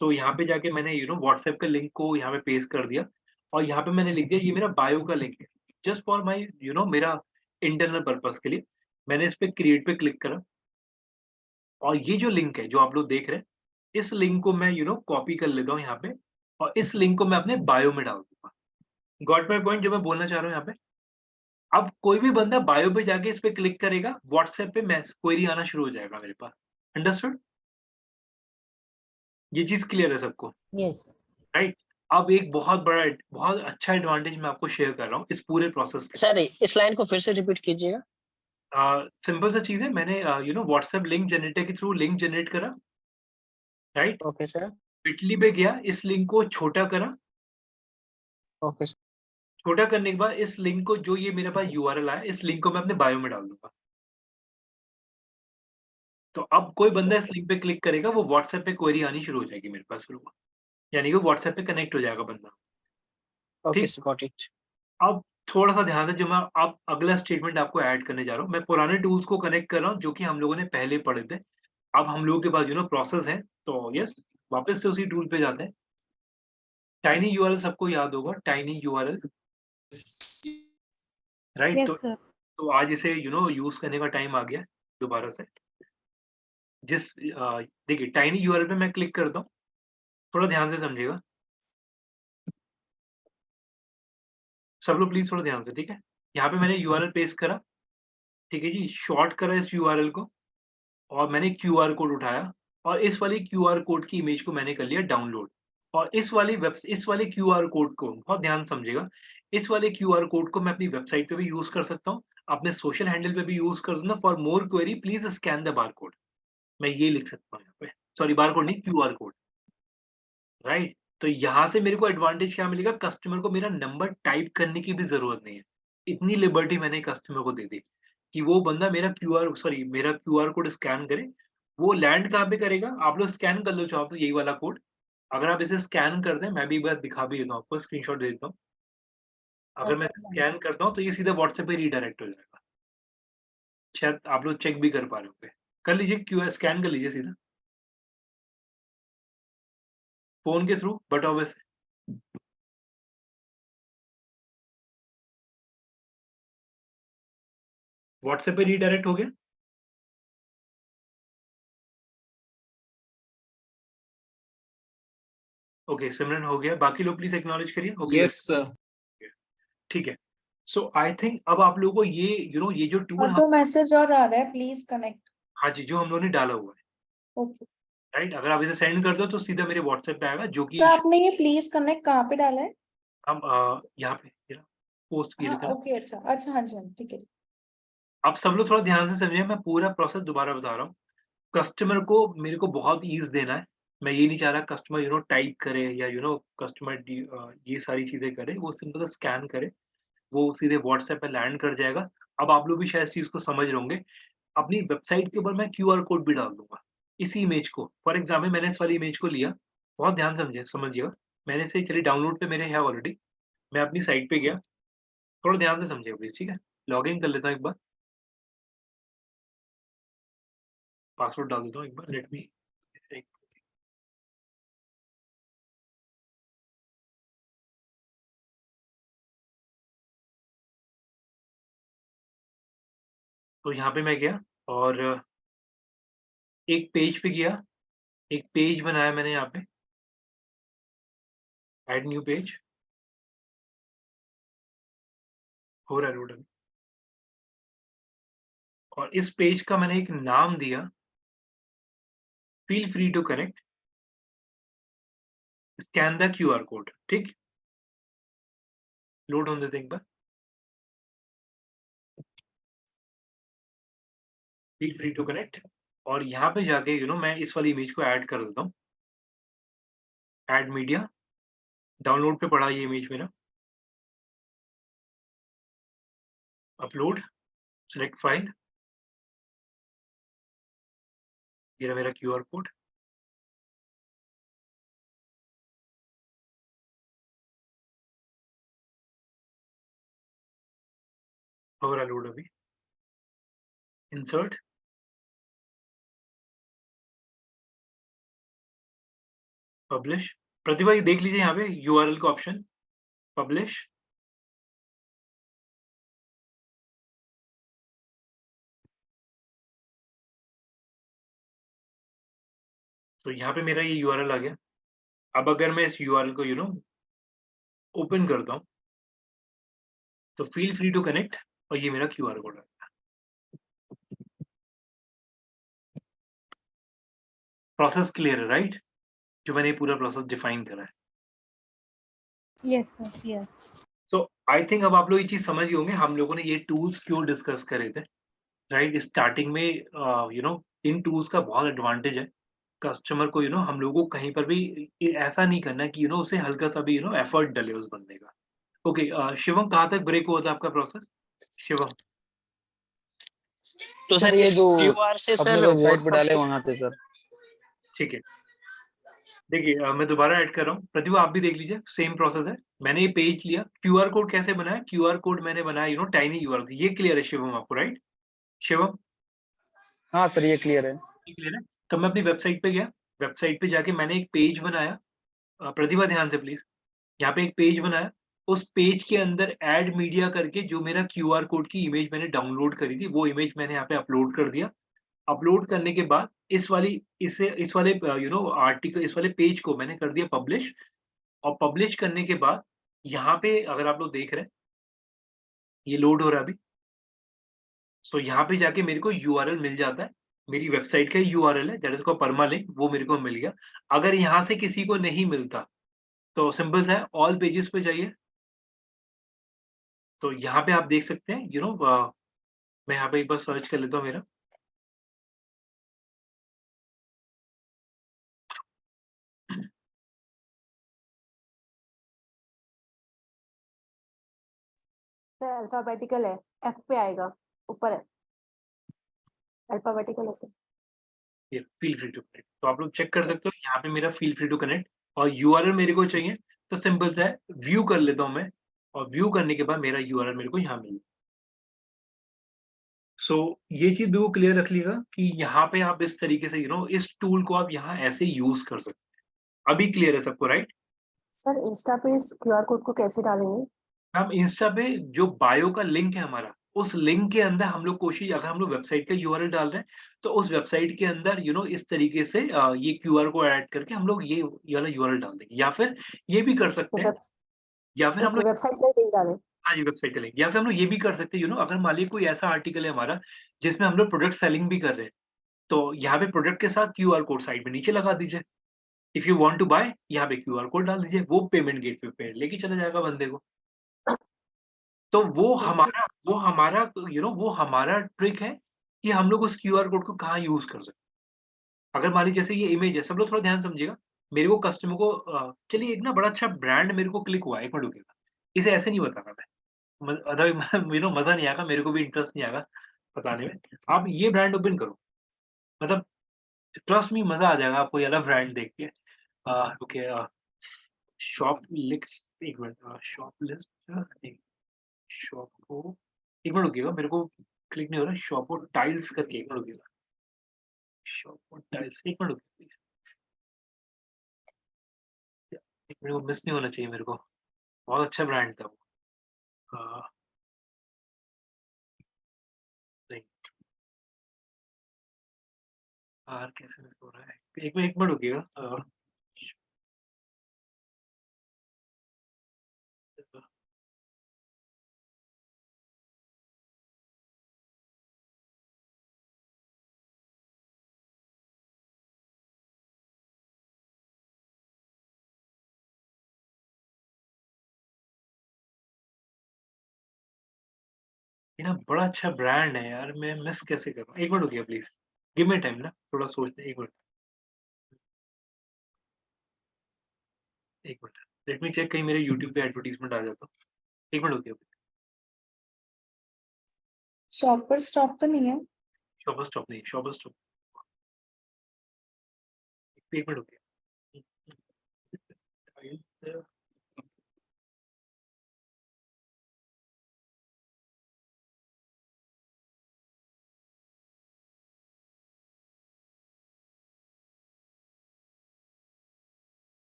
सो यहाँ पे जाके मैंने व्हाट्सएप के लिंक को यहाँ पे पेस्ट कर दिया और यहाँ पे मैंने लिख दिया ये मेरा बायो का लिंक है, जस्ट फॉर माय मेरा इंटरनल पर्पस के लिए। मैंने इस पे क्रिएट पे क्लिक करा और ये जो लिंक है जो आप लोग देख रहे हैं, इस लिंक को मैं कॉपी कर लेता हूँ यहाँ पे और इस लिंक को मैं अपने बायो में डाल दूंगा। गॉट माय पॉइंट जो मैं बोलना चाह रहा हूँ यहाँ पे? अब कोई भी बंदा बायो पे जाके इस पे क्लिक करेगा, व्हाट्सएप पे क्वेरी आना शुरू हो जाएगा मेरे पास। अंडरस्टूड? ये चीज क्लियर है सबको? यस। राइट। अब एक बहुत अच्छा एडवांटेज मैं आपको शेयर कर रहा हूँ इस पूरे प्रोसेस के। सर इस लाइन को फिर से रिपीट कीजिएगा। सिंपल सा चीज है, मैंने व्हाट्सएप लिंक जनरेटर के थ्रू लिंक जनरेट करा, राइट। Okay sir. बिटली पे गया, इस लिंक को छोटा करा, ओके सर। छोटा करने के बाद इस लिंक को, जो ये मेरे पास यूआरएल आया, इस लिंक को मैं अपने बायो में डाल दूंगा। तो अब कोई बंदा इस लिंक पे क्लिक करेगा, वो व्हाट्सएप पे क्वेरी आनी शुरू हो जाएगी मेरे पास शुरू, यानी कि व्हाट्सएप पे कनेक्ट हो जाएगा बंदा। Okay sir, got it. अब थोड़ा सा ध्यान से, जो मैं अब अगला स्टेटमेंट आपको ऐड करने जा रहा हूँ, मैं पुराने टूल्स को कनेक्ट कर रहा हूँ जो कि हम लोगों ने पहले पढ़े थे। अब हम लोगों के पास प्रोसेस है, तो यस, वापस से उसी टूल पे जाते हैं। टाइनी यूआरएल सबको याद होगा, tiny URL, right. Yes sir. तो आज इसे यूज करने का टाइम आ गया दोबारा से। देखिए, टाइनी यूआरएल पे मैं क्लिक करता हूँ, थोड़ा ध्यान से समझिएगा सब लोग, प्लीज थोड़ा ध्यान से, ठीक है। यहाँ पे मैंने यूआरएल पेस्ट करा, ठीक है जी, शॉर्ट करा इस यूआरएल को और मैंने क्यूआर कोड उठाया और इस वाली क्यूआर कोड की इमेज को मैंने कर लिया डाउनलोड। और इस वाले क्यूआर कोड को बहुत ध्यान समझिएगा, इस वाले क्यूआर कोड को मैं अपनी वेबसाइट पे भी यूज कर सकता हूँ, अपने सोशल हैंडल पे भी यूज कर सकता हूँ। For more query please scan the barcode, मैं ये लिख सकता हूँ यहाँ पे, सॉरी बारकोड नहीं, क्यूआर कोड, राइट। तो यहाँ से मेरे को एडवांटेज क्या मिलेगा, कस्टमर को मेरा नंबर टाइप करने की भी जरूरत नहीं है। इतनी लिबर्टी मैंने कस्टमर को दे दी कि वो बंदा मेरा क्यूआर कोड स्कैन करे। वो लैंड कहाँ पे करेगा, आप लोग स्कैन कर लो चाहो तो यही वाला कोड। अगर आप इसे स्कैन कर दें, मैं भी एक बार दिखा भी देता हूँ आपको, स्क्रीनशॉट दे देता हूँ। अगर मैं स्कैन करता हूँ तो ये सीधा व्हाट्सएप पे रीडायरेक्ट हो जाएगा। शायद आप लोग चेक भी कर पा रहे होंगे, कर लीजिए, क्यूआर स्कैन कर लीजिए सीधा फोन के थ्रू, बट ऑब्वियसली व्हाट्सएप पे रीडायरेक्ट हो गया। ओके सिमरन हो गया, बाकी लोग प्लीज एक्नॉलेज करिए। Okay yes sir. ठीक है। सो आई थिंक अब आप लोगों को ये ये जो टूल ऑटो मैसेज और आ रहा है, प्लीज कनेक्ट। हाँ जी, जो हम लोगों ने डाला हुआ है, ओके राइट। अगर आप इसे सेंड कर दो तो सीधा मेरे व्हाट्सएप पे आएगा, जो कि तो आपने ये प्लीज कनेक्ट कहाँ पे डाला है? हम यहाँ पे पोस्ट किए हाँ थे। ओके, अच्छा अच्छा, हाँ जी हाँ, ठीक है। आप सब लोग थोड़ा ध्यान से समझिए, मैं पूरा प्रोसेस दोबारा बता रहा हूँ। कस्टमर को मेरे को बहुत ईज़ देना है। मैं ये नहीं चाह रहा कस्टमर टाइप करे या कस्टमर ये सारी चीज़ें करे, वो सिंपल स्कैन करे, वो सीधे व्हाट्सएप पे लैंड कर जाएगा। अब आप लोग भी शायद इस चीज़ को समझ रहे होंगे। अपनी वेबसाइट के ऊपर मैं क्यूआर कोड भी डाल दूँगा, इसी इमेज को। फॉर एग्ज़ाम्पल मैंने इस वाली इमेज को लिया, बहुत ध्यान समझिएगा। मैंने इसे चलिए डाउनलोड पे मेरे है ऑलरेडी, मैं अपनी साइट पे गया, थोड़ा ध्यान से समझिएगा प्लीज़, ठीक है? लॉगिन कर लेता हूँ एक बार, पासवर्ड डाल देता हूँ एक बार, लेट मी एक तो यहाँ पे मैं गया और एक पेज पे गया, एक पेज बनाया मैंने यहाँ पे, ऐड न्यू पेज, हो रहा है लोड अभी। और इस पेज का मैंने एक नाम दिया, feel free to connect, scan the QR code, ठीक? लोड होने देते हैं एक बार। फील फ्री टू कनेक्ट, और यहाँ पे जाके मैं इस वाली इमेज को ऐड कर देता हूँ। ऐड मीडिया, डाउनलोड पे पड़ा ये इमेज मेरा। अपलोड, सिलेक्ट फाइल, ये रहा मेरा क्यूआर कोड। हो रहा लोड अभी। Insert, publish. प्रतिभा ये देख लीजिए यहाँ पे यूआरएल का ऑप्शन, पब्लिश। तो यहाँ पे मेरा ये यूआरएल आ गया। अब अगर मैं इस यूआरएल को ओपन करता हूँ तो फील फ्री टू कनेक्ट, और ये मेरा क्यूआर कोड है। प्रोसेस क्लियर है, राइट? जो मैंने पूरा प्रोसेस डिफाइन करा है। Yes sir, yes. So I think अब आप लोग ये चीज समझ गए होंगे हम लोगों ने ये टूल्स क्यों डिस्कस करे थे, राइट? स्टार्टिंग में इन टूल्स का बहुत एडवांटेज है। कस्टमर को हम लोगों को कहीं पर भी ऐसा नहीं करना कि उसे हल्का सा भी एफर्ट डले उस बंदे का। ओके शिवम, कहाँ तक ब्रेक हुआ था आपका प्रोसेस? शिवम तो सर सर ये इस जो क्यूआर से अपने सर वेबसाइट पे व्हाट्सएप डाले वहां थे सर। ठीक है, देखिए मैं दोबारा ऐड कर रहा हूँ। प्रतिभा आप भी देख लीजिए, सेम प्रोसेस है। मैंने ये पेज लिया, क्यूआर कोड कैसे बनाया? क्यूआर कोड मैंने बनाया टाइनी यूआरएल, ये क्लियर है शिवम आपको, राइट? शिवम हाँ सर ये क्लियर है। क्लियर है? तो मैं अपनी वेबसाइट पे गया, वेबसाइट पे जाके मैंने एक पेज बनाया। प्रतिभा ध्यान से प्लीज, यहाँ पे एक पेज बनाया। उस पेज के अंदर ऐड मीडिया करके जो मेरा क्यूआर कोड की इमेज मैंने डाउनलोड करी थी, वो इमेज मैंने यहाँ पे अपलोड कर दिया। अपलोड करने के बाद इस वाले आर्टिकल, इस वाले पेज को मैंने कर दिया पब्लिश। और पब्लिश करने के बाद यहाँ पे अगर आप लोग देख रहे हैं, ये लोड हो रहा है अभी। सो यहाँ पे जाके मेरे को यूआरएल मिल जाता है। मेरी वेबसाइट का यूआरएल है, that is called permalink, वो मेरे को मिल गया। अगर यहाँ से किसी को नहीं मिलता, तो सिंपल सा है, ऑल पेजेस पे जाइए। तो यहाँ पे आप देख सकते हैं, मैं यहाँ पे एक बार सर्च कर लेता हूँ मेरा। सर अल्फाबेटिकल है, एफ पे आएगा, ऊपर है अल्फाबेटिकल है सर। ये फील फ्री टू कनेक्ट, तो आप लोग चेक कर सकते हो यहाँ पे मेरा फील फ्री टू कनेक्ट, और यूआरएल मेरे को चाहिए, तो सिंपल सा है, व्यू कर लेता हूँ मैं, और व्यू करने के बाद मेरा यूआरएल मेरे को यहाँ मिल गया। सो ये चीज बिल्कुल क्लियर रख लीजिएगा कि यहाँ पे आप इस तरीके से इस टूल को आप यहाँ ऐसे यूज कर सकते हैं। अभी क्लियर है सबको, राइट? सर इंस्टा पे इस क्यूआर कोड को कैसे डालेंगे? हम इंस्टा पे जो बायो का लिंक है हमारा, उस लिंक के अंदर हम लोग कोशिश, अगर हम लोग वेबसाइट का यूआरएल डाल रहे हैं, तो उस वेबसाइट के अंदर इस तरीके से ये क्यूआर कोड ऐड करके हम लोग ये वाला यूआरएल डाल देंगे, या फिर ये भी कर सकते हैं, या फिर हम लोग वेबसाइट का लिंक डालें। हाँ जी, वेबसाइट का लिंक, या फिर हम लोग ये भी कर सकते हैं, अगर मान लीजिए कोई ऐसा आर्टिकल है हमारा जिसमें हम लोग प्रोडक्ट सेलिंग भी कर रहे हैं, तो यहाँ पे प्रोडक्ट के साथ क्यूआर कोड साइड में नीचे लगा दीजिए। If you want to buy, यहाँ पे क्यूआर कोड डाल दीजिए, वो पेमेंट गेटवे पे लेके चला जाएगा बंदे को। तो वो हमारा ट्रिक है कि हम लोग उस क्यूआर कोड को कहाँ यूज कर सकते हैं। अगर मान लीजिए जैसे ये इमेज है, सब लोग थोड़ा ध्यान समझिएगा, मेरे को कस्टमर को चलिए एक ना बड़ा अच्छा ब्रांड मेरे को क्लिक हुआ, एक मिनट रुकिएगा, इसे ऐसे नहीं बताना मैं, मजा नहीं आएगा, मेरे को भी इंटरेस्ट नहीं आएगा बताने में। आप ये ब्रांड ओपन करो, मतलब ट्रस्ट मी, मजा आ जाएगा आपको ये वाला ब्रांड देख के। ओके, शॉप लिस्ट, एक मिनट, शॉप लिस्ट, शॉप को, एक मिनट रुकिएगा, मेरे को क्लिक नहीं हो रहा, शॉप और टाइल्स करके, एक मिनट रुकिएगा, शॉप और टाइल्स, एक मिनट रुकिएगा, एक मिनट को मिस नहीं होना चाहिए मेरे को, बहुत अच्छा ब्रांड था वो। नहीं, यार कैसे मिस हो रहा है, एक मिनट रुकिएगा। ये ना बड़ा अच्छा ब्रांड है यार, मैं मिस कैसे कर रहा हूँ, एक मिनट रुकिए प्लीज, गिव मी टाइम ना, थोड़ा सोचते, एक मिनट, एक मिनट, लेट मी चेक, कहीं मेरे यूट्यूब पे एडवर्टीजमेंट आ जाता, एक मिनट रुकिए। शॉप पर स्टॉप तो नहीं है? शॉपर स्टॉप नहीं, शॉपर स्टॉप, एक मिनट रुकिए।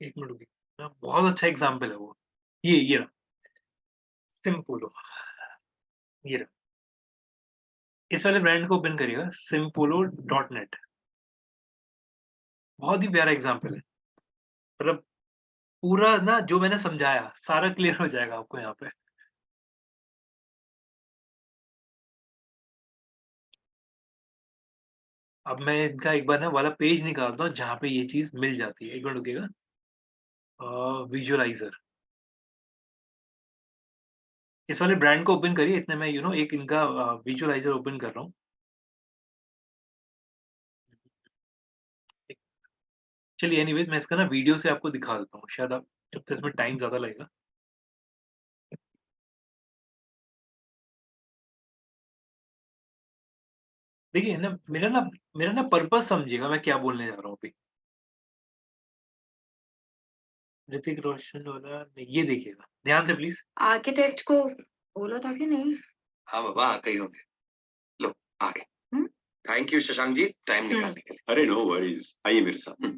एक मिनट रुकिए ना, बहुत अच्छा एग्जाम्पल है वो, ये रहा, सिम्पोलो, ये रहा, इस वाले ब्रांड को ओपन करिएगा, simpolo.net, बहुत ही प्यारा एग्जाम्पल है, मतलब पूरा ना जो मैंने समझाया सारा क्लियर हो जाएगा आपको यहाँ पे। अब मैं इनका एक बार ना वाला पेज निकालता हूँ जहाँ पे ये चीज मिल जाती है, एक मिनट रुकिएगा, विजुअलाइजर, इस वाले ब्रांड को ओपन करिए, इतने में एक इनका विजुअलाइजर ओपन कर रहा हूँ। चलिए एनीवेज, मैं इसका ना वीडियो से आपको दिखा देता हूँ, शायद आप, जब तक इसमें टाइम ज्यादा लगेगा। देखिए ना, मेरा ना पर्पस समझिएगा, मैं क्या बोलने जा रहा हूँ अभी। ऋतिक रोशन वाला नहीं, ये देखिएगा ध्यान से प्लीज। आर्किटेक्ट को बोला था कि नहीं? हाँ बाबा, आते ही होंगे, लो आ गए। Thank you Shashank ji, time निकालने के लिए। अरे नो वरीज, आइए मेरे साथ।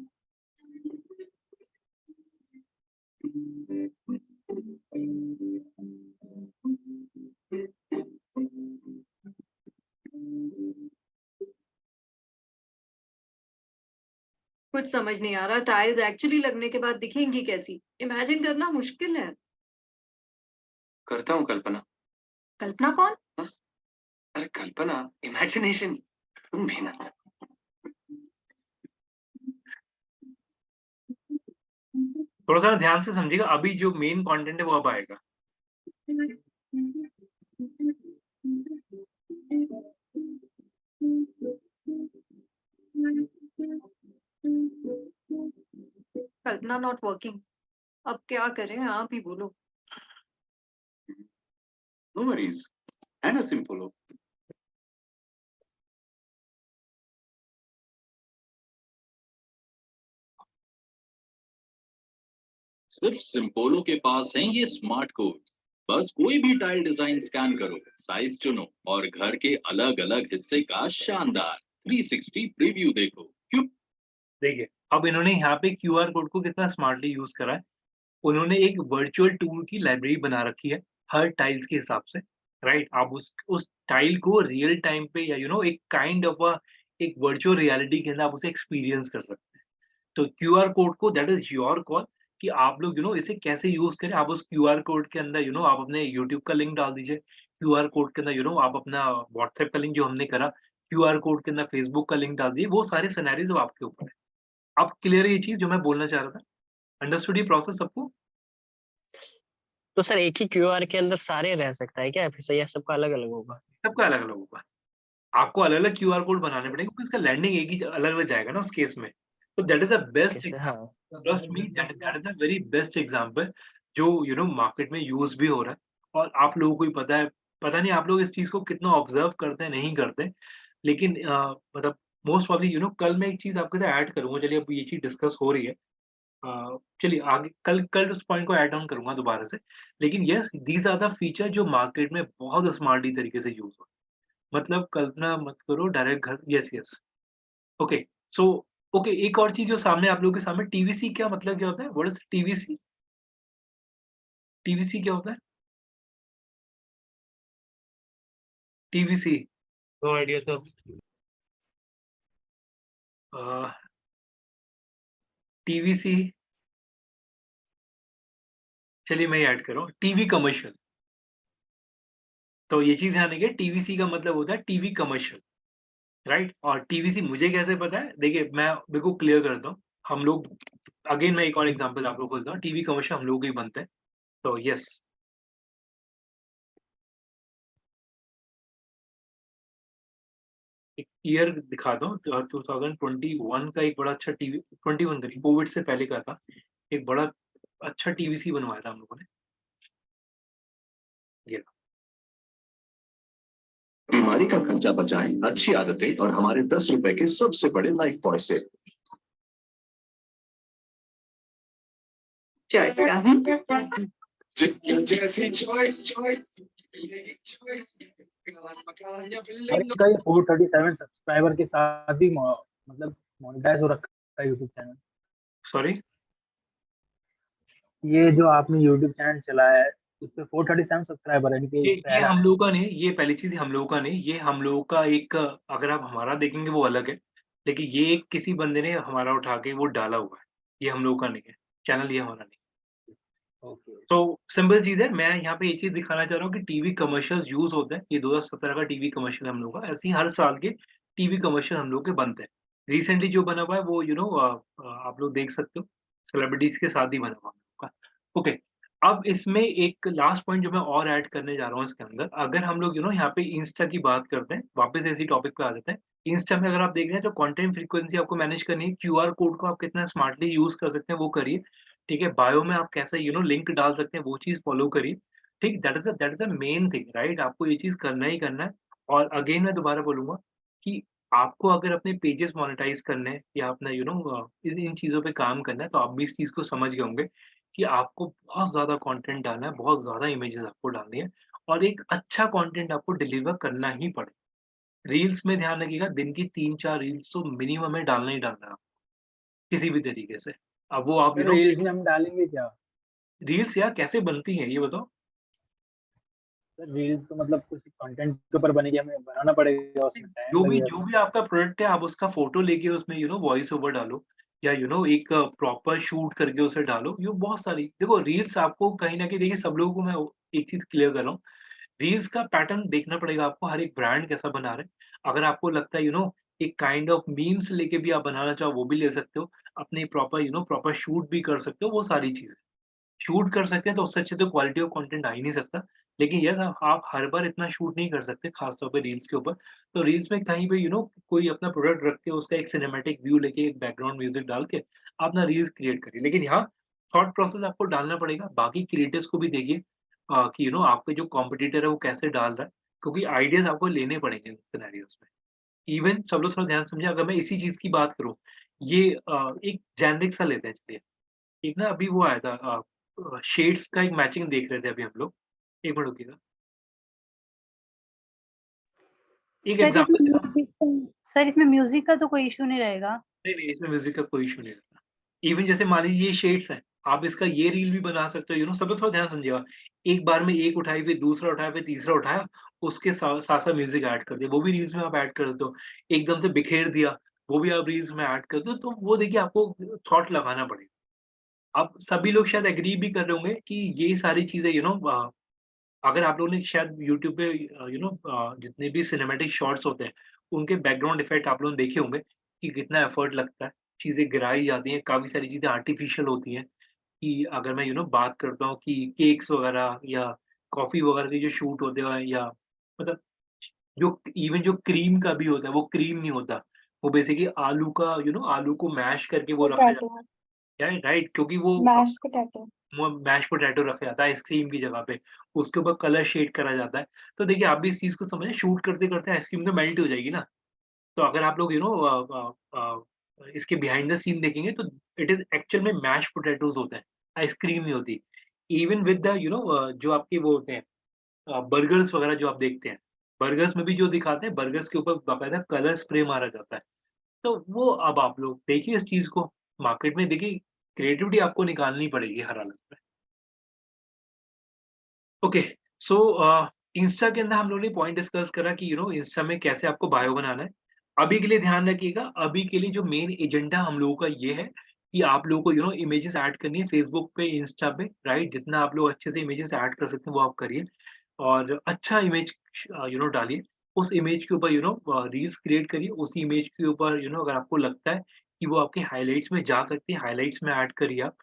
कुछ समझ नहीं आ रहा, टाइल्स एक्चुअली लगने के बाद दिखेंगी कैसी, इमेजिन करना मुश्किल है। करता हूँ कल्पना। कल्पना कौन? अरे कल्पना, इमेजिनेशन, तुम भी ना। थोड़ा सा ध्यान से समझिएगा, अभी जो मेन कंटेंट है वो अब आएगा। कल्पना नॉट वर्किंग, अब क्या करें, आप ही बोलो। नो वरीज, है ना सिंपल हो। सिर्फ सिंपोलो के पास हैं ये स्मार्ट कोड। बस कोई भी टाइल डिजाइन स्कैन करो, साइज चुनो और घर के अलग अलग हिस्से का शानदार 360 प्रीव्यू देखो। क्यों? देखिए, अब इन्होंने यहाँ पे क्यूआर कोड को कितना स्मार्टली यूज करा है। उन्होंने एक वर्चुअल टूल की लाइब्रेरी बना रखी है हर टाइल्स के हिसाब से, राइट? आप उस टाइल को रियल टाइम पे या एक काइंड ऑफ एक वर्चुअल रियलिटी के अंदर आप उसे एक्सपीरियंस कर सकते हैं। तो क्यूआर कोड को दैट इज योर कॉल कि आप लोग इसे कैसे यूज करें। आप उस क्यूआर कोड के अंदर आप अपने यूट्यूब का लिंक डाल दीजिए। क्यूआर कोड के अंदर आप अपना व्हाट्सएप का लिंक जो हमने करा, क्यूआर कोड के अंदर फेसबुक का लिंक डाल दीजिए। वो सारे सिनेरियोज अब आपके ऊपर है। अब क्लियर है ये चीज जो मैं बोलना चाह रहा था? अंडरस्टूड ये प्रोसेस सबको? तो सर एक ही क्यूआर के अंदर सारे रह सकता है क्या, फिर से यह सबका अलग अलग होगा? सबका अलग अलग होगा। आपको अलग अलग क्यूआर कोड बनाने पड़ेंगे क्योंकि उसका लैंडिंग एक ही अलग अलग जाएगा ना उस केस में। तो दैट इज द बेस्ट, हाँ trust me, that is a very best example जो मार्केट में यूज भी हो रहा है। और आप लोगों को ही पता है, पता नहीं आप लोग इस चीज को कितना ऑब्जर्व करते हैं नहीं करते, लेकिन मतलब मोस्ट प्रॉब्ली कल मैं एक चीज आपके साथ ऐड करूंगा। चलिए अब ये चीज डिस्कस हो रही है, चलिए आगे कल कल उस पॉइंट को ऐड ऑन करूंगा दोबारा से। लेकिन yes, these are the feature जो मार्केट में बहुत स्मार्टली तरीके से यूज हो। मतलब कल्पना मत करो डायरेक्ट घर। Yes yes, okay. So okay, एक और चीज जो सामने आप लोगों के सामने, टीवीसी क्या मतलब क्या होता है? What is TVC? टीवीसी क्या होता है? TVC no idea sir. TVC, चलिए मैं ऐड कर रहा हूँ, टीवी कमर्शियल। तो ये चीज ध्यान रखिए, टीवीसी का मतलब होता है टीवी कमर्शियल, राइट? और टीवीसी मुझे कैसे पता है? देखिए मैं बिल्कुल क्लियर करता हूँ। हम लोग, अगेन मैं एक और एग्जांपल आप लोग को देता हूँ, टीवी कमर्शियल हम लोग ही बनते हैं। तो यस, एक ईयर दिखाता हूँ, 2021 का एक बड़ा अच्छा टीवी, 21 का कोविड से पहले का था, एक बड़ा अच्छा टीवीसी बनवाया था हम लोगों ने। ये बीमारी का खर्चा बचाएं, अच्छी आदतें और हमारे 10 रुपए के सबसे बड़े लाइफ बॉय से। चॉइस का जैसी चॉइस और इनका ये 437 सब्सक्राइबर के साथ ही मतलब मोनेटाइज हो रखा है यूट्यूब चैनल। सॉरी, ये जो आपने यूट्यूब चैनल चलाया है उस पे 437 सब्सक्राइबर है, इनके ये हम लोगों का नहीं, ये पहली चीज हम लोगों का नहीं, ये हम लोगों का एक, अगर आप हमारा देखेंगे वो अलग है, लेकिन ये एक किसी बंदे ने हमारा उठा के वो डाला हुआ है। ये हम लोगों का नहीं है चैनल, ये हमारा नहीं। तो सिंपल चीज है, मैं यहाँ पे ये चीज दिखाना चाह रहा हूँ कि टीवी कमर्शियल यूज होते हैं। ये 2017 का टीवी कमर्शियल हम लोग का, ऐसे ही हर साल के टीवी कमर्शियल हम लोग के बनते हैं। रिसेंटली जो बना हुआ है वो आप लोग देख सकते हो, सेलिब्रिटीज के साथ ही बना हुआ है। ओके, अब इसमें एक लास्ट पॉइंट जो मैं और ऐड करने जा रहा हूँ इसके अंदर, अगर हम लोग यहाँ पे इंस्टा की बात करते हैं, वापस इसी टॉपिक पे आ जाते हैं। इंस्टा में अगर आप देख रहे हैं तो कंटेंट फ्रीक्वेंसी आपको मैनेज करनी है, क्यूआर कोड को आप कितना स्मार्टली यूज कर सकते हैं वो करिए। ठीक है, बायो में आप कैसे लिंक डाल सकते हैं वो चीज फॉलो करिए। ठीक, that is the main thing, right? आपको ये चीज करना ही करना है। और अगेन मैं दोबारा बोलूंगा कि आपको अगर अपने पेजेस मोनेटाइज करने हैं या अपना इन चीजों पे काम करना है, तो आप भी इस चीज को समझ गए होंगे कि आपको बहुत ज़्यादा कंटेंट डालना है, बहुत ज़्यादा इमेजेस आपको डालनी है और एक अच्छा कंटेंट आपको डिलीवर करना ही पड़े। रील्स में ध्यान रखिएगा, दिन की 3-4 रील्स तो मिनिमम है डालना ही डालना है आपको, किसी भी तरीके से। अब वो आप रील्स में हम डालेंगे क्या? रील्स यार कैसे बनती हैं ये बताओ? सर रील्स तो मतलब कुछ कंटेंट के ऊपर बनेगी, हमें बनाना पड़ेगा, उसमें टाइम लगेगा। जो भी आपका प्रोडक्ट है आप उसका फोटो लेके उसमें वॉइस ओवर डालो या एक प्रॉपर शूट करके उसे डालो। ये बहुत सारी देखो रील्स आपको कहीं ना कहीं, देखिए सब लोगों को मैं एक चीज क्लियर कर रहा हूँ, रील्स का पैटर्न देखना पड़ेगा आपको, हर एक ब्रांड कैसा बना रहा है। अगर आपको लगता है एक काइंड ऑफ मीम्स लेके भी आप बनाना चाहो वो भी ले सकते हो, अपनी प्रॉपर प्रॉपर शूट भी कर सकते हो, वो सारी चीज़ें। शूट कर सकते हैं तो उससे अच्छी तो क्वालिटी ऑफ कंटेंट आ ही नहीं सकता। लेकिन यस आप हर बार इतना शूट नहीं कर सकते, खास तौर पे रील्स के ऊपर। तो रील्स में कहीं पे कोई अपना प्रोडक्ट रख के उसका एक सिनेमैटिक व्यू लेके एक बैकग्राउंड म्यूजिक डाल के आप अपना रील्स क्रिएट करिए। लेकिन यहाँ थॉट प्रोसेस आपको डालना पड़ेगा, बाकी क्रिएटर्स को भी देखिए कि आपके जो कॉम्पिटिटर है वो कैसे डाल रहा है, क्योंकि आइडियाज़ आपको लेने पड़ेंगे सिनेरियोज़ में। इवन सब लोग थोड़ा ध्यान समझिए, अगर मैं इसी चीज़ की बात करूँ, ये एक जेनरिक सा लेते हैं चलिए। एक ना अभी वो आया था शेड्स का एक मैचिंग देख रहे थे अभी हम लोग। 1 मिनट रुकिएगा। एक एग्ज़ाम्पल सर इसमें म्यूजिक का तो कोई इश्यू नहीं रहेगा? नहीं, इसमें म्यूज़िक का कोई इश्यू नहीं रहता। इवन जैसे मान लीजिए ये शेड्स हैं, आप इसका ये रील भी बना सकते हो, सब लोग थोड़ा ध्यान समझिएगा। एक बार में एक उठाई, फिर दूसरा उठाया, फिर तीसरा उठाया, उसके साथ-साथ म्यूज़िक ऐड कर दिया, वो भी रील्स में आप ऐड कर देते हो। एकदम से बिखेर दिया, वो भी आप रील्स में ऐड कर दो, तो वो देखिए आपको थॉट लगाना पड़ेगा। अब सभी लोग शायद एग्री भी कर रहे होंगे कि ये सारी चीज़ें अगर आप लोगों ने शायद यूट्यूब पे जितने भी सिनेमैटिक शॉट्स होते हैं, उनके बैकग्राउंड इफ़ेक्ट आप लोगों ने देखे होंगे कि कितना एफर्ट लगता है, चीज़ें गिराई जाती हैं, काफ़ी सारी चीज़ें आर्टिफ़िशियल होती हैं। कि अगर मैं बात करता हूँ कि केक्स वगैरह या कॉफ़ी वगैरह के जो शूट होते हैं, या मतलब जो इवन जो क्रीम का भी होता है, वो क्रीम नहीं होता। वो बेसिकली आलू का आलू को मैश करके वो रखा पोटैटो, जाता है, राइट? क्योंकि वो मैश्ड पोटैटो। वो मैश पोटैटो रखा जाता है आइसक्रीम की जगह पे, उसके ऊपर कलर शेड करा जाता है। तो देखिए आप भी इस चीज़ को समझें, शूट करते-करते आइसक्रीम तो मेल्ट हो जाएगी ना। तो अगर आप लोग इसके बिहाइंड द सीन देखेंगे तो इट इज़ एक्चुअल में मैश पोटैटोज़ होते हैं, आइसक्रीम नहीं होती। इवन विद द जो आपके वो होते हैं बर्गर्स वगैरह जो आप देखते हैं, बर्गर्स में भी जो दिखाते हैं, बर्गर्स के ऊपर बाकायदा कलर स्प्रे मारा जाता है। तो वो अब आप लोग देखिए इस चीज़ को, मार्केट में देखिए क्रिएटिविटी आपको निकालनी पड़ेगी हर हालत में। ओके, सो इंस्टा के अंदर हम लोगों ने पॉइंट डिस्कस करा कि इंस्टा में कैसे आपको बायो बनाना है। अभी के लिए ध्यान रखिएगा, अभी के लिए जो मेन एजेंडा हम लोगों का ये है कि आप लोगों को इमेजेस ऐड करनी है फेसबुक पे, इंस्टा पे, राइट? जितना आप लोग अच्छे से इमेजेस ऐड कर सकते हैं वो आप करिए और अच्छा इमेज डालिए। उस इमेज के ऊपर रील्स क्रिएट करिए, उसी इमेज के ऊपर अगर आपको लगता है कि वो आपके हाइलाइट्स में जा सकती है, हाइलाइट्स में ऐड करिए आप,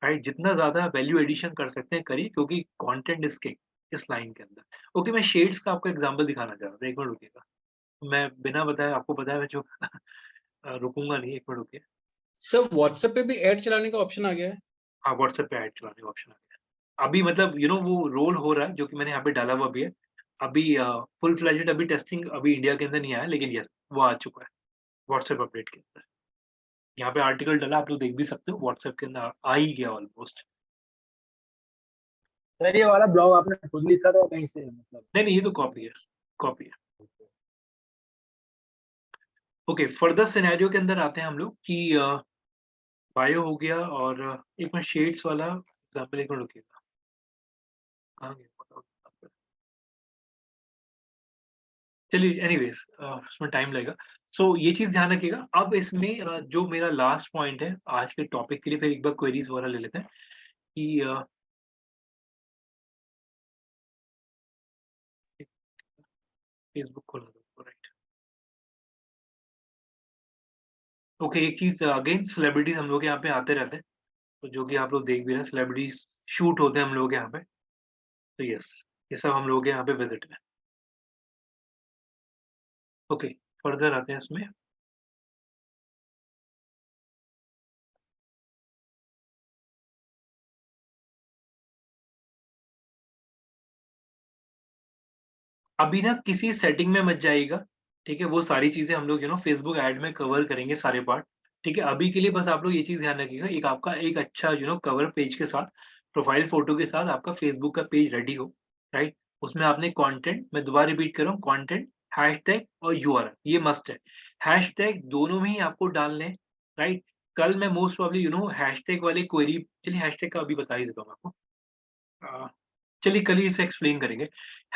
राइट? जितना ज़्यादा वैल्यू एडिशन कर सकते हैं करिए, क्योंकि कंटेंट इज़ किंग इस लाइन के अंदर। ओके, मैं शेड्स का आपको एग्जांपल दिखाना चाह रहा था, 1 मिनट रुकिएगा। मैं बिना बताए आपको पता है मैं जो रुकूँगा नहीं, 1 मिनट रुकिए। सर व्हाट्सएप पे भी ऐड चलाने का ऑप्शन आ गया है? हाँ, व्हाट्सएप पे ऐड चलाने का ऑप्शन आ गया है। अभी मतलब वो रोल हो रहा है जो कि मैंने यहाँ पे डाला हुआ भी है। अभी फुल फ्लेजेड अभी टेस्टिंग अभी इंडिया के अंदर नहीं आया, लेकिन यस वो आ चुका है व्हाट्सएप अपडेट के अंदर। यहाँ पे आर्टिकल डाला, आप लोग देख भी सकते हो, व्हाट्सएप के अंदर आ ही गया ऑलमोस्ट। सर ये वाला ब्लॉग आपने खुद लिखा था कहीं से, मतलब? नहीं, ये तो कॉपी है, कॉपी है। ओके, फर्दर सिनेरियो के अंदर आते हैं हम लोग कि बायो हो गया और एक मिनट शेड्स वाला एग्जांपल, 1 मिनट रुकिएगा। कहाँ गया? चलिए एनीवेज़ उसमें टाइम लगेगा। सो ये चीज़ ध्यान रखिएगा। अब इसमें जो मेरा लास्ट पॉइंट है आज के टॉपिक के लिए, फिर एक बार क्वेरीज़ वगैरह ले लेते हैं कि फेसबुक खोला दो, राइट। ओके, एक चीज़ अगेन, सेलिब्रिटीज़ हम लोग यहाँ पे आते रहते हैं, तो जो कि आप लोग देख भी रहे हैं, सेलिब्रिटीज़ शूट होते हैं हम लोग के यहाँ पे। तो यस, ये सब हम लोग के यहाँ पे विज़िट में। ओके, फर्दर आते हैं इसमें। अभी ना किसी सेटिंग में मत जाइएगा, ठीक है? वो सारी चीज़ें हम लोग फेसबुक ऐड में कवर करेंगे सारे पार्ट, ठीक है? अभी के लिए बस आप लोग ये चीज़ ध्यान रखिएगा, एक आपका एक अच्छा कवर पेज के साथ, प्रोफाइल फ़ोटो के साथ आपका फेसबुक का पेज रेडी हो, राइट? उसमें आपने कंटेंट, मैं दोबारा रिपीट कर रहा हूँ, कंटेंट, हैशटैग और यूआरएल, ये मस्ट है। हैशटैग दोनों में ही आपको डालने हैं, राइट? कल मैं मोस्ट प्रोबेबली हैशटैग वाली क्वेरी, चलिए हैशटैग का अभी बता ही देता हूँ आपको। चलिए कल ही इसे एक्सप्लेन करेंगे।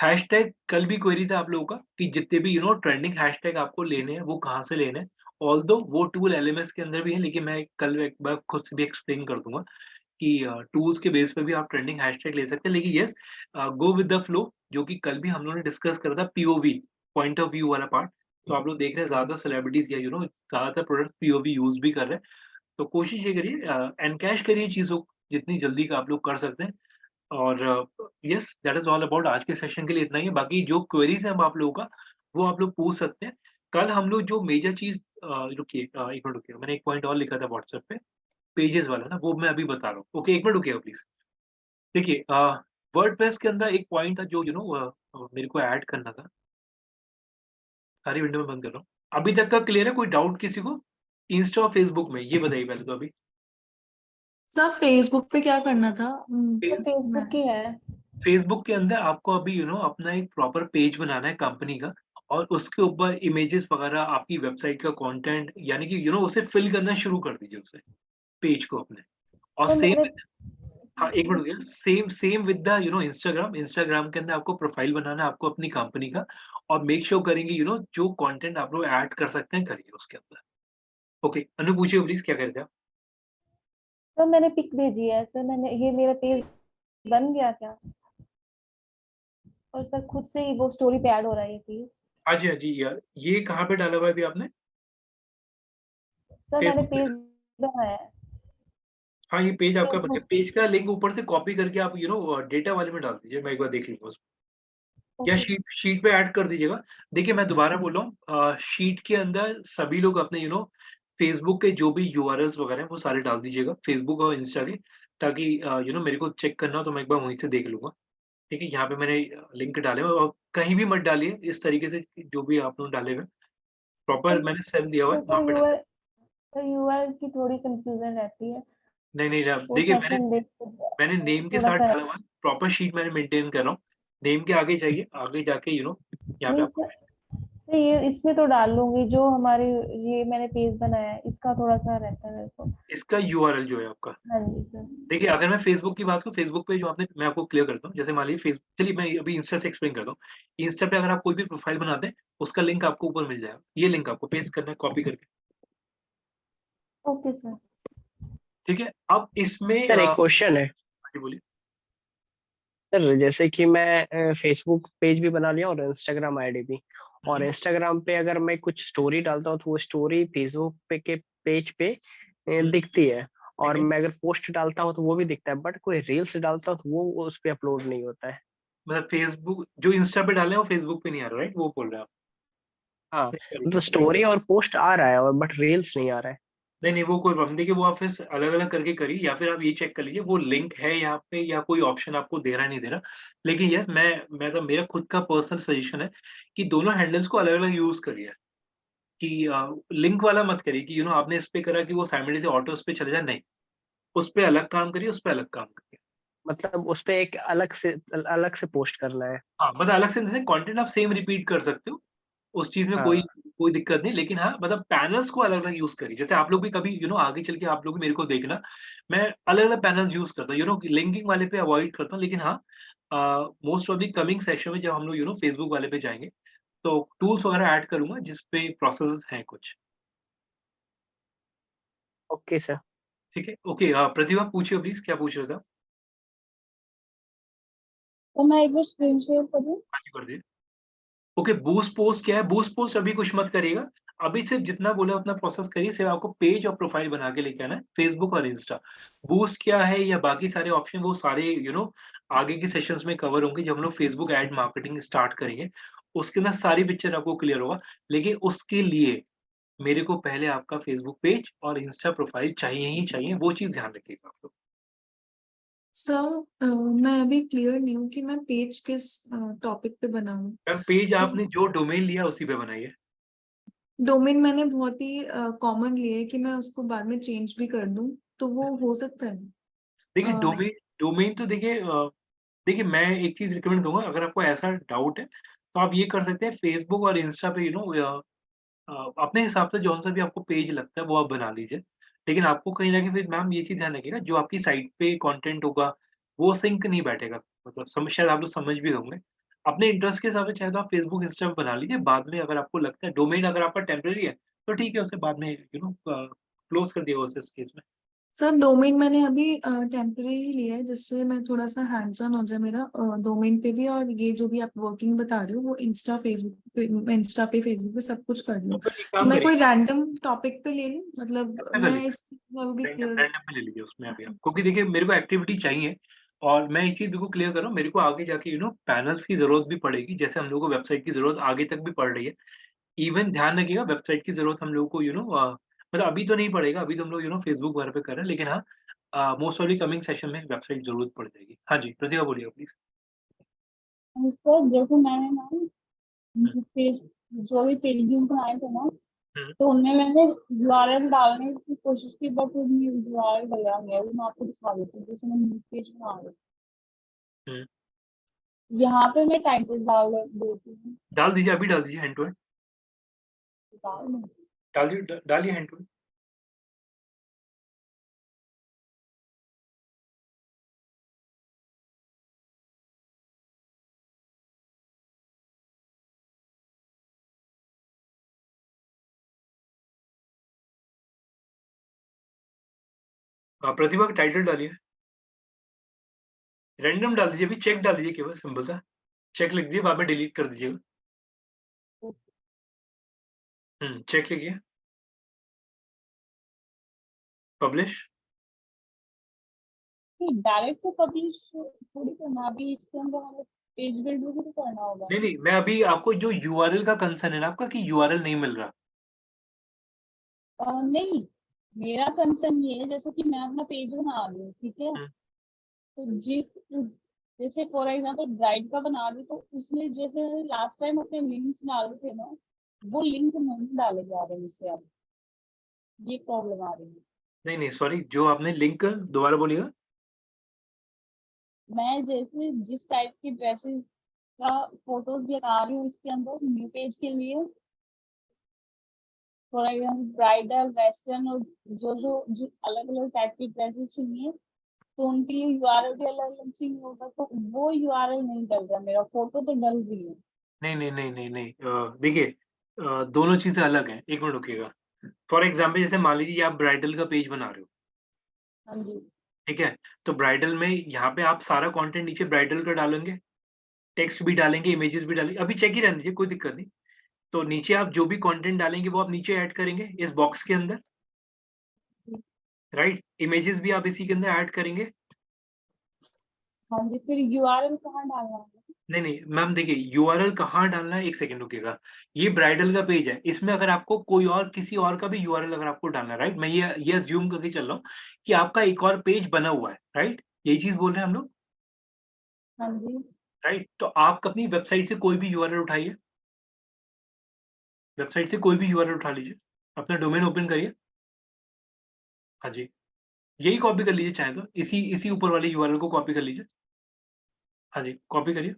हैशटैग कल भी क्वेरी था आप लोगों का कि जितने भी ट्रेंडिंग हैशटैग आपको लेने हैं वो कहाँ से लेने हैं। ऑल्दो वो टूल एलएमएस के अंदर भी है, लेकिन मैं कल एक बार खुद से भी एक्सप्लेन कर दूंगा कि टूल्स के बेस पे भी आप ट्रेंडिंग हैशटैग ले सकते हैं, लेकिन yes go with the flow, जो कि कल भी हम लोगों ने डिस्कस करा था, पीओवी पॉइंट ऑफ व्यू वाला पार्ट। तो आप लोग देख रहे हैं ज़्यादा सेलिब्रिटीज या ज़्यादातर प्रोडक्ट पीओवी यूज भी कर रहे हैं। तो कोशिश ये करिए एनकैश करिए चीज़ों को जितनी जल्दी का आप लोग कर सकते हैं। और yes that is all about आज के सेशन के लिए इतना ही है। बाकी जो क्वेरीज हैं अब आप लोगों का, वो आप लोग पूछ सकते हैं। कल हम लोग जो मेजर चीज़ रुकिए एक मिनट रुकिए, मैंने एक पॉइंट और लिखा था व्हाट्सएप पे, पेजेस वाला ना, वो मैं अभी बता रहा हूँ। ओके, एक मिनट रुकिएगा प्लीज़। देखिए वर्डप्रेस के अंदर एक पॉइंट था जो मेरे को ऐड करना था। सारी विंडो में बंद कर रहा हूँ। अभी तक का क्लियर है? कोई डाउट किसी को? इंस्टा और फेसबुक में, ये बताइए पहले तो अभी। सर फेसबुक पे क्या करना था? फेसबुक की है। फेसबुक के अंदर आपको अभी अपना एक प्रॉपर पेज बनाना है कंपनी का, और उसके ऊपर इमेजेस वगैरह, आपकी वेबसाइट का कंटेंट, यानी कि उसे फिल करना शुरू कर दीजिए, उसे पेज को अपने। और तो सेम, मैंने हाँ एक मिनट रुकिए, same same with the Instagram के अंदर आपको प्रोफाइल बनाना है आपको अपनी कंपनी का, और मेक श्योर करेंगे जो कंटेंट आप लोग ऐड कर सकते हैं करिए उसके अंदर। ओके, अनु पूछिए प्लीज, क्या कहते हैं आप? तो मैंने पिक भेजी है सर, मैंने ये मेरा पेज बन गया क्या? और सर खुद से ही वो स्टोरी पे ऐड हो रहा है ये पेज। हाँ जी, हाँ जी यार, ये कहाँ पे डाला हुआ है अभी आपने? सर मैंने फेसबुक पे? पेज बनाया है हाँ, ये पेज आपका बन गया। फेसबुक। पेज का लिंक ऊपर से कॉपी करके आप डेटा वाले में डाल दीजिए, मैं एक बार देख लूंगा उसको। या ओके शीट पे ऐड कर दीजिएगा। देखिए मैं दोबारा बोल रहा हूँ, शीट के अंदर सभी लोग अपने फेसबुक के जो भी यूआरएल्स वगैरह हैं वो सारे डाल दीजिएगा, फेसबुक और इंस्टा के, ताकि मेरे को चेक करना हो तो मैं एक बार वहीं से देख लूंगा। ठीक है, यहाँ पे मैंने लिंक डाले हुए हैं, और कहीं भी मत डालिए इस तरीके से, जो भी आप लोग डाले हुए प्रॉपर मैंने सेल दिया हुआ है वहाँ सर पे डाल। यूआरएल की थोड़ी कंफ्यूजन रहती है, नहीं नहीं वो देखिए, मैंने सेशन देख के मैंने नेम के थोड़ा साथ सा। डाला हुआ है, प्रॉपर शीट मैंने मेंटेन कर रहा हूँ। नेम के आगे जाइए, आगे जाके यहाँ पे नहीं आपको सर ये इसमें तो डाल लूंगी जो हमारे, ये मैंने पेज बनाया है इसका थोड़ा सा रहता है मेरे को। इसका यूआरएल जो है आपका। हाँ जी सर। देखिए अगर मैं फेसबुक की बात करूँ, फेसबुक पे जो आपने, मैं आपको क्लियर करता हूँ। जैसे मान लीजिए चलिए मैं अभी इंस्टा से एक्सप्लेन करता हूँ। इंस्टा पे अगर आप कोई भी प्रोफाइल बनाते हैं, उसका लिंक आपको ऊपर मिल जाएगा। ये लिंक आपको पेस्ट करना है कॉपी करके। Okay sir. ठीक है, अब इसमें सर एक क्वेश्चन है। जी बोलिए। सर जैसे कि मैं फेसबुक पेज भी बना लिया और इंस्टाग्राम आईडी भी, और इंस्टाग्राम पे अगर मैं कुछ स्टोरी डालता हूँ तो वो स्टोरी फेसबुक पे के पेज पे दिखती है, और मैं अगर पोस्ट डालता हूँ तो वो भी दिखता है, बट कोई रील्स डालता हूँ तो वो उस पे अपलोड नहीं होता है। मतलब फेसबुक जो इंस्टा पे डाले हैं वो फेसबुक पे नहीं आ रहा, राइट? वो बोल रहे हैं आप? हाँ, मतलब स्टोरी और पोस्ट आ रहा है और बट रील्स नहीं आ रहा है। नहीं नहीं, वो कोई प्रॉब्लम। देखिए वो आप फिर अलग अलग करके करिए, या फिर आप ये चेक कर लीजिए वो लिंक है यहाँ पे, या कोई ऑप्शन आपको दे रहा है नहीं दे रहा। लेकिन यस मैं तो, मेरा खुद का पर्सनल सजेशन है कि दोनों हैंडल्स को अलग अलग यूज करिए। कि लिंक वाला मत करिए कि आपने इस पे करा कि वो साइमल्टेनियसली ऑटो उस पे चले जाए, नहीं। उस पे अलग काम करिए, उस पे अलग काम करिए। मतलब उस पे एक अलग से पोस्ट करना है। हाँ, मतलब अलग से कंटेंट आप सेम रिपीट कर सकते हो, उस चीज में कोई हाँ। कोई दिक्कत नहीं। लेकिन हाँ, मतलब पैनल्स को अलग अलग यूज करिए। जैसे आप लोग भी कभी आगे चल के आप लोग भी मेरे को देखना, मैं अलग अलग पैनल्स यूज करता हूँ। लिंकिंग वाले पे अवॉइड करता हूँ। लेकिन हाँ, most of the coming session में जब हम लोग फेसबुक वाले पे जाएंगे, तो टूल्स वगैरह ऐड करूंगा जिसपे प्रोसेस हैं कुछ। Okay sir. ठीक है, ओके। प्रतिभा पूछिए प्लीज, क्या पूछ रहे थे आप? तो मैं एक बार स्क्रीन शेयर करूँ? हाँ जी, कर दिए। ओके, बूस्ट पोस्ट क्या है? बूस्ट पोस्ट अभी कुछ मत करिएगा। अभी सिर्फ जितना बोला उतना प्रोसेस करिए। सिर्फ आपको पेज और प्रोफाइल बना के लेके आना है, फेसबुक और इंस्टा। बूस्ट क्या है या बाकी सारे ऑप्शन, वो सारे आगे के सेशंस में कवर होंगे जब हम लोग फेसबुक एड मार्केटिंग स्टार्ट करेंगे। उसके अंदर सारी पिक्चर आपको क्लियर होगा। लेकिन उसके लिए मेरे को पहले आपका फेसबुक पेज और इंस्टा प्रोफाइल चाहिए ही चाहिए, वो चीज ध्यान रखिएगा आप लोग। सर मैं अभी क्लियर नहीं हूँ कि मैं पेज किस टॉपिक पे बनाऊं। मैम पेज आपने जो डोमेन लिया उसी पे बनाइए। डोमेन मैंने बहुत ही कॉमन लिया है कि मैं उसको बाद में चेंज भी कर दूं, तो वो हो सकता है? देखिए अ, डोमेन डोमेन तो देखिए मैं एक चीज रिकमेंड करूंगा, अगर आपको ऐसा डाउट है तो आप ये कर सकते हैं, फेसबुक और इंस्टा पे अपने हिसाब से जौन सा भी आपको पेज लगता है वो आप बना लीजिए। लेकिन आपको कहीं ना कहीं फिर मैम ये चीज ध्यान रखिएगा, जो आपकी साइट पे कंटेंट होगा वो सिंक नहीं बैठेगा। मतलब शायद आप लोग समझ भी होंगे। अपने इंटरेस्ट के हिसाब से चाहे तो आप फेसबुक इंस्टा पे बना लीजिए, बाद में अगर आपको लगता है डोमेन अगर आपका टेम्परेरी है तो ठीक है, उसे बाद में क्लोज कर दिया उस केस में। सर डोमेन मैंने अभी टेम्परेरी लिया है, जिससे मैं थोड़ा सा हैंड्स ऑन हो जाए मेरा डोमेन पे भी, और ये जो भी आप वर्किंग बता रहे हो वो इंस्टा पे फेसबुक पे सब कुछ कर लूँ। तो फिर एक तो काम मैं कोई करिए, रैंडम टॉपिक पे ले लूँ, मतलब ऐसा कर मैं लीजिए, इस भी रैंडम क्लियर। रैंडम पे ले लीजिए उसमें अभी आप, क्योंकि देखिए मेरे को एक्टिविटी चाहिए, और मैं एक चीज़ बिल्कुल क्लियर कर रहा हूँ, मेरे को आगे जाके पैनल्स की ज़रूरत भी पड़ेगी, जैसे हम लोगों को वेबसाइट की ज़रूरत आगे तक भी पड़ रही है। इवन ध्यान रखिएगा, वेबसाइट की ज़रूरत हम लोगों को मतलब अभी तो नहीं पड़ेगा, अभी तो हम लोग फेसबुक वगैरह पे कर रहे हैं, लेकिन हाँ, मोस्ट ऑफ कमिंग सेशन में वेबसाइट ज़रूरत पड़ जाएगी। हाँ जी, प्रतिभा बोलिएगा प्लीज़। सर जैसे मैंने ना पेज जो भी पेज व्यू बनाए थे ना, तो उनमें मैंने यूआरएल डालने की कोशिश की, बट उसमें यूआरएल गया नहीं है। वो मैं आपको दिखा देती हूँ, जैसे मैं न्यू पेज बना रही हूँ, यहाँ पे मैं टाइटल डाल देती हूँ। डाल दीजिए, अभी डाल दीजिए हैंड टू हैंड, डालिए हैंड टू हैंड। प्रतिभा का टाइटल डालिए, रैंडम डाल दीजिए, अभी चेक डाल दीजिए, केवल सिंपल सा चेक लिख दीजिए, बाद में डिलीट कर दीजिएगा। चेक लिखिए, पब्लिश। डायरेक्ट तो पब्लिश थोड़ी करना, अभी इसके अंदर हमें पेज बिल्ड भी तो करना होगा। नहीं, मैं अभी आपको जो यूआरएल का कंसर्न है ना आपका, कि यूआरएल नहीं मिल रहा। नहीं, मेरा कंसर्न ये है, जैसे कि मैं अपना पेज बना रही हूँ, ठीक है, तो जैसे फॉर एग्जाम्पल ब्राइड का बना रही, तो उसमें जैसे लास्ट टाइम अपने लिंक्स डाले थे ना, वो लिंक नहीं डाले जा रहे इससे, अब ये प्रॉब्लम आ रही है। नहीं, सॉरी, जो आपने लिंक दोबारा बोलिएगा। मैं जैसे जिस टाइप की ड्रेसेस का फोटोज दिखा रही हूँ इसके अंदर न्यू पेज के लिए, फॉर एग्जाम्पल ब्राइडल, वेस्टर्न, और जो अलग अलग टाइप की ड्रेसेस चाहिए, तो उनके लिए यूआरएल भी अलग अलग चाहिए होगा, तो वो यूआरएल नहीं डल रहा, मेरा फोटो तो डल रही है। नहीं, देखिए, दोनों चीजें अलग हैं, एक मिनट रुकिएगा। फॉर एग्जाम्पल जैसे मान लीजिए आप ब्राइडल का पेज बना रहे हो, हाँ जी, ठीक है, तो ब्राइडल में यहाँ पे आप सारा कंटेंट नीचे ब्राइडल का डालेंगे, टेक्स्ट भी डालेंगे, इमेजेस भी डालेंगे, अभी चेक ही रहने दीजिए, कोई दिक्कत नहीं। तो नीचे आप जो भी कंटेंट डालेंगे वो आप नीचे ऐड करेंगे इस बॉक्स के अंदर, राइट। इमेजेस भी आप इसी के अंदर ऐड करेंगे। हाँ जी, फिर यूआरएल कहाँ डालना है? नहीं मैम, देखिए यूआरएल कहाँ डालना है, एक सेकंड रुकिएगा। ये ब्राइडल का पेज है, इसमें अगर आपको कोई और किसी और का भी यूआरएल अगर आपको डालना है, राइट, मैं ये अज्यूम करके चल रहा हूँ कि आपका एक और पेज बना हुआ है, राइट, यही चीज बोल रहे हैं हम लोग, हाँ जी, राइट। तो आप अपनी वेबसाइट से कोई भी यूआरएल उठाइए, वेबसाइट से कोई भी यूआरएल उठा लीजिए, अपना डोमेन ओपन करिए, हाँ जी, यही कॉपी कर लीजिए, चाहे तो इसी ऊपर वाले यूआरएल को कॉपी कर लीजिए, हाँ जी, कॉपी करिए।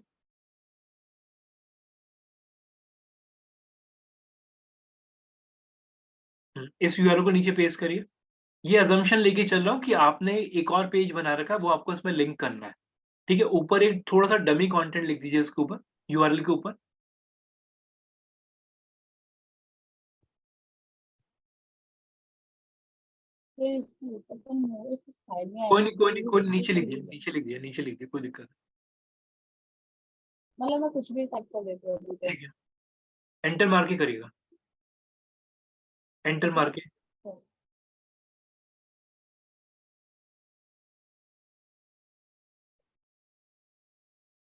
इस यूआरएल को नीचे पेस्ट करिए। ये अजम्पशन लेके चल रहा हूँ कि आपने एक और पेज बना रखा है, वो आपको इसमें लिंक करना है, ठीक है। ऊपर एक थोड़ा सा डमी कंटेंट लिख दीजिए इसके ऊपर, यूआरएल के ऊपर। फिर इसके ऊपर तो नहीं, इसके साइड में कोई आएगी, नहीं, फिर कोई नहीं, इससे नीचे लिख दिए, करेंगे। नीचे लिख दिए, कोई दिक्कत नहीं। मतलब मैं कुछ भी टाइप कर देती हूँ अभी तो। ठीक है, एंटर मार के करिएगा, एंटर मार के।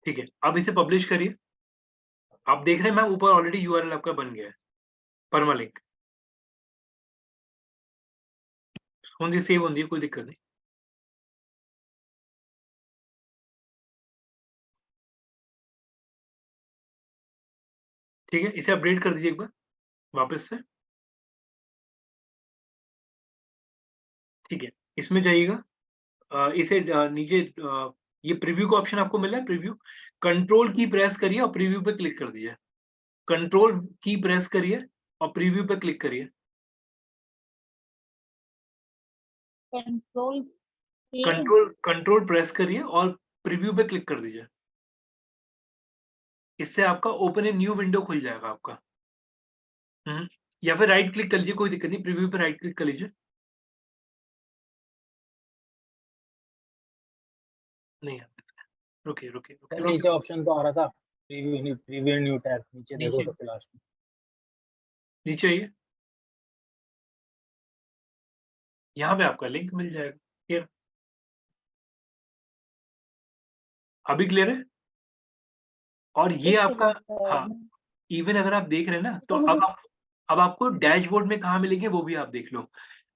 ठीक है, अब इसे पब्लिश करिए। आप देख रहे हैं मैम, ऊपर ऑलरेडी यूआरएल आपका बन गया है, परमालिंक होंगी, सेव होंगी, कोई दिक्कत नहीं। ठीक है, इसे अपडेट कर दीजिए एक बार वापस से। ठीक है, इसमें जाइएगा, इसे नीचे ये प्रीव्यू का ऑप्शन आपको मिला है, प्रीव्यू, कंट्रोल की प्रेस करिए और प्रीव्यू पे क्लिक कर दीजिए, कंट्रोल की प्रेस करिए और प्रीव्यू पे क्लिक करिए, कंट्रोल प्रेस करिए और प्रीव्यू पे क्लिक कर दीजिए। इससे आपका ओपन ए न्यू विंडो खुल जाएगा आपका। या फिर राइट क्लिक कर लीजिए, कोई दिक्कत नहीं, प्रीव्यू पे राइट क्लिक कर लीजिए। नहीं आता इसका। रुकिए रुकिए सर रुकिए नीचे ऑप्शन तो आ रहा था, प्रीव्यू न्यू टैब, नीचे देखो नीचे सबसे लास्ट में। नीचे आइए, यहाँ पे आपका लिंक मिल जाएगा। क्लियर, अभी क्लियर है? और ये एक आपका, सेकंड हाँ, सर, इवन अगर आप देख रहे हैं ना, तो तो मुझे अब आपको डैशबोर्ड में कहाँ मिलेंगे वो भी आप देख लो।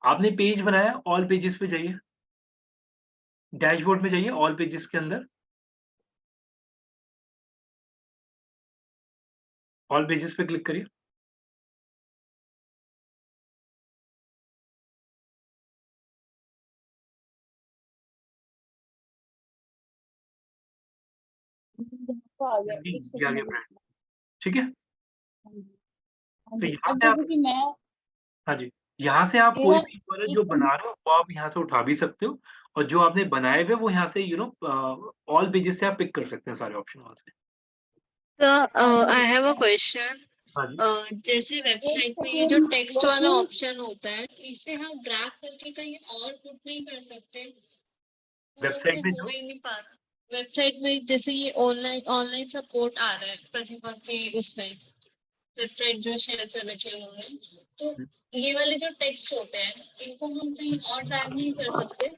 आपने पेज बनाया, ऑल पेजेस पे जाइए, डैशबोर्ड में जाइए, ऑल पेजेस के अंदर, ऑल पेजेस पे क्लिक करिए। तो आ गया, जी, एक ये आ सेकंड गया में। ब्रांड, ठीक है। हाँ जी, हाँ तो जी। यहाँ अब से आप, जैसे कि मैं हाँ जी, यहाँ से आप कोई मेरा भी वाला एक जो बना रहे हो वो आप यहाँ से उठा भी सकते हो, और जो आपने बनाए हुए वो यहाँ से ऑल पेजेस से आप पिक कर सकते हैं सारे ऑप्शन वहाँ से। I have a question. हाँ जी, जैसे एक वेबसाइट में ये जो सेकंड टेक्स्ट वाला लेकिन ऑप्शन होता है, इसे हम ड्रैग करके कहीं और पुट नहीं कर सकते? वो मुझसे वेबसाइट में हो जो, ही नहीं पा रहा। वेबसाइट में जैसे ये ऑनलाइन ऑनलाइन सपोर्ट आ रहा है प्रतिभा के उसमें, वेबसाइट जो शेयर कर रखी है उन्होंने, तो ये वाले जो टेक्स्ट होते हैं इनको हम कहीं और ड्रैग नहीं कर सकते?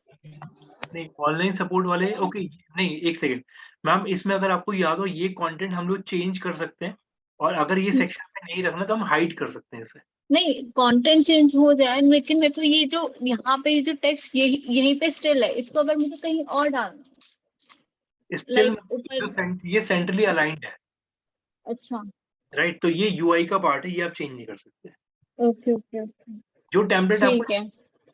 नहीं ऑनलाइन सपोर्ट वाले, ओके, नहीं एक सेकेंड मैम, इसमें अगर आपको याद हो ये कंटेंट हम लोग चेंज कर सकते हैं, और अगर ये सेक्शन में नहीं रखना तो हम हाइड कर सकते हैं इसे। नहीं, कंटेंट चेंज हो जाए, लेकिन मैं तो ये जो यहाँ पे ये जो टेक्स्ट यहीं पे स्टिल है, इसको अगर मुझे कहीं और डालना, स्टिल लाइक ऊपर। ये सेंट्रली अलाइंड है, अच्छा, राइट, तो ये यूआई का पार्ट है, ये आप चेंज नहीं कर सकते। ओके ओके ओके, जो टेम्पलेट आपको, ठीक है,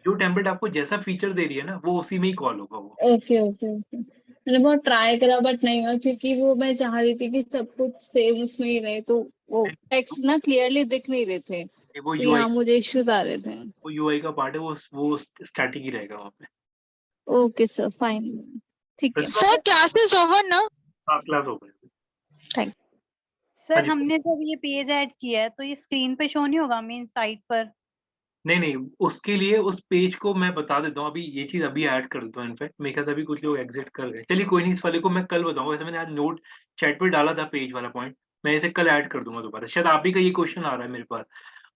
जो टेम्पलेट आपको जैसा फीचर दे रही है ना वो उसी में ही कॉल होगा वो। Okay okay okay. मैंने बहुत ट्राई करा बट नहीं हुआ, क्योंकि वो मैं चाह रही थी कि सब कुछ सेम उसमें ही रहे, तो वो टेक्स्ट ना क्लियरली दिख नहीं रहे थे, वो तो यूआई, यहाँ मुझे इश्यूज आ रहे थे। वो यूआई का पार्ट है, वो स्टैटिक ही रहेगा वहाँ पे। ओके सर, फाइन, ठीक है। प्रतिभा, सर क्लासेस ओवर ना? हाँ क्लास हो गई। थैंक हाँ सर जी, हमने जब ये पेज ऐड किया है तो ये स्क्रीन पे शो नहीं होगा मेन साइट पर? नहीं नहीं, उसके लिए उस पेज को मैं बता देता हूँ, अभी ये चीज अभी ऐड कर देता हूँ। इनफैक्ट मेरे ख्याल से अभी कुछ लोग एग्जिट कर गए, चलिए कोई नहीं, इस वाले को मैं कल बताऊंगा। वैसे मैंने आज नोट चैट पे डाला था पेज वाला पॉइंट, मैं इसे कल ऐड कर दूंगा दोबारा। शायद आप ही का ये क्वेश्चन आ रहा है मेरे पास,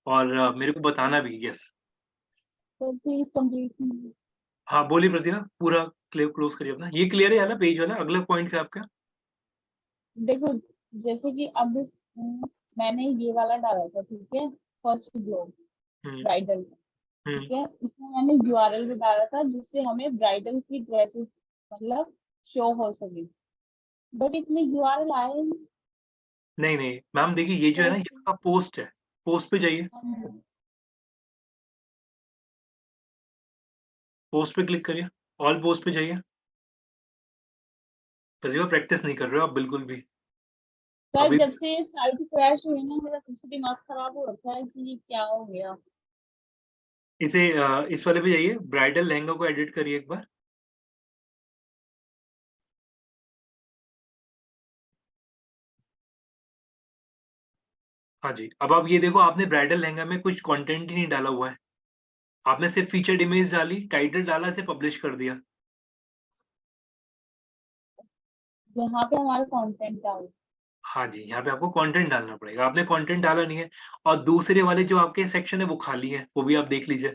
और मेरे को बताना भी। यस, तो प्लीज कंप्लीट। हाँ बोलिए प्रतिभा, पूरा क्लोज करिए अपना। ये क्लियर है ना पेज वाला? अगला पॉइंट क्या आपका? देखो, जैसे कि अब मैंने ये वाला डाला था, ठीक है, फर्स्ट ब्लॉग ब्राइडल, ठीक है, इसमें मैंने यूआरएल भी डाला था जिससे हमें ब्राइडल की ड्रेसेस मतलब शो हो सके, बट इसमें यूआरएल आया ही नहीं। नहीं नहीं मैम, देखिए ये जो है ना, ये आपका पोस्ट है, पोस्ट पे जाइए, पोस्ट पे क्लिक करिए, ऑल पोस्ट पे जाइए। प्रतिभा प्रैक्टिस नहीं कर रहे हो आप बिल्कुल भी। सर अभी जब से साइट क्रैश हुई ना, मेरा सबसे दिमाग खराब हो रखा है कि ये क्या हो गया। इसे इस वाले पे जाइए, ब्राइडल लहंगा को एडिट करिए एक बार। हाँ जी, अब आप ये देखो, आपने ब्राइडल लहंगा में कुछ कंटेंट ही नहीं डाला हुआ है, आपने सिर्फ फीचर्ड इमेज डाली, टाइटल डाला, इसे पब्लिश कर दिया। यहाँ पे हमारा कंटेंट डाल। हाँ जी, यहाँ पे आपको कंटेंट डालना पड़ेगा, आपने कंटेंट डाला नहीं है। और दूसरे वाले जो आपके सेक्शन है वो खाली है, वो भी आप देख लीजिए।